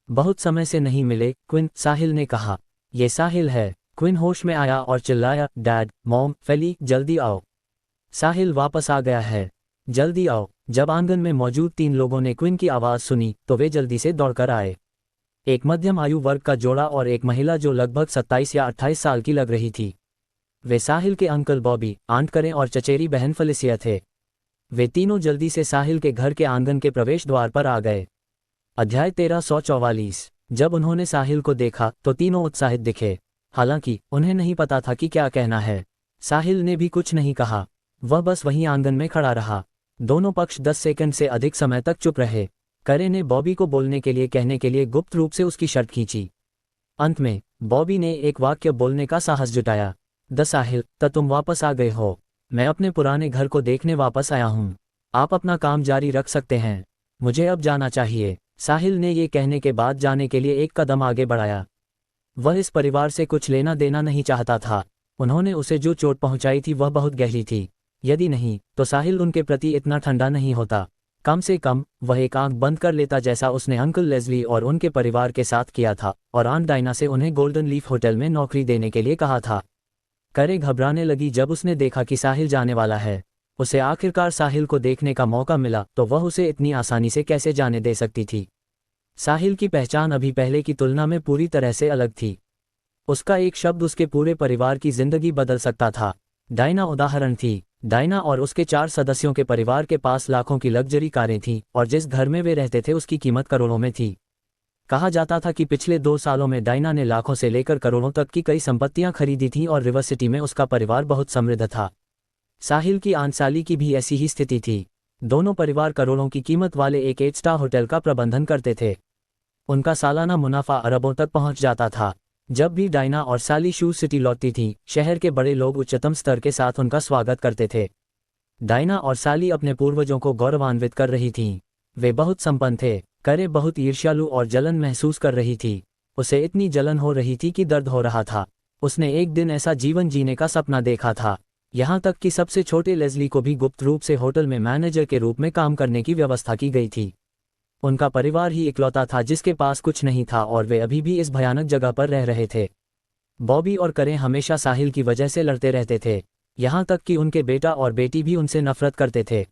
बहुत समय से नहीं मिले क्विन, साहिल ने कहा। ये साहिल है। क्विन होश में आया और चिल्लाया, डैड, मॉम, फेली, जल्दी आओ। साहिल वापस आ गया है। जल्दी आओ। जब आंगन में मौजूद 3 लोगों ने क्विन की आवाज़ सुनी तो वे जल्दी से दौड़कर आए। एक मध्यम आयु वर्ग का जोड़ा और एक महिला जो लगभग 27 या 28 साल की लग रही थी। वे साहिल के अंकल बॉबी, आंट करें और चचेरी बहन फेलिसिया थे। वे तीनों जल्दी से साहिल के घर के आंगन के प्रवेश द्वार पर आ गए। अध्याय 1344। जब उन्होंने साहिल को देखा तो तीनों उत्साहित दिखे। हालांकि उन्हें नहीं पता था कि क्या कहना है। साहिल ने भी कुछ नहीं कहा। वह बस वहीं आंगन में खड़ा रहा। दोनों पक्ष 10 सेकंड से अधिक समय तक चुप रहे। करे ने बॉबी को बोलने के लिए कहने के लिए गुप्त रूप से उसकी शर्ट खींची। अंत में बॉबी ने एक वाक्य बोलने का साहस जुटाया। द साहिल, तुम वापस आ गए हो। मैं अपने पुराने घर को देखने वापस आया हूँ। आप अपना काम जारी रख सकते हैं। मुझे अब जाना चाहिए। साहिल ने ये कहने के बाद जाने के लिए एक कदम आगे बढ़ाया। वह इस परिवार से कुछ लेना देना नहीं चाहता था। उन्होंने उसे जो चोट पहुंचाई थी वह बहुत गहरी थी। यदि नहीं तो साहिल उनके प्रति इतना ठंडा नहीं होता। कम से कम वह एक आंख बंद कर लेता जैसा उसने अंकल लेस्ली और उनके परिवार के साथ किया था और आंट डायना से उन्हें गोल्डन लीफ होटल में नौकरी देने के लिए कहा था। करे घबराने लगी जब उसने देखा कि साहिल जाने वाला है। उसे आखिरकार साहिल को देखने का मौका मिला तो वह उसे इतनी आसानी से कैसे जाने दे सकती थी। साहिल की पहचान अभी पहले की तुलना में पूरी तरह से अलग थी। उसका एक शब्द उसके पूरे परिवार की जिंदगी बदल सकता था। डायना उदाहरण थी। डायना और उसके 4 सदस्यों के परिवार के पास लाखों की लग्जरी कारें थीं और जिस घर में वे रहते थे उसकी कीमत करोड़ों में थी। कहा जाता था कि पिछले 2 सालों में डायना ने लाखों से लेकर करोड़ों तक की कई संपत्तियां खरीदी थीं और रिवर सिटी में उसका परिवार बहुत समृद्ध था। साहिल की आंट साली की भी ऐसी ही स्थिति थी। दोनों परिवार करोड़ों की कीमत वाले एक 8 स्टार होटल का प्रबंधन करते थे। उनका सालाना मुनाफा अरबों तक पहुंच जाता था। जब भी डायना और साली शू सिटी लौटती थीं, शहर के बड़े लोग उच्चतम स्तर के साथ उनका स्वागत करते थे। डायना और साली अपने पूर्वजों को गौरवान्वित कर रही थीं। वे बहुत संपन्न थे। करे बहुत ईर्ष्यालु और जलन महसूस कर रही थी। उसे इतनी जलन हो रही थी कि दर्द हो रहा था। उसने एक दिन ऐसा जीवन जीने का सपना देखा था। यहाँ तक कि सबसे छोटे लेस्ली को भी गुप्त रूप से होटल में मैनेजर के रूप में काम करने की व्यवस्था की गई थी। उनका परिवार ही इकलौता था जिसके पास कुछ नहीं था और वे अभी भी इस भयानक जगह पर रह रहे थे। बॉबी और करे हमेशा साहिल की वजह से लड़ते रहते थे। यहाँ तक कि उनके बेटा और बेटी भी उनसे नफरत करते थे।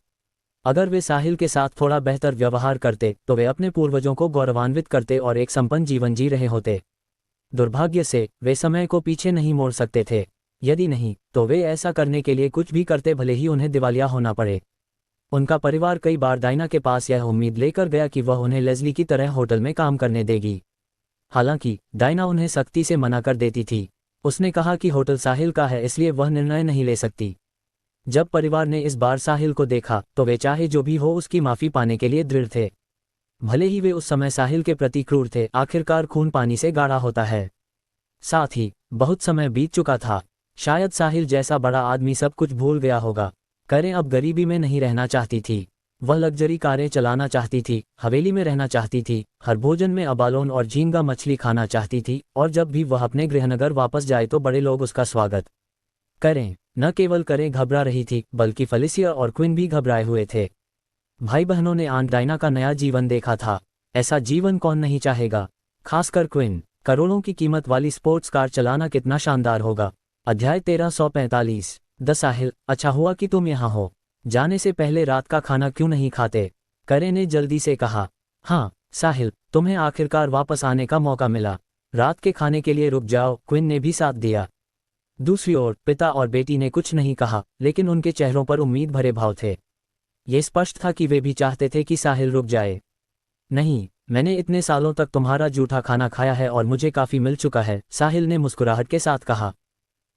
अगर वे साहिल के साथ थोड़ा बेहतर व्यवहार करते तो वे अपने पूर्वजों को गौरवान्वित करते और एक संपन्न जीवन जी रहे होते। दुर्भाग्य से वे समय को पीछे नहीं मोड़ सकते थे। यदि नहीं तो वे ऐसा करने के लिए कुछ भी करते, भले ही उन्हें दिवालिया होना पड़े। उनका परिवार कई बार डायना के पास यह उम्मीद लेकर गया कि वह उन्हें लेस्ली की तरह होटल में काम करने देगी। हालांकि डायना उन्हें सख्ती से मना कर देती थी। उसने कहा कि होटल साहिल का है इसलिए वह निर्णय नहीं ले सकती। जब परिवार ने इस बार साहिल को देखा तो वे चाहे जो भी हो उसकी माफ़ी पाने के लिए दृढ़ थे। भले ही वे उस समय साहिल के प्रति क्रूर थे, आखिरकार खून पानी से गाढ़ा होता है। साथ ही बहुत समय बीत चुका था। शायद साहिल जैसा बड़ा आदमी सब कुछ भूल गया होगा। करें अब गरीबी में नहीं रहना चाहती थी। वह लग्जरी कारें चलाना चाहती थी, हवेली में रहना चाहती थी, हर भोजन में अबालोन और झींगा मछली खाना चाहती थी और जब भी वह अपने गृहनगर वापस जाए तो बड़े लोग उसका स्वागत करें। न केवल करें घबरा रही थी बल्कि फेलिसिया और क्विन भी घबराए हुए थे। भाई बहनों ने आंट डायना का नया जीवन देखा था। ऐसा जीवन कौन नहीं चाहेगा, खासकर क्विन। करोड़ों की कीमत वाली स्पोर्ट्स कार चलाना कितना शानदार होगा। अध्याय 1345। द साहिल, अच्छा हुआ कि तुम यहाँ हो। जाने से पहले रात का खाना क्यों नहीं खाते? करे ने जल्दी से कहा। हाँ साहिल, तुम्हें आखिरकार वापस आने का मौका मिला। रात के खाने के लिए रुक जाओ, क्विन ने भी साथ दिया। दूसरी ओर पिता और बेटी ने कुछ नहीं कहा, लेकिन उनके चेहरों पर उम्मीद भरे भाव थे। ये स्पष्ट था कि वे भी चाहते थे कि साहिल रुक जाए। नहीं, मैंने इतने सालों तक तुम्हारा जूठा खाना खाया है और मुझे काफी मिल चुका है, साहिल ने मुस्कुराहट के साथ कहा।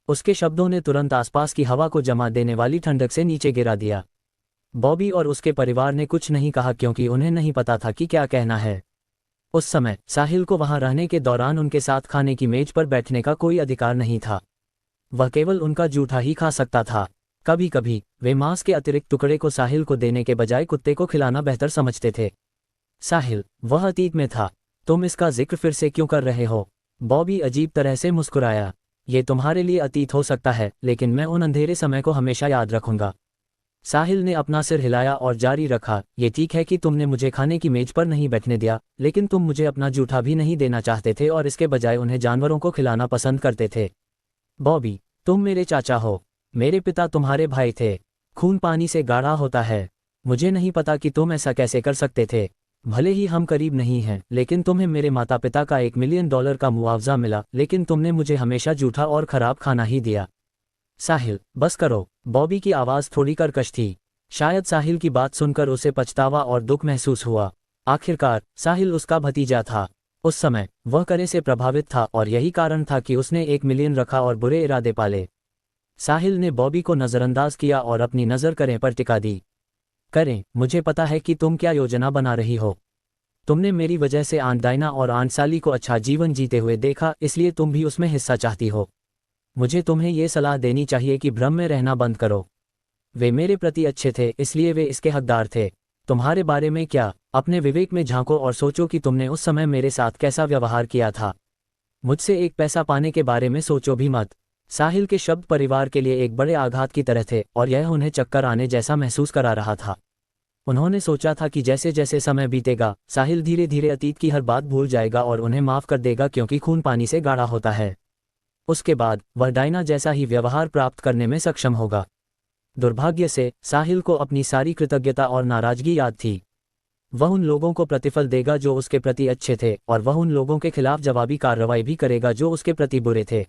उसके शब्दों ने तुरंत आसपास की हवा को जमा देने वाली ठंडक से नीचे गिरा दिया। बॉबी और उसके परिवार ने कुछ नहीं कहा क्योंकि उन्हें नहीं पता था कि क्या कहना है। उस समय साहिल को वहां रहने के दौरान उनके साथ खाने की मेज पर बैठने का कोई अधिकार नहीं था। वह केवल उनका जूठा ही खा सकता था। कभी कभी वे मांस के अतिरिक्त टुकड़े को साहिल को देने के बजाय कुत्ते को खिलाना बेहतर समझते थे। साहिल, वह अतीत में था। तुम इसका जिक्र फिर से क्यों कर रहे हो? बॉबी अजीब तरह से मुस्कुराया। ये तुम्हारे लिए अतीत हो सकता है, लेकिन मैं उन अंधेरे समय को हमेशा याद रखूंगा। साहिल ने अपना सिर हिलाया और जारी रखा, ये ठीक है कि तुमने मुझे खाने की मेज पर नहीं बैठने दिया, लेकिन तुम मुझे अपना जूठा भी नहीं देना चाहते थे और इसके बजाय उन्हें जानवरों को खिलाना पसंद करते थे। बॉबी, तुम मेरे चाचा हो। मेरे पिता तुम्हारे भाई थे। खून पानी से गाढ़ा होता है। मुझे नहीं पता कि तुम ऐसा कैसे कर सकते थे। भले ही हम करीब नहीं हैं, लेकिन तुम्हें मेरे माता पिता का $1 मिलियन का मुआवजा मिला, लेकिन तुमने मुझे हमेशा जूठा और खराब खाना ही दिया। साहिल, बस करो। बॉबी की आवाज़ थोड़ी कर्कश थी। शायद साहिल की बात सुनकर उसे पछतावा और दुख महसूस हुआ। आखिरकार साहिल उसका भतीजा था। उस समय वह करे से प्रभावित था और यही कारण था कि उसने $1 मिलियन रखा और बुरे इरादे पाले। साहिल ने बॉबी को नज़रअंदाज किया और अपनी नज़र करें पर टिका दी। करें, मुझे पता है कि तुम क्या योजना बना रही हो। तुमने मेरी वजह से आंट डायना और आंट साली को अच्छा जीवन जीते हुए देखा, इसलिए तुम भी उसमें हिस्सा चाहती हो। मुझे तुम्हें ये सलाह देनी चाहिए कि भ्रम में रहना बंद करो। वे मेरे प्रति अच्छे थे, इसलिए वे इसके हकदार थे। तुम्हारे बारे में क्या? अपने विवेक में झांको और सोचो कि तुमने उस समय मेरे साथ कैसा व्यवहार किया था। मुझसे एक पैसा पाने के बारे में सोचो भी मत। साहिल के शब्द परिवार के लिए एक बड़े आघात की तरह थे और यह उन्हें चक्कर आने जैसा महसूस करा रहा था। उन्होंने सोचा था कि जैसे जैसे समय बीतेगा, साहिल धीरे धीरे अतीत की हर बात भूल जाएगा और उन्हें माफ कर देगा, क्योंकि खून पानी से गाढ़ा होता है। उसके बाद वह डायना जैसा ही व्यवहार प्राप्त करने में सक्षम होगा। दुर्भाग्य से साहिल को अपनी सारी कृतज्ञता और नाराजगी याद थी। वह उन लोगों को प्रतिफल देगा जो उसके प्रति अच्छे थे, और वह उन लोगों के खिलाफ जवाबी कार्रवाई भी करेगा जो उसके प्रति बुरे थे।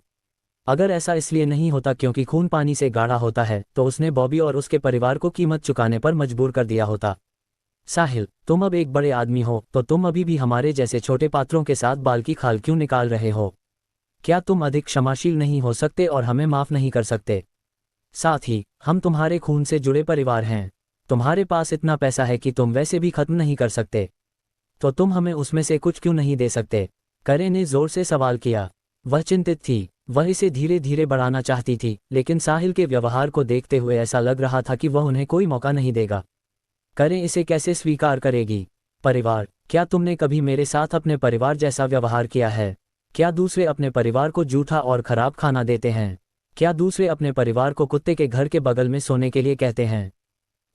अगर ऐसा इसलिए नहीं होता क्योंकि खून पानी से गाढ़ा होता है, तो उसने बॉबी और उसके परिवार को कीमत चुकाने पर मजबूर कर दिया होता। साहिल, तुम अब एक बड़े आदमी हो, तो तुम अभी भी हमारे जैसे छोटे पात्रों के साथ बाल की खाल क्यों निकाल रहे हो? क्या तुम अधिक क्षमाशील नहीं हो सकते और हमें माफ नहीं कर सकते? साथ ही हम तुम्हारे खून से जुड़े परिवार हैं। तुम्हारे पास इतना पैसा है कि तुम वैसे भी खत्म नहीं कर सकते, तो तुम हमें उसमें से कुछ क्यों नहीं दे सकते? करे ने जोर से सवाल किया। वह चिंतित थी। वह इसे धीरे धीरे बढ़ाना चाहती थी, लेकिन साहिल के व्यवहार को देखते हुए ऐसा लग रहा था कि वह उन्हें कोई मौका नहीं देगा। करे इसे कैसे स्वीकार करेगी? परिवार? क्या तुमने कभी मेरे साथ अपने परिवार जैसा व्यवहार किया है? क्या दूसरे अपने परिवार को जूठा और खराब खाना देते हैं? क्या दूसरे अपने परिवार को कुत्ते के घर के बगल में सोने के लिए कहते हैं?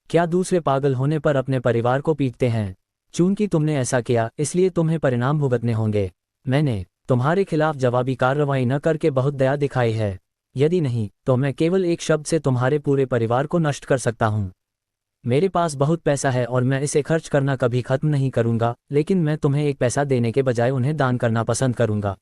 क्या दूसरे पागल होने पर अपने परिवार को पीटते हैं? चूंकि तुमने ऐसा किया, इसलिए तुम्हें परिणाम भुगतने होंगे। मैंने तुम्हारे खिलाफ जवाबी कार्रवाई न करके बहुत दया दिखाई है। यदि नहीं, तो मैं केवल एक शब्द से तुम्हारे पूरे परिवार को नष्ट कर सकता हूँ। मेरे पास बहुत पैसा है और मैं इसे खर्च करना कभी खत्म नहीं करूँगा, लेकिन मैं तुम्हें एक पैसा देने के बजाय उन्हें दान करना पसंद करूँगा।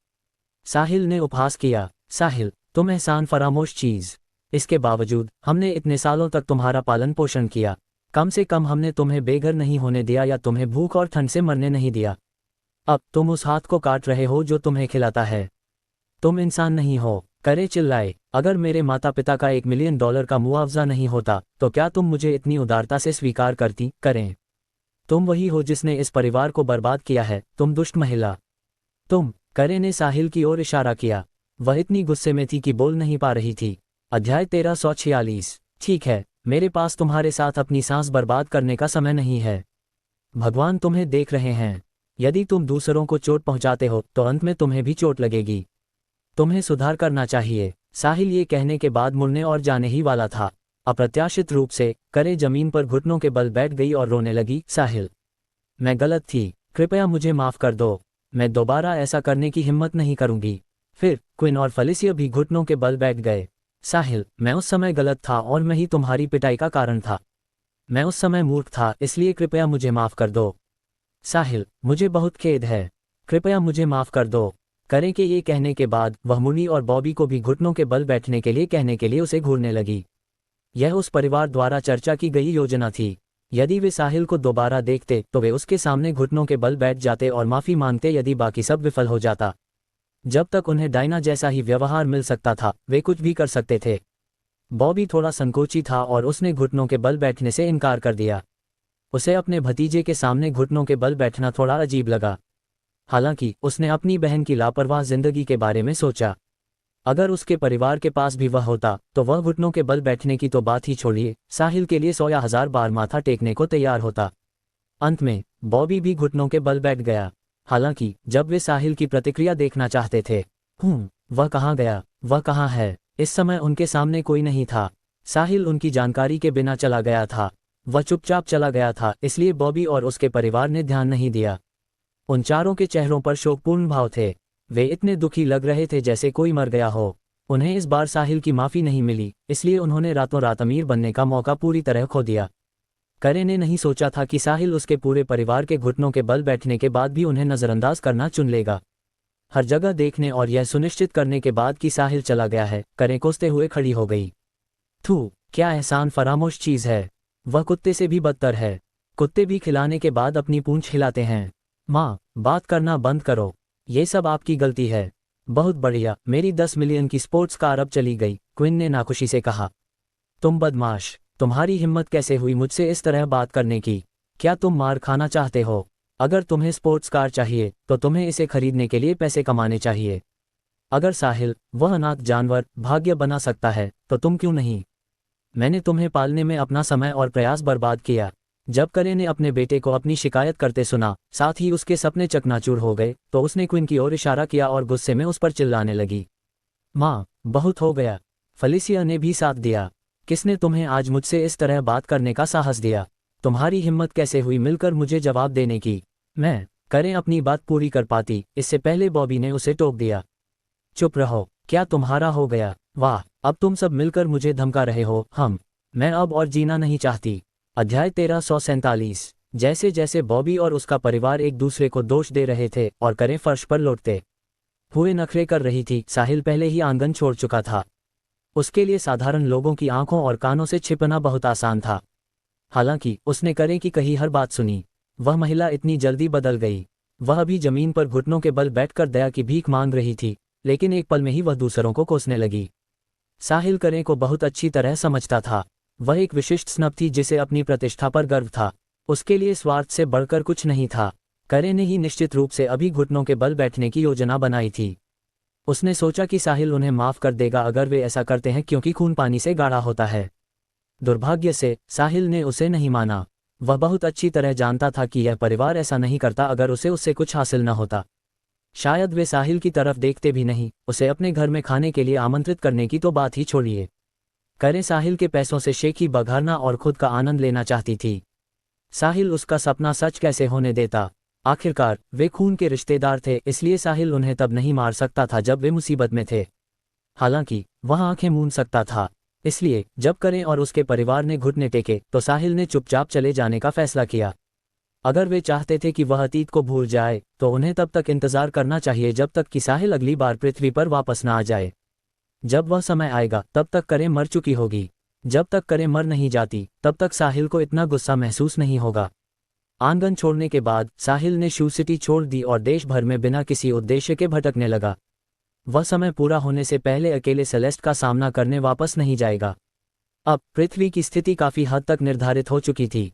साहिल ने उपहास किया। साहिल, तुम एहसान फरामोश चीज़। इसके बावजूद हमने इतने सालों तक तुम्हारा पालन पोषण किया। कम से कम हमने तुम्हें बेघर नहीं होने दिया या तुम्हें भूख और ठंड से मरने नहीं दिया। अब तुम उस हाथ को काट रहे हो जो तुम्हें खिलाता है। तुम इंसान नहीं हो। करे चिल्लाए। अगर मेरे माता पिता का $1 मिलियन का मुआवजा नहीं होता, तो क्या तुम मुझे इतनी उदारता से स्वीकार करती? करें, तुम वही हो जिसने इस परिवार को बर्बाद किया है, तुम दुष्ट महिला। तुम। करे ने साहिल की ओर इशारा किया। वह इतनी गुस्से में थी कि बोल नहीं पा रही थी। अध्याय 1346। ठीक है, मेरे पास तुम्हारे साथ अपनी सांस बर्बाद करने का समय नहीं है। भगवान तुम्हें देख रहे हैं। यदि तुम दूसरों को चोट पहुंचाते हो, तो अंत में तुम्हें भी चोट लगेगी। तुम्हें सुधार करना चाहिए। साहिल ये कहने के बाद मुड़ने और जाने ही वाला था। अप्रत्याशित रूप से करे जमीन पर घुटनों के बल बैठ गई और रोने लगी। साहिल, मैं गलत थी, कृपया मुझे माफ कर दो। मैं दोबारा ऐसा करने की हिम्मत नहीं करूंगी। फिर क्विन और फेलिसिया भी घुटनों के बल बैठ गए। साहिल, मैं उस समय गलत था और मैं ही तुम्हारी पिटाई का कारण था। मैं उस समय मूर्ख था, इसलिए कृपया मुझे माफ कर दो। साहिल, मुझे बहुत खेद है। कृपया मुझे माफ कर दो। करें कि ये कहने के बाद वह मुनी और बॉबी को भी घुटनों के बल बैठने के लिए कहने के लिए उसे घूरने लगी। यह उस परिवार द्वारा चर्चा की गई योजना थी। यदि वे साहिल को दोबारा देखते तो वे उसके सामने घुटनों के बल बैठ जाते और माफी मांगते यदि बाकी सब विफल हो जाता। जब तक उन्हें डायना जैसा ही व्यवहार मिल सकता था, वे कुछ भी कर सकते थे। बॉबी थोड़ा संकोची था और उसने घुटनों के बल बैठने से इनकार कर दिया। उसे अपने भतीजे के सामने घुटनों के बल बैठना थोड़ा अजीब लगा। हालांकि उसने अपनी बहन की लापरवाह जिंदगी के बारे में सोचा। अगर उसके परिवार के पास भी वह होता तो वह घुटनों के बल बैठने की तो बात ही छोड़िए, साहिल के लिए 100 या 1000 बार माथा टेकने को तैयार होता। अंत में बॉबी भी घुटनों के बल बैठ गया। हालांकि जब वे साहिल की प्रतिक्रिया देखना चाहते थे, वह कहाँ गया, वह कहाँ है, इस समय उनके सामने कोई नहीं था। साहिल उनकी जानकारी के बिना चला गया था। वह चुपचाप चला गया था, इसलिए बॉबी और उसके परिवार ने ध्यान नहीं दिया। उन चारों के चेहरों पर शोकपूर्ण भाव थे। वे इतने दुखी लग रहे थे जैसे कोई मर गया हो। उन्हें इस बार साहिल की माफी नहीं मिली, इसलिए उन्होंने रातों रात अमीर बनने का मौका पूरी तरह खो दिया। करे ने नहीं सोचा था कि साहिल उसके पूरे परिवार के घुटनों के बल बैठने के बाद भी उन्हें नजरअंदाज करना चुन लेगा। हर जगह देखने और यह सुनिश्चित करने के बाद कि साहिल चला गया है, करे कोसते हुए खड़ी हो गई। थू, क्या एहसान फरामोश चीज है। वह कुत्ते से भी बदतर है। कुत्ते भी खिलाने के बाद अपनी पूंछ हिलाते हैं। माँ, बात करना बंद करो। ये सब आपकी गलती है। बहुत बढ़िया, मेरी 10 मिलियन की स्पोर्ट्स कार अब चली गई, क्विन ने नाखुशी से कहा। तुम बदमाश, तुम्हारी हिम्मत कैसे हुई मुझसे इस तरह बात करने की? क्या तुम मार खाना चाहते हो? अगर तुम्हें स्पोर्ट्स कार चाहिए तो तुम्हें इसे खरीदने के लिए पैसे कमाने चाहिए। अगर साहिल, वह अनाथ जानवर, भाग्य बना सकता है तो तुम क्यों नहीं? मैंने तुम्हें पालने में अपना समय और प्रयास बर्बाद किया। जब करे ने अपने बेटे को अपनी शिकायत करते सुना, साथ ही उसके सपने चकनाचूर हो गए, तो उसने क्विन की ओर इशारा किया और गुस्से में उस पर चिल्लाने लगी। माँ, बहुत हो गया। फेलिसिया ने भी साथ दिया। किसने तुम्हें आज मुझसे इस तरह बात करने का साहस दिया? तुम्हारी हिम्मत कैसे हुई मिलकर मुझे जवाब देने की? मैं करें अपनी बात पूरी कर पाती, इससे पहले बॉबी ने उसे टोक दिया। चुप रहो, क्या तुम्हारा हो गया? वाह, अब तुम सब मिलकर मुझे धमका रहे हो। मैं अब और जीना नहीं चाहती। अध्याय 1347। जैसे जैसे बॉबी और उसका परिवार एक दूसरे को दोष दे रहे थे और करें फर्श पर लौटते हुए नखरे कर रही थी, साहिल पहले ही आंगन छोड़ चुका था। उसके लिए साधारण लोगों की आंखों और कानों से छिपना बहुत आसान था। हालांकि उसने करें की कही हर बात सुनी। वह महिला इतनी जल्दी बदल गई। वह अभी जमीन पर घुटनों के बल बैठकर दया की भीख मांग रही थी, लेकिन एक पल में ही वह दूसरों को कोसने लगी। साहिल करें को बहुत अच्छी तरह समझता था। वह एक विशिष्ट स्नब थी जिसे अपनी प्रतिष्ठा पर गर्व था। उसके लिए स्वार्थ से बढ़कर कुछ नहीं था। करे ने ही निश्चित रूप से अभी घुटनों के बल बैठने की योजना बनाई थी। उसने सोचा कि साहिल उन्हें माफ कर देगा अगर वे ऐसा करते हैं, क्योंकि खून पानी से गाढ़ा होता है। दुर्भाग्य से साहिल ने उसे नहीं माना। वह बहुत अच्छी तरह जानता था कि यह परिवार ऐसा नहीं करता अगर उसे उससे कुछ हासिल न होता। शायद वे साहिल की तरफ देखते भी नहीं। उसे अपने घर में खाने के लिए आमंत्रित करने की तो बात ही छोड़िए। करे साहिल के पैसों से शेखी बघारना और खुद का आनंद लेना चाहती थी। साहिल उसका सपना सच कैसे होने देता? आखिरकार वे खून के रिश्तेदार थे, इसलिए साहिल उन्हें तब नहीं मार सकता था जब वे मुसीबत में थे। हालांकि वह आंखें मूंद सकता था। इसलिए जब करें और उसके परिवार ने घुटने टेके तो साहिल ने चुपचाप चले जाने का फैसला किया। अगर वे चाहते थे कि वह अतीत को भूल जाए तो उन्हें तब तक इंतजार करना चाहिए जब तक कि साहिल अगली बार पृथ्वी पर वापस न आ जाए। जब वह समय आएगा तब तक करें मर चुकी होगी। जब तक करें मर नहीं जाती तब तक साहिल को इतना गुस्सा महसूस नहीं होगा। आंगन छोड़ने के बाद साहिल ने शू सिटी छोड़ दी और देश भर में बिना किसी उद्देश्य के भटकने लगा। वह समय पूरा होने से पहले अकेले सेलेस्ट का सामना करने वापस नहीं जाएगा। अब पृथ्वी की स्थिति काफी हद तक निर्धारित हो चुकी थी।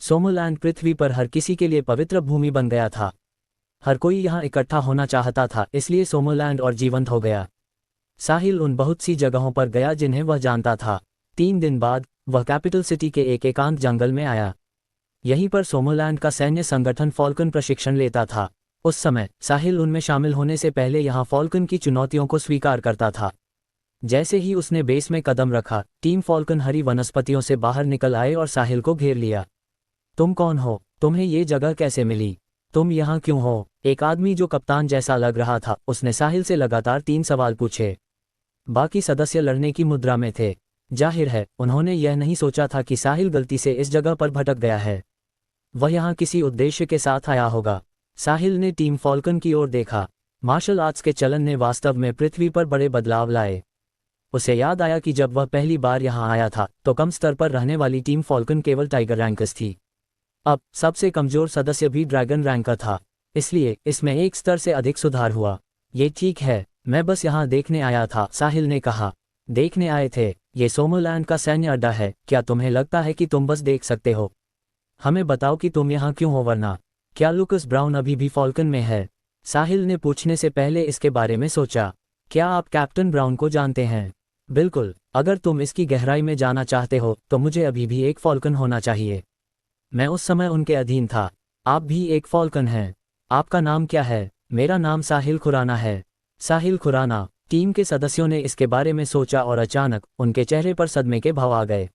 सोमोलैंड पृथ्वी पर हर किसी के लिए पवित्र भूमि बन गया था। हर कोई यहाँ इकट्ठा होना चाहता था, इसलिए सोमोलैंड और जीवंत हो गया। साहिल उन बहुत सी जगहों पर गया जिन्हें वह जानता था। 3 दिन बाद वह कैपिटल सिटी के एक एकांत जंगल में आया। यहीं पर सोमोलैंड का सैन्य संगठन फॉल्कन प्रशिक्षण लेता था। उस समय साहिल उनमें शामिल होने से पहले यहाँ फॉल्कन की चुनौतियों को स्वीकार करता था। जैसे ही उसने बेस में कदम रखा, टीम फॉल्कन हरी वनस्पतियों से बाहर निकल आए और साहिल को घेर लिया। तुम कौन हो? तुम्हें ये जगह कैसे मिली? तुम यहाँ क्यों हो? एक आदमी जो कप्तान जैसा लग रहा था उसने साहिल से लगातार 3 सवाल पूछे। बाकी सदस्य लड़ने की मुद्रा में थे। जाहिर है उन्होंने यह नहीं सोचा था कि साहिल गलती से इस जगह पर भटक गया है। वह यहाँ किसी उद्देश्य के साथ आया होगा। साहिल ने टीम फॉल्कन की ओर देखा। मार्शल आर्ट्स के चलन ने वास्तव में पृथ्वी पर बड़े बदलाव लाए। उसे याद आया कि जब वह पहली बार यहाँ आया था तो कम स्तर पर रहने वाली टीम फॉल्कन केवल टाइगर रैंकर्स थी। अब सबसे कमजोर सदस्य भी ड्रैगन रैंकर था, इसलिए इसमें एक स्तर से अधिक सुधार हुआ। ये ठीक है, मैं बस यहाँ देखने आया था, साहिल ने कहा। देखने आए थे? ये सोमरलैंड का सैन्य अड्डा है, क्या तुम्हें लगता है कि तुम बस देख सकते हो? हमें बताओ कि तुम यहाँ क्यों हो, वरना क्या लुकस ब्राउन अभी भी फॉल्कन में है? साहिल ने पूछने से पहले इसके बारे में सोचा। क्या आप कैप्टन ब्राउन को जानते हैं? बिल्कुल, अगर तुम इसकी गहराई में जाना चाहते हो तो मुझे अभी भी एक फॉल्कन होना चाहिए। मैं उस समय उनके अधीन था। आप भी एक फॉल्कन हैं। आपका नाम क्या है? मेरा नाम साहिल खुराना है। साहिल खुराना। टीम के सदस्यों ने इसके बारे में सोचा और अचानक उनके चेहरे पर सदमे के भाव आ गए।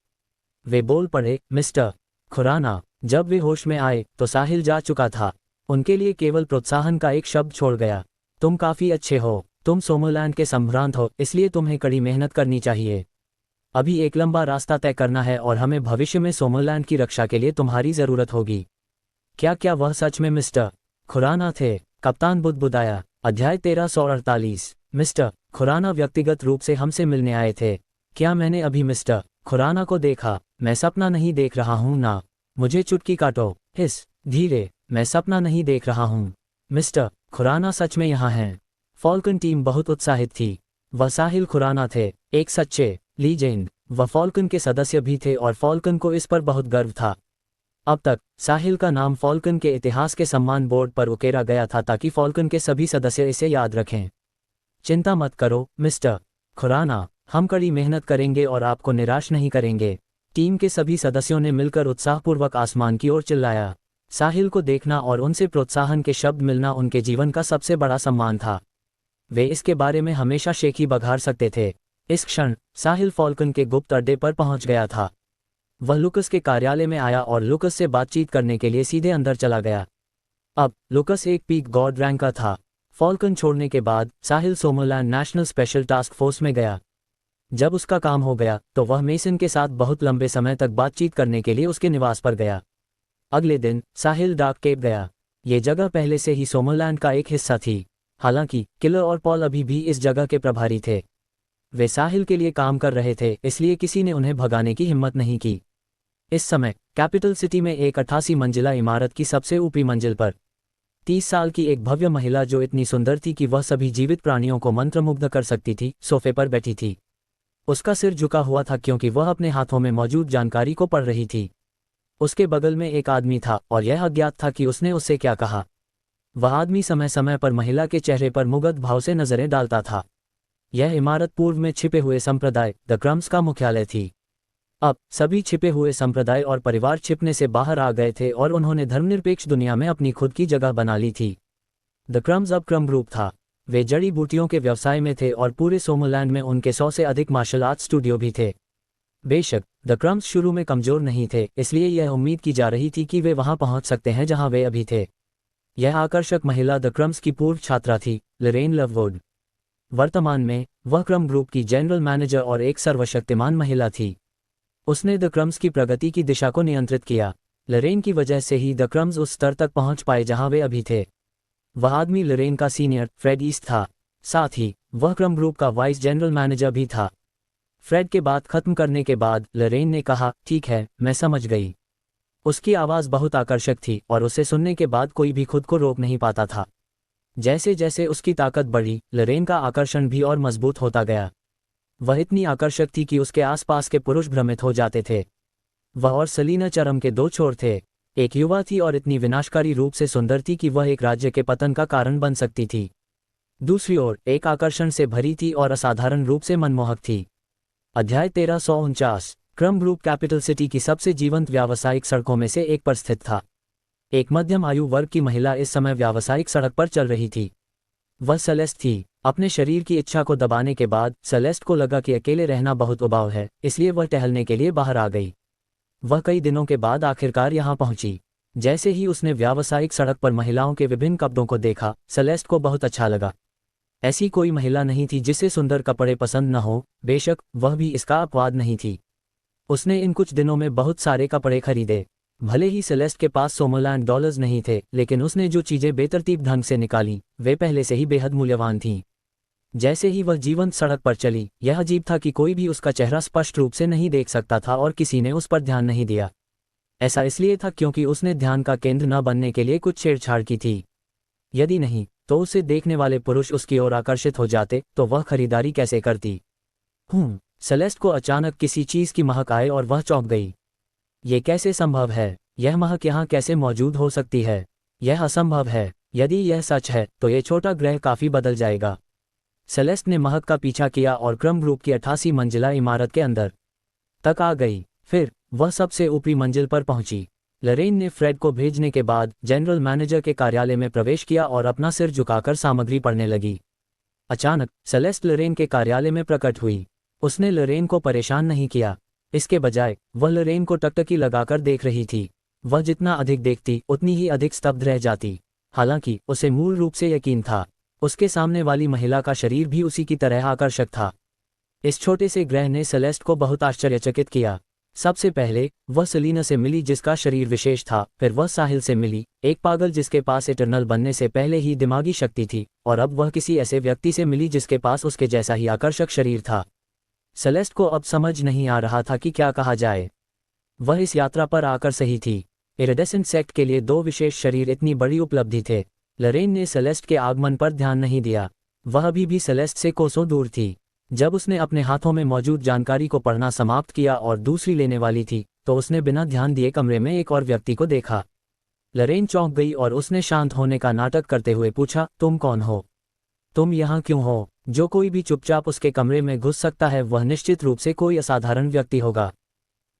वे बोल पड़े, मिस्टर खुराना। जब वे होश में आए तो साहिल जा चुका था। उनके लिए केवल प्रोत्साहन का एक शब्द छोड़ गया। तुम काफी अच्छे हो। तुम सोमरलैंड के संभ्रांत हो, इसलिए तुम्हें कड़ी मेहनत करनी चाहिए। अभी एक लंबा रास्ता तय करना है और हमें भविष्य में सोमरलैंड की रक्षा के लिए तुम्हारी जरूरत होगी। क्या वह सच में मिस्टर खुराना थे? कप्तान बुदबुदाया। अध्याय 1348। मिस्टर खुराना व्यक्तिगत रूप से हमसे मिलने आए थे। क्या मैंने अभी मिस्टर खुराना को देखा? मैं सपना नहीं देख रहा हूँ ना। मुझे चुटकी काटो। हिस धीरे, मैं सपना नहीं देख रहा हूँ। मिस्टर खुराना सच में यहाँ हैं। फॉल्कन टीम बहुत उत्साहित थी। वह साहिल खुराना थे, एक सच्चे लीजेंड। वह फॉल्कन के सदस्य भी थे और फॉल्कन को इस पर बहुत गर्व था। अब तक साहिल का नाम फॉल्कन के इतिहास के सम्मान बोर्ड पर उकेरा गया था ताकि फॉल्कन के सभी सदस्य इसे याद रखें। चिंता मत करो मिस्टर खुराना, हम कड़ी मेहनत करेंगे और आपको निराश नहीं करेंगे। टीम के सभी सदस्यों ने मिलकर उत्साहपूर्वक आसमान की ओर चिल्लाया। साहिल को देखना और उनसे प्रोत्साहन के शब्द मिलना उनके जीवन का सबसे बड़ा सम्मान था। वे इसके बारे में हमेशा शेखी बघार सकते थे। इस क्षण साहिल फॉल्कन के गुप्त अड्डे पर पहुंच गया था। वह लुकस के कार्यालय में आया और लुकस से बातचीत करने के लिए सीधे अंदर चला गया। अब लुकस एक पीक गॉड रैंक का था। फॉल्कन छोड़ने के बाद साहिल सोमरलैंड नेशनल स्पेशल टास्क फोर्स में गया। जब उसका काम हो गया तो वह मेसन के साथ बहुत लंबे समय तक बातचीत करने के लिए उसके निवास पर गया। अगले दिन साहिल डार्क केप गया। ये जगह पहले से ही सोमरलैंड का एक हिस्सा थी। हालांकि किलर और पॉल अभी भी इस जगह के प्रभारी थे। वे साहिल के लिए काम कर रहे थे, इसलिए किसी ने उन्हें भगाने की हिम्मत नहीं की। इस समय कैपिटल सिटी में एक 88 मंजिला इमारत की सबसे ऊपरी मंजिल पर 30 साल की एक भव्य महिला जो इतनी सुंदर थी कि वह सभी जीवित प्राणियों को मंत्रमुग्ध कर सकती थी, सोफे पर बैठी थी। उसका सिर झुका हुआ था क्योंकि वह अपने हाथों में मौजूद जानकारी को पढ़ रही थी। उसके बगल में एक आदमी था और यह अज्ञात था कि उसने उससे क्या कहा। वह आदमी समय समय पर महिला के चेहरे पर मुग्ध भाव से नजरें डालता था। यह इमारत पूर्व में छिपे हुए संप्रदाय द क्रम्स का मुख्यालय थी। अब सभी छिपे हुए संप्रदाय और परिवार छिपने से बाहर आ गए थे और उन्होंने धर्मनिरपेक्ष दुनिया में अपनी खुद की जगह बना ली थी। द क्रम्स अब क्रम ग्रुप था। वे जड़ी बूटियों के व्यवसाय में थे और पूरे सोमरलैंड में उनके 100 से अधिक मार्शल आर्ट्स स्टूडियो भी थे। बेशक द क्रम्स शुरू में कमजोर नहीं थे, इसलिए यह उम्मीद की जा रही थी कि वे वहां पहुंच सकते हैं जहां वे अभी थे। यह आकर्षक महिला द क्रम्स की पूर्व छात्रा थी, लरेन लववुड। वर्तमान में वह क्रम ग्रुप की जनरल मैनेजर और एक सर्वशक्तिमान महिला थी। उसने द क्रम्स की प्रगति की दिशा को नियंत्रित किया। लरेन की वजह से ही द क्रम्स उस स्तर तक पहुंच पाए जहां वे अभी थे। वह आदमी लरेन का सीनियर फ्रेड ईस्ट था। साथ ही वह क्रम ग्रुप का वाइस जनरल मैनेजर भी था। फ्रेड के बात खत्म करने के बाद लरेन ने कहा, ठीक है, मैं समझ गई। उसकी आवाज़ बहुत आकर्षक थी और उसे सुनने के बाद कोई भी खुद को रोक नहीं पाता था। जैसे जैसे उसकी ताकत बढ़ी, लरेन का आकर्षण भी और मजबूत होता गया। वह इतनी आकर्षक थी कि उसके आसपास के पुरुष भ्रमित हो जाते थे। वह और सलीना चरम के दो छोर थे। एक युवा थी और इतनी विनाशकारी रूप से सुंदर थी कि वह एक राज्य के पतन का कारण बन सकती थी। दूसरी ओर एक आकर्षण से भरी थी और असाधारण रूप से मनमोहक थी। अध्याय 1349। क्रम ग्रुप कैपिटल सिटी की सबसे जीवंत व्यावसायिक सड़कों में से एक पर स्थित था। एक मध्यम आयु वर्ग की महिला इस समय व्यावसायिक सड़क पर चल रही थी। वह सेलेस्ट थी। अपने शरीर की इच्छा को दबाने के बाद सेलेस्ट को लगा कि अकेले रहना बहुत उबाऊ है, इसलिए वह टहलने के लिए बाहर आ गई। वह कई दिनों के बाद आखिरकार यहाँ पहुंची। जैसे ही उसने व्यावसायिक सड़क पर महिलाओं के विभिन्न कपड़ों को देखा, सेलेस्ट को बहुत अच्छा लगा। ऐसी कोई महिला नहीं थी जिसे सुंदर कपड़े पसंद न हो, बेशक वह भी इसका अपवाद नहीं थी। उसने इन कुछ दिनों में बहुत सारे कपड़े खरीदे। भले ही सेलेस्ट के पास $100 नहीं थे, लेकिन उसने जो चीजें बेतरतीब ढंग से निकाली वे पहले से ही बेहद मूल्यवान थीं। जैसे ही वह जीवंत सड़क पर चली, यह अजीब था कि कोई भी उसका चेहरा स्पष्ट रूप से नहीं देख सकता था और किसी ने उस पर ध्यान नहीं दिया। ऐसा इसलिए था क्योंकि उसने ध्यान का केंद्र न बनने के लिए कुछ छेड़छाड़ की थी। यदि नहीं, तो उसे देखने वाले पुरुष उसकी ओर आकर्षित हो जाते तो वह खरीदारी कैसे करती। सेलेस्ट को अचानक किसी चीज की महक आई और वह चौंक गई। ये कैसे संभव है? यह महक यहाँ कैसे मौजूद हो सकती है? यह असंभव है। यदि यह सच है तो ये छोटा ग्रह काफी बदल जाएगा। सेलेस्ट ने महक का पीछा किया और क्रम ग्रुप की 88 मंजिला इमारत के अंदर तक आ गई। फिर वह सबसे ऊपरी मंजिल पर पहुंची। लरेन ने फ्रेड को भेजने के बाद जनरल मैनेजर के कार्यालय में प्रवेश किया और अपना सिर झुकाकर सामग्री पढ़ने लगी। अचानक सेलेस्ट लरेन के कार्यालय में प्रकट हुई। उसने लरेन को परेशान नहीं किया। इसके बजाय वह लरेन को टकटकी लगाकर देख रही थी। वह जितना अधिक देखती उतनी ही अधिक स्तब्ध रह जाती। हालांकि उसे मूल रूप से यकीन था, उसके सामने वाली महिला का शरीर भी उसी की तरह आकर्षक था। इस छोटे से ग्रह ने सेलेस्ट को बहुत आश्चर्यचकित किया। सबसे पहले वह सेलिना से मिली जिसका शरीर विशेष था, फिर वह साहिल से मिली, एक पागल जिसके पास इटर्नल बनने से पहले ही दिमागी शक्ति थी, और अब वह किसी ऐसे व्यक्ति से मिली जिसके पास उसके जैसा ही आकर्षक शरीर था। सेलेस्ट को अब समझ नहीं आ रहा था कि क्या कहा जाए। वह इस यात्रा पर आकर सही थी। इरिडेसेंट सेक्ट के लिए 2 विशेष शरीर इतनी बड़ी उपलब्धि थे। लरेन ने सेलेस्ट के आगमन पर ध्यान नहीं दिया। वह अभी भी सेलेस्ट से कोसों दूर थी। जब उसने अपने हाथों में मौजूद जानकारी को पढ़ना समाप्त किया और दूसरी लेने वाली थी, तो उसने बिना ध्यान दिए कमरे में एक और व्यक्ति को देखा। लरेन चौंक गई और उसने शांत होने का नाटक करते हुए पूछा, तुम कौन हो? तुम यहाँ क्यों हो? जो कोई भी चुपचाप उसके कमरे में घुस सकता है वह निश्चित रूप से कोई असाधारण व्यक्ति होगा।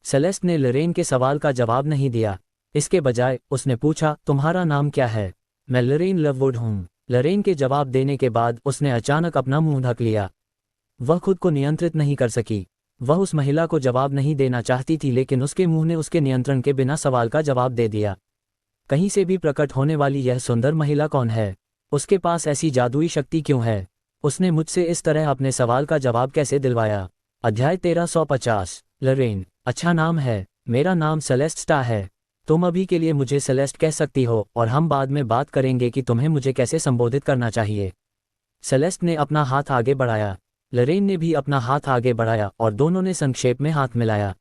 सेलेस्ट ने लरेन के सवाल का जवाब नहीं दिया। इसके बजाय उसने पूछा, तुम्हारा नाम क्या है? मैं लरेन लववुड हूँ। लरेन के जवाब देने के बाद उसने अचानक अपना मुंह ढक लिया। वह खुद को नियंत्रित नहीं कर सकी। वह उस महिला को जवाब नहीं देना चाहती थी, लेकिन उसके मुंह ने उसके नियंत्रण के बिना सवाल का जवाब दे दिया। कहीं से भी प्रकट होने वाली यह सुंदर महिला कौन है? उसके पास ऐसी जादुई शक्ति क्यों है? उसने मुझसे इस तरह अपने सवाल का जवाब कैसे दिलवाया? अध्याय 1350। लरेन, अच्छा नाम है। मेरा नाम सेलेस्ट स्टा है। तुम अभी के लिए मुझे सेलेस्ट कह सकती हो और हम बाद में बात करेंगे कि तुम्हें मुझे कैसे संबोधित करना चाहिए। सेलेस्ट ने अपना हाथ आगे बढ़ाया। लरेन ने भी अपना हाथ आगे बढ़ाया और दोनों ने संक्षेप में हाथ मिलाया।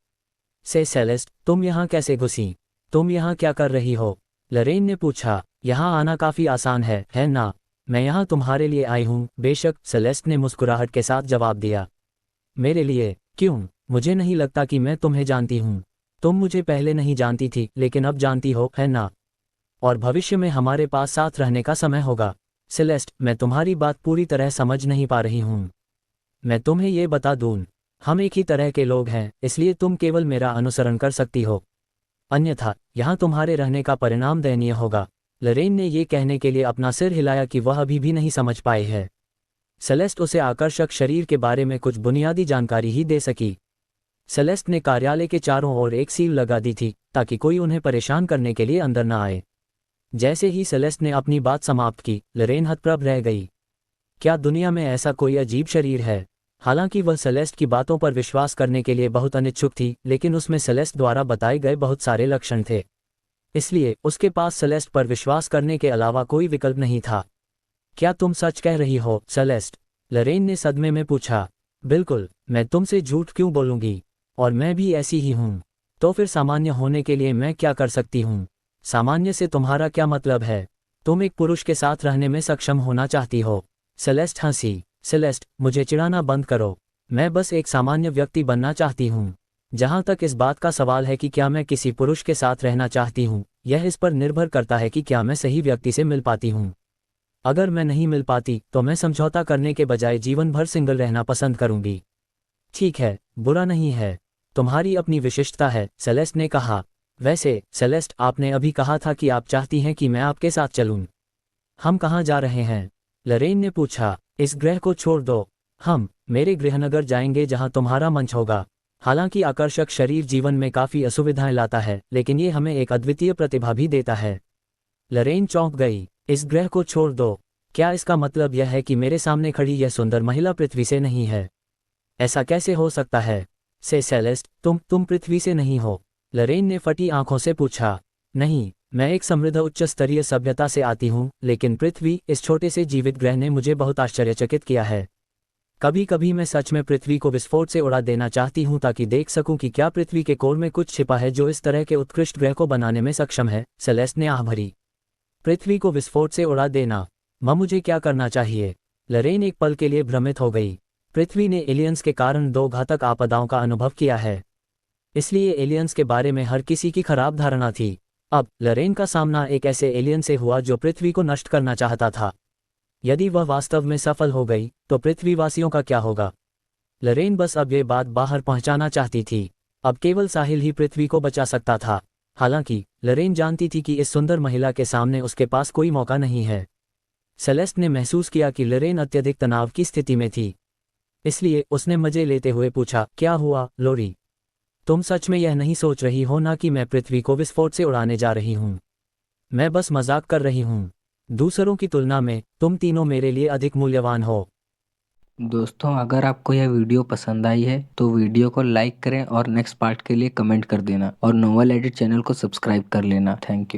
सेलेस्ट, तुम यहाँ कैसे घुसी? तुम यहाँ क्या कर रही हो? लरेन ने पूछा। यहाँ आना काफी आसान है ना? मैं यहाँ तुम्हारे लिए आई हूँ। बेशक, सेलेस्ट ने मुस्कुराहट के साथ जवाब दिया। मेरे लिए? क्यों? मुझे नहीं लगता कि मैं तुम्हें जानती हूँ। तुम मुझे पहले नहीं जानती थी, लेकिन अब जानती हो, है ना? और भविष्य में हमारे पास साथ रहने का समय होगा। सेलेस्ट, मैं तुम्हारी बात पूरी तरह समझ नहीं पा रही हूँ। मैं तुम्हें ये बता दूं, हम एक ही तरह के लोग हैं, इसलिए तुम केवल मेरा अनुसरण कर सकती हो। अन्यथा यहाँ तुम्हारे रहने का परिणाम दयनीय होगा। लरेन ने ये कहने के लिए अपना सिर हिलाया कि वह अभी भी नहीं समझ पाई है। सेलेस्ट उसे आकर्षक शरीर के बारे में कुछ बुनियादी जानकारी ही दे सकी। सेलेस्ट ने कार्यालय के चारों ओर एक सील लगा दी थी ताकि कोई उन्हें परेशान करने के लिए अंदर न आए। जैसे ही सेलेस्ट ने अपनी बात समाप्त की, लरेन हतप्रभ रह गई। क्या दुनिया में ऐसा कोई अजीब शरीर है? हालांकि वह सेलेस्ट की बातों पर विश्वास करने के लिए बहुत अनिच्छुक थी, लेकिन उसमें सेलेस्ट द्वारा बताए गए बहुत सारे लक्षण थे। इसलिए उसके पास सेलेस्ट पर विश्वास करने के अलावा कोई विकल्प नहीं था। क्या तुम सच कह रही हो, सेलेस्ट? लरेन ने सदमे में पूछा। बिल्कुल, मैं तुमसे झूठ क्यों बोलूंगी? और मैं भी ऐसी ही हूँ। तो फिर सामान्य होने के लिए मैं क्या कर सकती हूँ? सामान्य से तुम्हारा क्या मतलब है? तुम एक पुरुष के साथ रहने में सक्षम होना चाहती हो। सेलेस्ट हंसी। सेलेस्ट, मुझे चिढ़ाना बंद करो। मैं बस एक सामान्य व्यक्ति बनना चाहती हूँ। जहाँ तक इस बात का सवाल है कि क्या मैं किसी पुरुष के साथ रहना चाहती हूँ, यह इस पर निर्भर करता है कि क्या मैं सही व्यक्ति से मिल पाती हूँ। अगर मैं नहीं मिल पाती तो मैं समझौता करने के बजाय जीवन भर सिंगल रहना पसंद करूंगी। ठीक है, बुरा नहीं है। तुम्हारी अपनी विशिष्टता है, सेलेस्ट ने कहा। वैसे सेलेस्ट, आपने अभी कहा था कि आप चाहती हैं कि मैं आपके साथ चलूं। हम कहाँ जा रहे हैं? लरेन ने पूछा। इस ग्रह को छोड़ दो। हम मेरे गृहनगर जाएंगे जहाँ तुम्हारा मंच होगा। हालांकि आकर्षक शरीर जीवन में काफ़ी असुविधाएं लाता है, लेकिन ये हमें एक अद्वितीय प्रतिभा भी देता है। लरेन चौंक गई। इस ग्रह को छोड़ दो। क्या इसका मतलब यह है कि मेरे सामने खड़ी यह सुंदर महिला पृथ्वी से नहीं है? ऐसा कैसे हो सकता है? से सेलेस्ट, तुम पृथ्वी से नहीं हो? लरेन ने फटी आंखों से पूछा। नहीं, मैं एक समृद्ध उच्च स्तरीय सभ्यता से आती हूँ, लेकिन पृथ्वी, इस छोटे से जीवित ग्रह ने मुझे बहुत आश्चर्यचकित किया है। कभी कभी मैं सच में पृथ्वी को विस्फोट से उड़ा देना चाहती हूँ ताकि देख सकूं कि क्या पृथ्वी के कोर में कुछ छिपा है जो इस तरह के उत्कृष्ट ग्रह को बनाने में सक्षम है। सेलेस्ट ने आह भरी। पृथ्वी को विस्फोट से उड़ा देना? मुझे क्या करना चाहिए? लरेन एक पल के लिए भ्रमित हो गई। पृथ्वी ने एलियंस के कारण 2 घातक आपदाओं का अनुभव किया है, इसलिए एलियंस के बारे में हर किसी की खराब धारणा थी। अब लरेन का सामना एक ऐसे एलियन से हुआ जो पृथ्वी को नष्ट करना चाहता था। यदि वह वास्तव में सफल हो गई तो पृथ्वीवासियों का क्या होगा? लरेन बस अब ये बात बाहर पहुंचाना चाहती थी। अब केवल साहिल ही पृथ्वी को बचा सकता था। हालांकि लरेन जानती थी कि इस सुंदर महिला के सामने उसके पास कोई मौका नहीं है। सेलेस्ट ने महसूस किया कि लरेन अत्यधिक तनाव की स्थिति में थी, इसलिए उसने मजे लेते हुए पूछा, क्या हुआ लोरी? तुम सच में यह नहीं सोच रही हो ना कि मैं पृथ्वी को विस्फोट से उड़ाने जा रही हूँ? मैं बस मजाक कर रही हूँ। दूसरों की तुलना में तुम तीनों मेरे लिए अधिक मूल्यवान हो। दोस्तों, अगर आपको यह वीडियो पसंद आई है तो वीडियो को लाइक करें और नेक्स्ट पार्ट के लिए कमेंट कर देना और नोवेल एडिट चैनल को सब्सक्राइब कर लेना। Thank you.